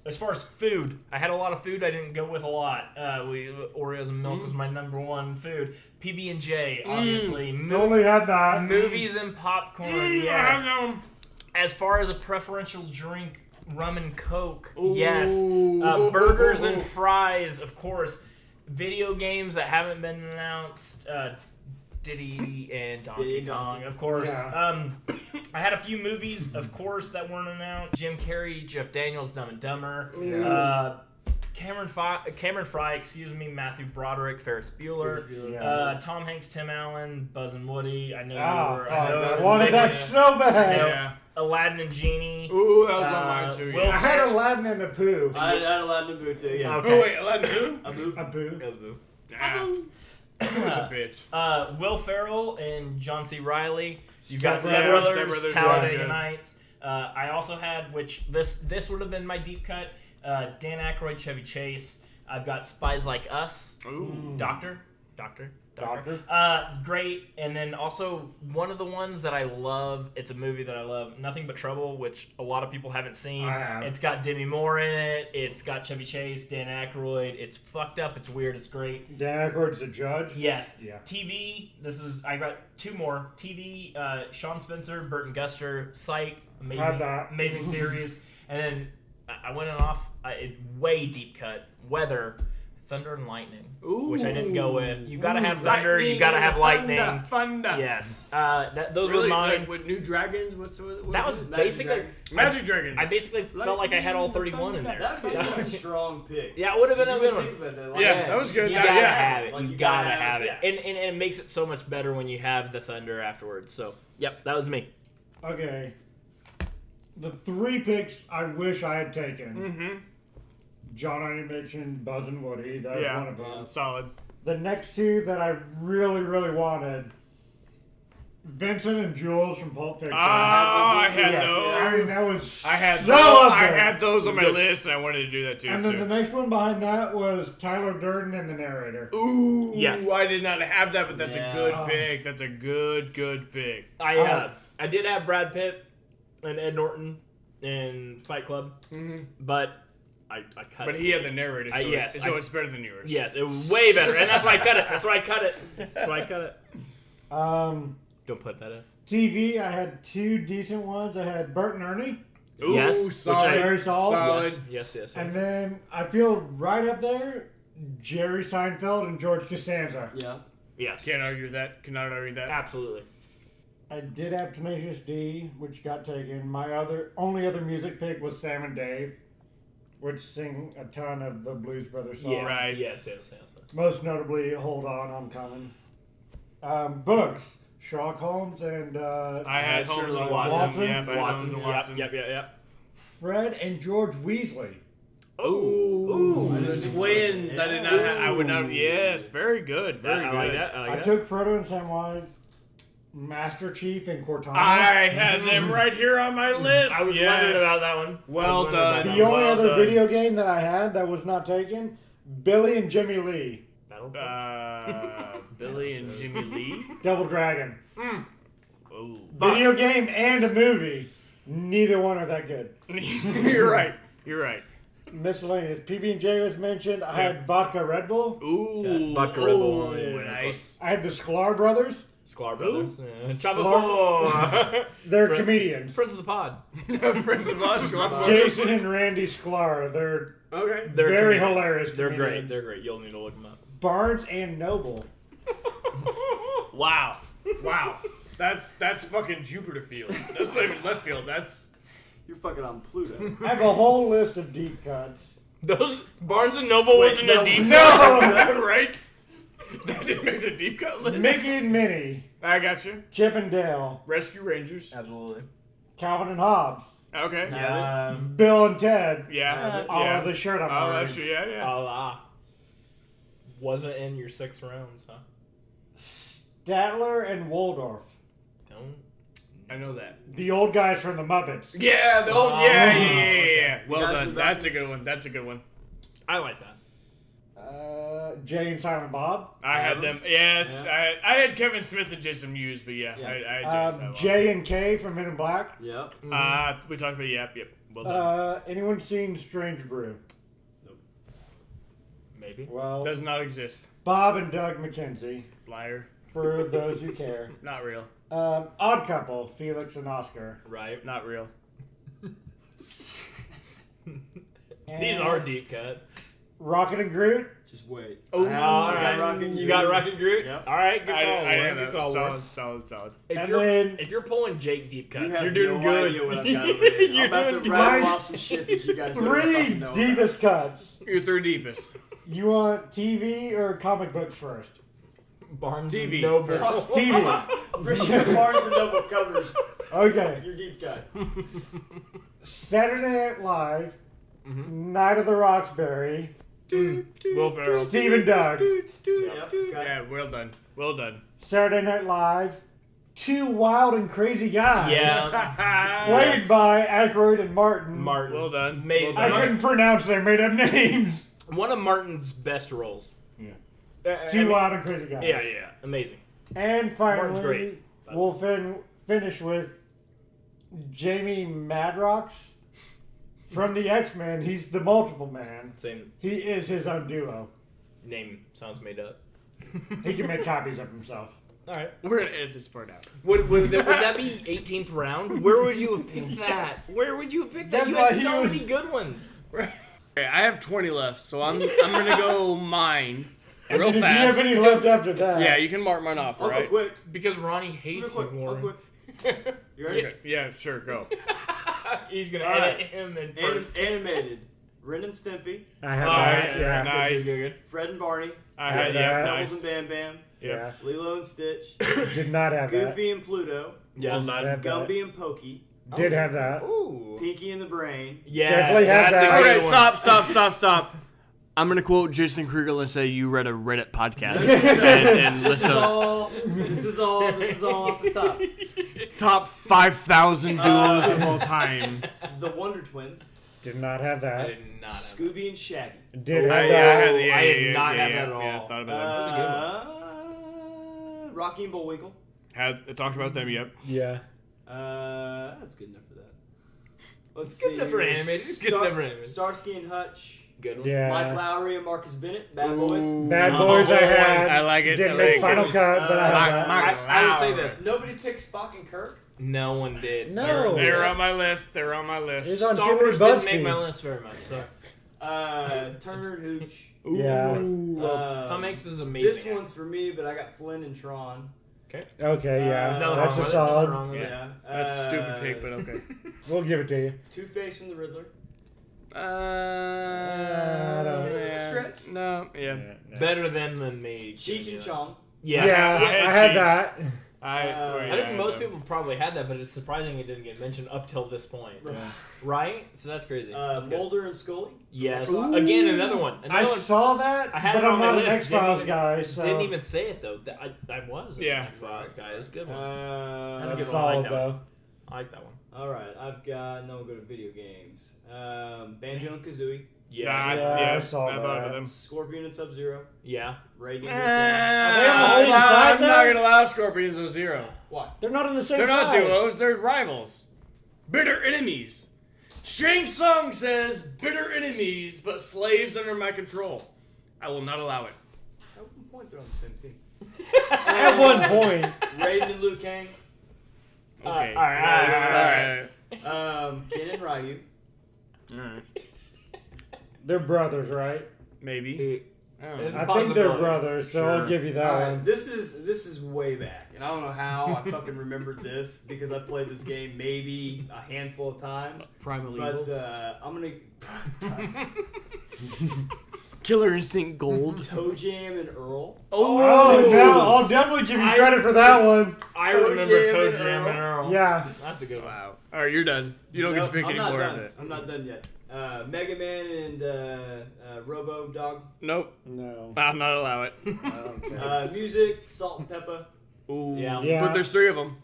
As far as food, I had a lot of food. I didn't go with a lot. Oreos and milk was my number one food. PB&J, obviously. Totally had that. Movies and popcorn. Yes. As far as a preferential drink, rum and Coke. Yes. Burgers and fries, of course. Video games that haven't been announced. Diddy and Donkey Kong, of course. Yeah. I had a few movies, of course, that weren't announced. Jim Carrey, Jeff Daniels, Dumb and Dumber. Yeah. Cameron Fry, Matthew Broderick, Ferris Bueller. Yeah. Tom Hanks, Tim Allen, Buzz and Woody. I know Oh, you were. fuck, I know it I was a wanted big that one. so bad. Yeah. Aladdin and Genie. Ooh, that was on mine too. Will I had Aladdin and Apu. I had Aladdin and Boo too, yeah. Okay. Oh wait, Aladdin who? Apu. Nah. He was a bitch. Will Ferrell and John C. Reilly. You've Step got Step Brothers. Brothers, Step Brothers, Talladega yeah. Nights. I also had, which this would have been my deep cut, Dan Aykroyd, Chevy Chase. I've got Spies Like Us. Ooh. Doctor. Doctor. Great. And then also one of the ones that I love, it's a movie that I love, Nothing But Trouble, which a lot of people haven't seen. I have. It's got Demi Moore in it. It's got Chevy Chase, Dan Aykroyd. It's fucked up. It's weird. It's great. Dan Aykroyd's the judge. Yes. Yeah. TV, I got two more. TV, Sean Spencer, Burton Guster, Psych, Had that. amazing series. And then I went off, way deep cut, Weather, Thunder and Lightning, which I didn't go with. You gotta have thunder, you gotta have lightning. Thunder. Yes. Those Really? were mine. Like with New Dragons? What That was Magic basically... Dragons. Magic Dragons. I basically felt like I had all 31 in there. That would be a strong pick. Yeah, it would have been a You good think one. about that, like, Yeah, that was good. You Yeah, gotta yeah. have it. Like, you you gotta gotta have it. have And it makes it so much better when you have the thunder afterwards. So, yep, that was me. Okay. The three picks I wish I had taken. Mm-hmm. John already mentioned Buzz and Woody. That was Yeah. one of them. Solid. The next two that I really, really wanted, Vincent and Jules from Pulp Fiction. I had Yes. those. I mean, that was I had so those. up I there. had those on my good. list, and I wanted to do that too. And then the next one behind that was Tyler Durden and the narrator. Ooh, Yeah. I did not have that, but that's Yeah. a good pick. That's a good pick. I did have Brad Pitt and Ed Norton in Fight Club, but I cut But it. he had the narrator, so, yes, so it's better than yours. Yes, it was way better, and that's why I cut it. That's why I cut it. That's why I cut it. Don't put that in. TV, I had two decent ones. I had Bert and Ernie. Ooh, Yes, solid. very solid. Solid. Yes. And then I feel right up there, Jerry Seinfeld and George Costanza. Yeah. Yes. Can't argue that. Cannot argue that. Absolutely. I did have Tenacious D, which got taken. My only other music pick was Sam and Dave, which sing a ton of the Blues Brothers songs. Yes. Right. Yes. Most notably, Hold On, I'm Coming. Books, Sherlock Holmes and I had Holmes and Sherlock Watson. Watson. Yep, I had Holmes and Watson. Yep. Fred and George Weasley. Ooh, the twins. I did not. I would not. Yes, very good. Very I good. like that. I I like that. took Frodo and Samwise, Master Chief and Cortana. I had them right here on my list. I was yes. wondering about that one. Well done. The only Well other done. video game that I had that was not taken, Billy and Jimmy Lee, Battle. Billy and Jimmy Lee. Double Dragon. Ooh. Video game and a movie. Neither one are that good. You're right. You're right. Miscellaneous. PB&J was mentioned. I had vodka Red Bull. Ooh. Vodka Red Bull. Ooh, nice. I had the Sklar brothers. Sklar Brothers. They're Friends- comedians. Friends of the pod. Friends of us. Jason and Randy Sklar. They're Okay. They're very comedians. hilarious. They're great. comedians. They're great. You'll need to look them up. Barnes and Noble. Wow. Wow. That's fucking Jupiter field. That's not even left field. That's You're fucking on Pluto. I have a whole list of deep cuts. Those Barnes and Noble wasn't no. a deep No! cut, right? That didn't make the deep cut list. Mickey and Minnie. I got you. Chip and Dale. Rescue Rangers. Absolutely. Calvin and Hobbes. Okay. Bill and Ted. Yeah. All yeah. of the shirt I'm Oh, wearing. that's true. Yeah, yeah. Wasn't in your 6 rounds, huh? Statler and Waldorf. Don't. I know that. The old guys from the Muppets. Yeah, the old. Yeah. Well guys done. from That's Buffy? a good one. That's a good one. I like that. Jay and Silent Bob. I had them. Yes, Yeah. I had Kevin Smith and Jason Mewes, but yeah, Yeah. I had Jason. Jay and Kay from Men in Black. Yep. We talked about yep. Well done. Anyone seen Strange Brew? Maybe. Well, Does not exist. Bob and Doug McKenzie, Liar. for those who care. Not real. Odd Couple, Felix and Oscar. Right. Not real. These are deep cuts. Rocket and Groot. Just wait. Oh, All right. Rocket You got Rocket Groot? Yep. All right. Good I call. have Good that. call. Solid. And then- If you're pulling Jake deep cuts, You have you're doing no good. idea what I've got over here. I'm You're about to doing rattle good. off some shit that you guys don't Three fucking know deepest cuts. Your third deepest. You want TV or comic books first? Barnes TV and Noble. first. TV. about. Richard Barnes and Noble covers Okay. your deep cut. Saturday Night Live. Mm-hmm. Night of the Roxbury. Will Ferrell. Steve and Doug. Yep. Okay. Yeah, well done. Well done. Saturday Night Live. Two Wild and Crazy Guys. Yeah. Played by Aykroyd and Martin. Martin. Well done. Made, I couldn't pronounce their made up names. one of Martin's best roles. Yeah. I Two mean, Wild and Crazy Guys. Yeah. Amazing. And Martin's finally, great. we'll finish with Jamie Madrox from the X-Men. He's the Multiple Man. Same He is his own duo. name sounds made up. He can make copies of himself. All right. We're gonna edit this part out. Would that be 18th round? Where would you have picked that? Where would you have picked that? That's You why had he so was- many good ones. Okay, I have 20 left, so I'm gonna go mine And real then if you have fast. any left after that, Yeah, you can mark mine off, I'll go right? quick. Because Ronnie hates Real you, quick. Real Warren. quick. You ready? Okay, yeah, sure, go. He's gonna All edit right. him in first. Animated. Ren and Stimpy. I have Nice. that. Yeah. Nice. Good. Fred and Barney. I had had that. yeah, Pebbles nice. and Bam Bam. Yeah. Lilo and Stitch. Did not have that. Goofy and Pluto. Yes. Well done. Have that. Gumby and Pokey. Did have that. Ooh. Pinky and the Brain. Yeah. Definitely have that's a that. good Okay, one. stop. I'm gonna quote Jason Krieger and say you read a Reddit podcast and This listen is to all. This is all off the top. top 5,000 duos of all time. The Wonder Twins. Did not have I that. did not have Scooby and Shaggy. Did have I that. had, yeah, I did yeah, not yeah, have yeah, that at yeah, all. thought about that. Rocky and Bullwinkle. Had talked about them. Yep. Yeah. That's good enough for that. Let's Good see. enough for animated. Good enough for animated. Starsky and Hutch. Good one. Yeah. Mike Lowry and Marcus Bennett. Bad Boys. Bad No. Boys I had. I like it. Didn't I make like final it. cut, but I Mike- have that. Mike- I would say this. Nobody picked Spock and Kirk. No one did. No. They're on my list. They're on my list. It's on Star too many Wars didn't make my BuzzFeeds. list very much. So. Turner and Hooch. Yeah. Tom Hanks is amazing. This one's for me, but I got Flynn and Tron. Okay, yeah. Nothing That's wrong a with it, solid. nothing wrong with it. Yeah. That's a stupid pick, but okay. We'll give it to you. Two-Face and the Riddler. don't- Is it a stretch? No, yeah. Better than me. Cheech and Chong. Yes. Yeah, I I had had that. I think most people probably had that, but it's surprising it didn't get mentioned up till this point. Right? So that's crazy. That's good. Mulder and Scully. Yes. Ooh. Again, another one. I Another one. saw that, I had but it on I'm my not an list. X-Files Didn't guy, so... Didn't even say it though. I was. Yeah. An X-Files guy. It's a good one. That's That's a good one. I solid, like that though. one. I like that one. All right, I've got. Now we'll go to video games. Banjo and Kazooie. Yeah. Yeah, I saw I thought that. of them. Scorpion and Sub-Zero. Yeah. Raiden. Are they on the same side, I'm though? not gonna allow Scorpions and Zero. Why? They're not on the same They're not side. duos. They're rivals. Bitter enemies. Shang Tsung says bitter enemies, but slaves under my control. I will not allow it. At one point, they're on the same team. At one point. Raiden and Liu Kang. Okay. all right. Ken and Ryu. Alright. They're brothers, right? Maybe. I don't know. It's I a think they're possibility. brothers, so Sure. I'll give you that Alright, one. this is way back, and I don't know how I fucking remembered this because I played this game maybe a handful of times. Primal But Evil. I'm gonna Killer Instinct Gold. Toe Jam and Earl. Oh, now I'll definitely give you credit for that one. I Toe remember Jam Toe and Jam and Earl. Yeah. That's a good one. Wow. All right, you're done. You don't get to pick I'm any not more done. of it. I'm not done yet. Mega Man and Robo Dog. Nope. No. I'll not allow it. I don't care. Music, Salt and Pepper. Ooh. Yeah. Yeah. But there's 3 of them.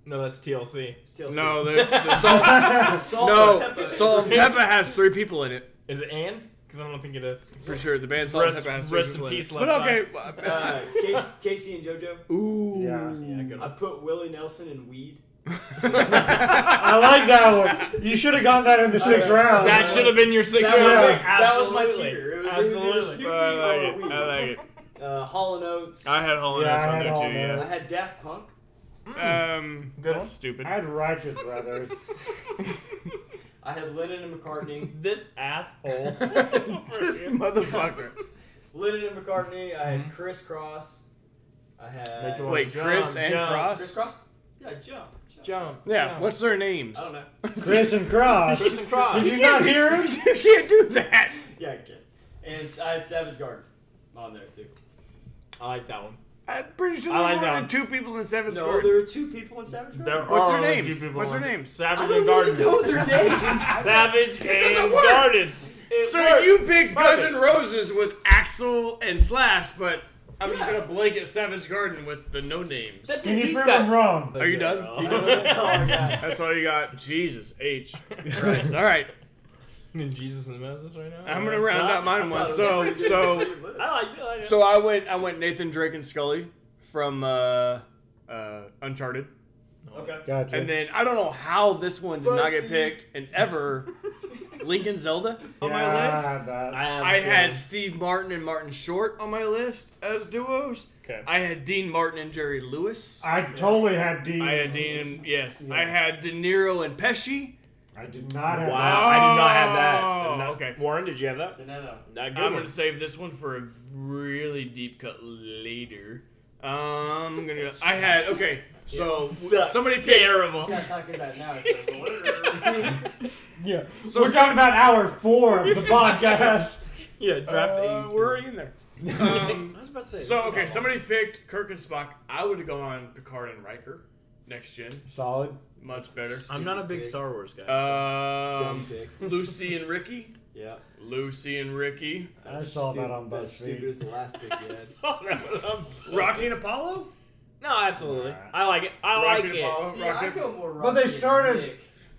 No, that's TLC. It's TLC. No, the Salt. Salt No, and Pepper. Salt and Pepper has 3 people in it. Is it and? Because I don't think it is. For sure, the band Salt and Rest- Pepper has 3 rest in people peace, in it. Left But okay. Casey and JoJo. Ooh. Yeah. Yeah, good I one. put Willie Nelson in Weed. I like that one. You should have gone that in the 6th round. That should have been your 6th That round. was, that was my Absolutely. tier. It was Absolutely. either Snoopy I or like Weed. it. I like it. Hall & Oates. I had Hall & Yeah, Oates I on had there Hall too, & yeah. I had Daft Punk. Good one. That's stupid. I had Righteous Brothers. I had Lennon and McCartney. This asshole. This motherfucker. Lennon and McCartney. I had Criss Cross. I had Make it one. Wait, Jump, Chris and jump. Cross? Criss Cross. Yeah, jump. Jump. Yeah, jump. what's their names? I don't know. Chris and Cross. Chris and Cross. Did you not hear him? You can't do that. Yeah, I can. And I had Savage Garden on there too. I like that one. I'm pretty sure I there like were more that. than 2 people in Savage No, Garden. there are 2 people in Savage Garden. There What's are their only names? two people What's their on- names? I Savage don't and even Garden. know their names. Savage and doesn't work. Garden. It So worked. you picked Fuck Guns it. N' Roses with Axl and Slash, but I'm just gonna blanket Savage Garden with the no names. That's Can a you deep prove cut. him wrong? Are you done? That's all I got. That's all you got. Jesus H. Christ. All right, In Jesus and Moses right now. I'm gonna round out mine one. So I like it. I like it. So I went Nathan Drake and Scully from Uncharted, Okay. Gotcha. and then I don't know how this one did not get picked, and ever Link and Zelda on yeah, my I list. had that. I had Steve Martin and Martin Short on my list as duos. Okay. I had Dean Martin and Jerry Lewis. I totally had D. I had Dean and yes. Yeah. I had De Niro and Pesci. I did not have Wow, I did not have that. Oh, No. okay. Warren, did you have that? No. Not good I'm one. gonna save this one for a really deep cut later. I'm gonna. I had okay. So Sucks. somebody picked. Terrible. I'm not talking about it now. It's Yeah. So We're talking about hour 4 of the podcast. Yeah, draft 82. We're already in there. I was about to say. this So is okay, not somebody picked Kirk and Spock. I would have gone Picard and Riker. Next gen, Solid. much better. long. I'm not a big Star Wars guy. Dumb pick. Lucy and Ricky. Yeah. Lucy and Ricky. I saw that on That's stupid BuzzFeed. as the last pick you had. so. Rocky and Apollo. No, absolutely. I like it. I Rocky like and it. Apollo. See, I go more But they Rocky started- and Nick.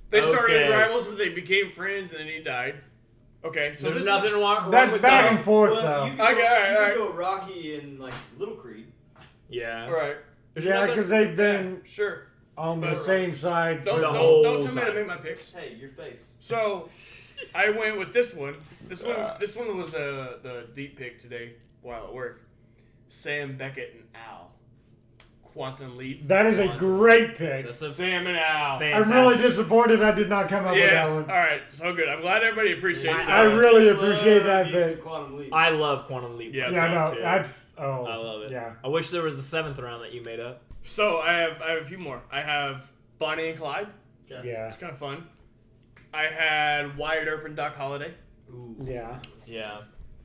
They started as Okay. rivals, but they became friends, and then he died. Okay, so There's this nothing wrong That's with back that. and forth, Well, though. you can, Okay, go, alright, you alright. can go Rocky and like Little Creed. Yeah. Right. There's Yeah, nothing- because they've been Sure. on the But- same side. Don't the don't, whole don't tell me to time. make my picks. Hey, your face. So, I went with this one. This one was the deep pick today while at work. Sam Beckett and Al. Quantum Leap. That is a great pick. That's a Sam and Al. I'm really disappointed I did not come up Yes. with All that one. right. So good. I'm glad everybody appreciates I that. really appreciate that Love me some pick. Quantum Leap. I love Quantum Leap. Yeah, Yeah, myself, no, too. that's oh, I love it. Yeah, I wish there was the 7th round that you made up. So I have a few more. I have Bonnie and Clyde. yeah, It's kind of fun. I had Wyatt Earp and Doc Holliday. Ooh. yeah. Yeah.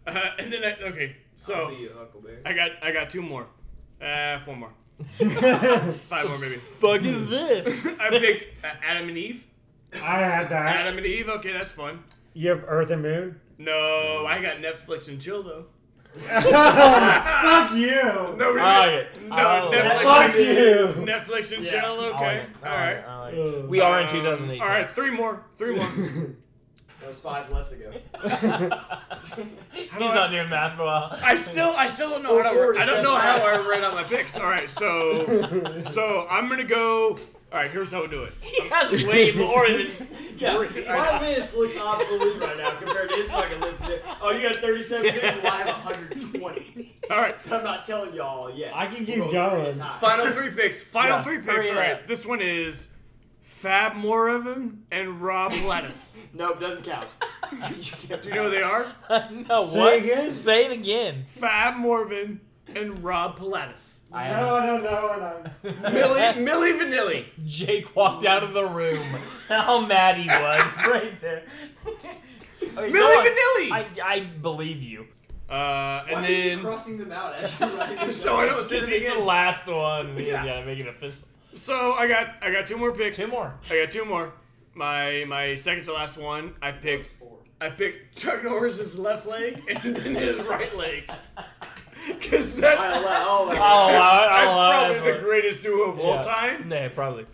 And then okay. I'll So be your Huckleberry. I got 2 more. 4 more. 5 more maybe. Fuck is this? I picked Adam and Eve. I had that. Adam and Eve. Okay, that's fun. You have Earth and Moon. No, I got Netflix and chill though. Fuck you. Nobody. I like it. No, I like Netflix. it. Fuck you. Netflix and Yeah, chill. I like Okay. it. I All like right. it. I like it. We are in 2018. All right, 3 more. That was 5 less ago. He's not doing math for a while. I still don't know how to. I don't know how I write out my picks. All right, so I'm gonna go. All right, here's how we do it. He has way more than. Yeah, my list looks obsolete right now compared to his fucking list. Oh, you got 37 picks, and I have 120. All right, I'm not telling y'all yet. I can keep We'll going. through this high. final 3 picks. Final Yeah. 3 picks. Hurry All right, up. this one is Fab Morevin and Rob Lettuce. Nope, doesn't count. Do you know who they are? No, Say what? again? Say it again. Fab Morevin and Rob Pilatus. No. Millie Vanilli. Jake walked out of the room. How mad he was right there. Okay, Millie go on. Vanilli. I believe you. And Why are you then crossing them out as you're writing them so I down? don't say This it is the again. last one. We Yeah. gotta make it official. So I got 2 more picks. 2 more. I got 2 more. My second to last one, I picked Chuck Norris's left leg and then his right leg. Because that I'll allow I'll allow it. that's I'll allow probably it. the greatest duo of all time. Yeah, probably.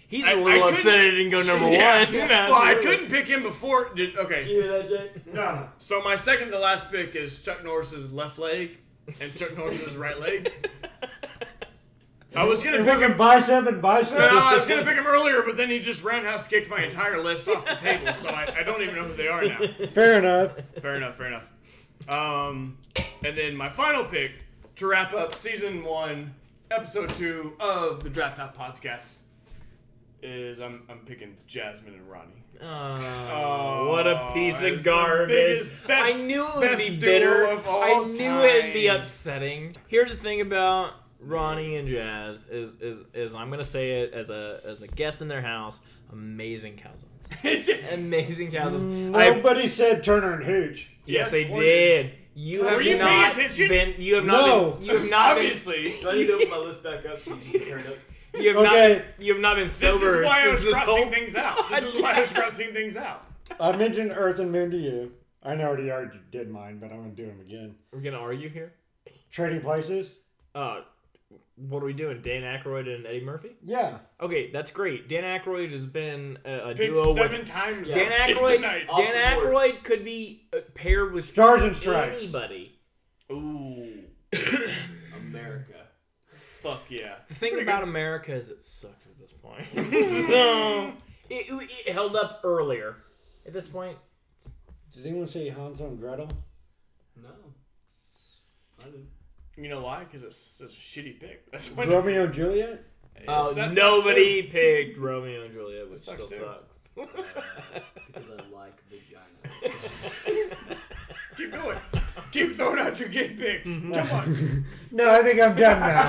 He's I- a I little couldn't- upset it didn't go number Yeah. one. Well, I couldn't pick him before. Okay, Did you hear that, Jake? No. so my second to last pick is Chuck Norris's left leg and Chuck Norris's right leg. I was gonna You're pick picking him. bicep and bicep? No, I was gonna pick him earlier, but then he just roundhouse kicked my entire list off the table, so I don't even know who they are now. Fair enough. Fair enough. And then my final pick to wrap up season 1, episode 2 of the Draft Out Podcast is I'm picking Jasmine and Ronnie. Oh, what a piece it's of the garbage. biggest, best- I knew it would best be duo bitter. of all I knew it'd be time. upsetting. Here's the thing about Ronnie and Jazz is I'm gonna say it as a guest in their house. Amazing calzones. Amazing calzones. Nobody said Turner and Hooch. Yes, they or did. You Were have you paying not attention? been. You have No. not been. You have not been. Obviously. Do I need to open my list back up so you can compare notes? You have Okay. not. You have not been This sober is why I since was this crossing whole. things out. This is why I was crossing things out. I mentioned Earth and Moon to you. I know already did mine, but I'm going to do them again. We're gonna argue here. Trading Places? What are we doing? Dan Aykroyd and Eddie Murphy? Yeah. Okay, that's great. Dan Aykroyd has been a Picked duo 7 with times. Dan It's Aykroyd. tonight. Off Dan the board. Aykroyd could be paired with Stars and Stripes. anybody. Ooh. America. Fuck yeah. The thing Pretty about good. America is it sucks at this point. So it held up earlier. At this point, Did anyone say Hansel and Gretel? No. I didn't. You know why? Because it's such a shitty pick. That's why. Romeo and Juliet? nobody picked Romeo and Juliet, which That still sucks too. sucks. Because I like vagina. Keep going. Keep throwing out your game picks. Come on. No, I think I'm done now.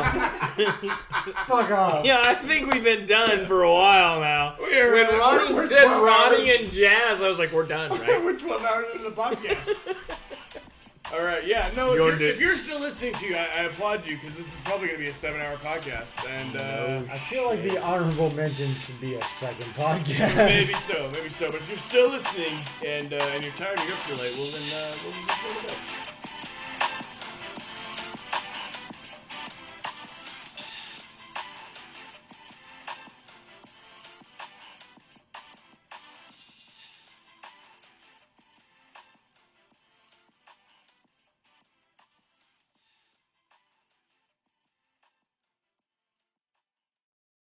Fuck off. Yeah, I think we've been done for a while now. When Ronnie we're said 12 Ronnie hours. and Jazz, I was like, we're done, right? We're 12 hours into the podcast. All right, yeah, no. If you're still listening to you, I applaud you because this is probably going to be a 7-hour podcast, and I feel like the honorable mention should be a second podcast. maybe so. But if you're still listening and you're tired, and you're up too late, well then we'll just go to bed.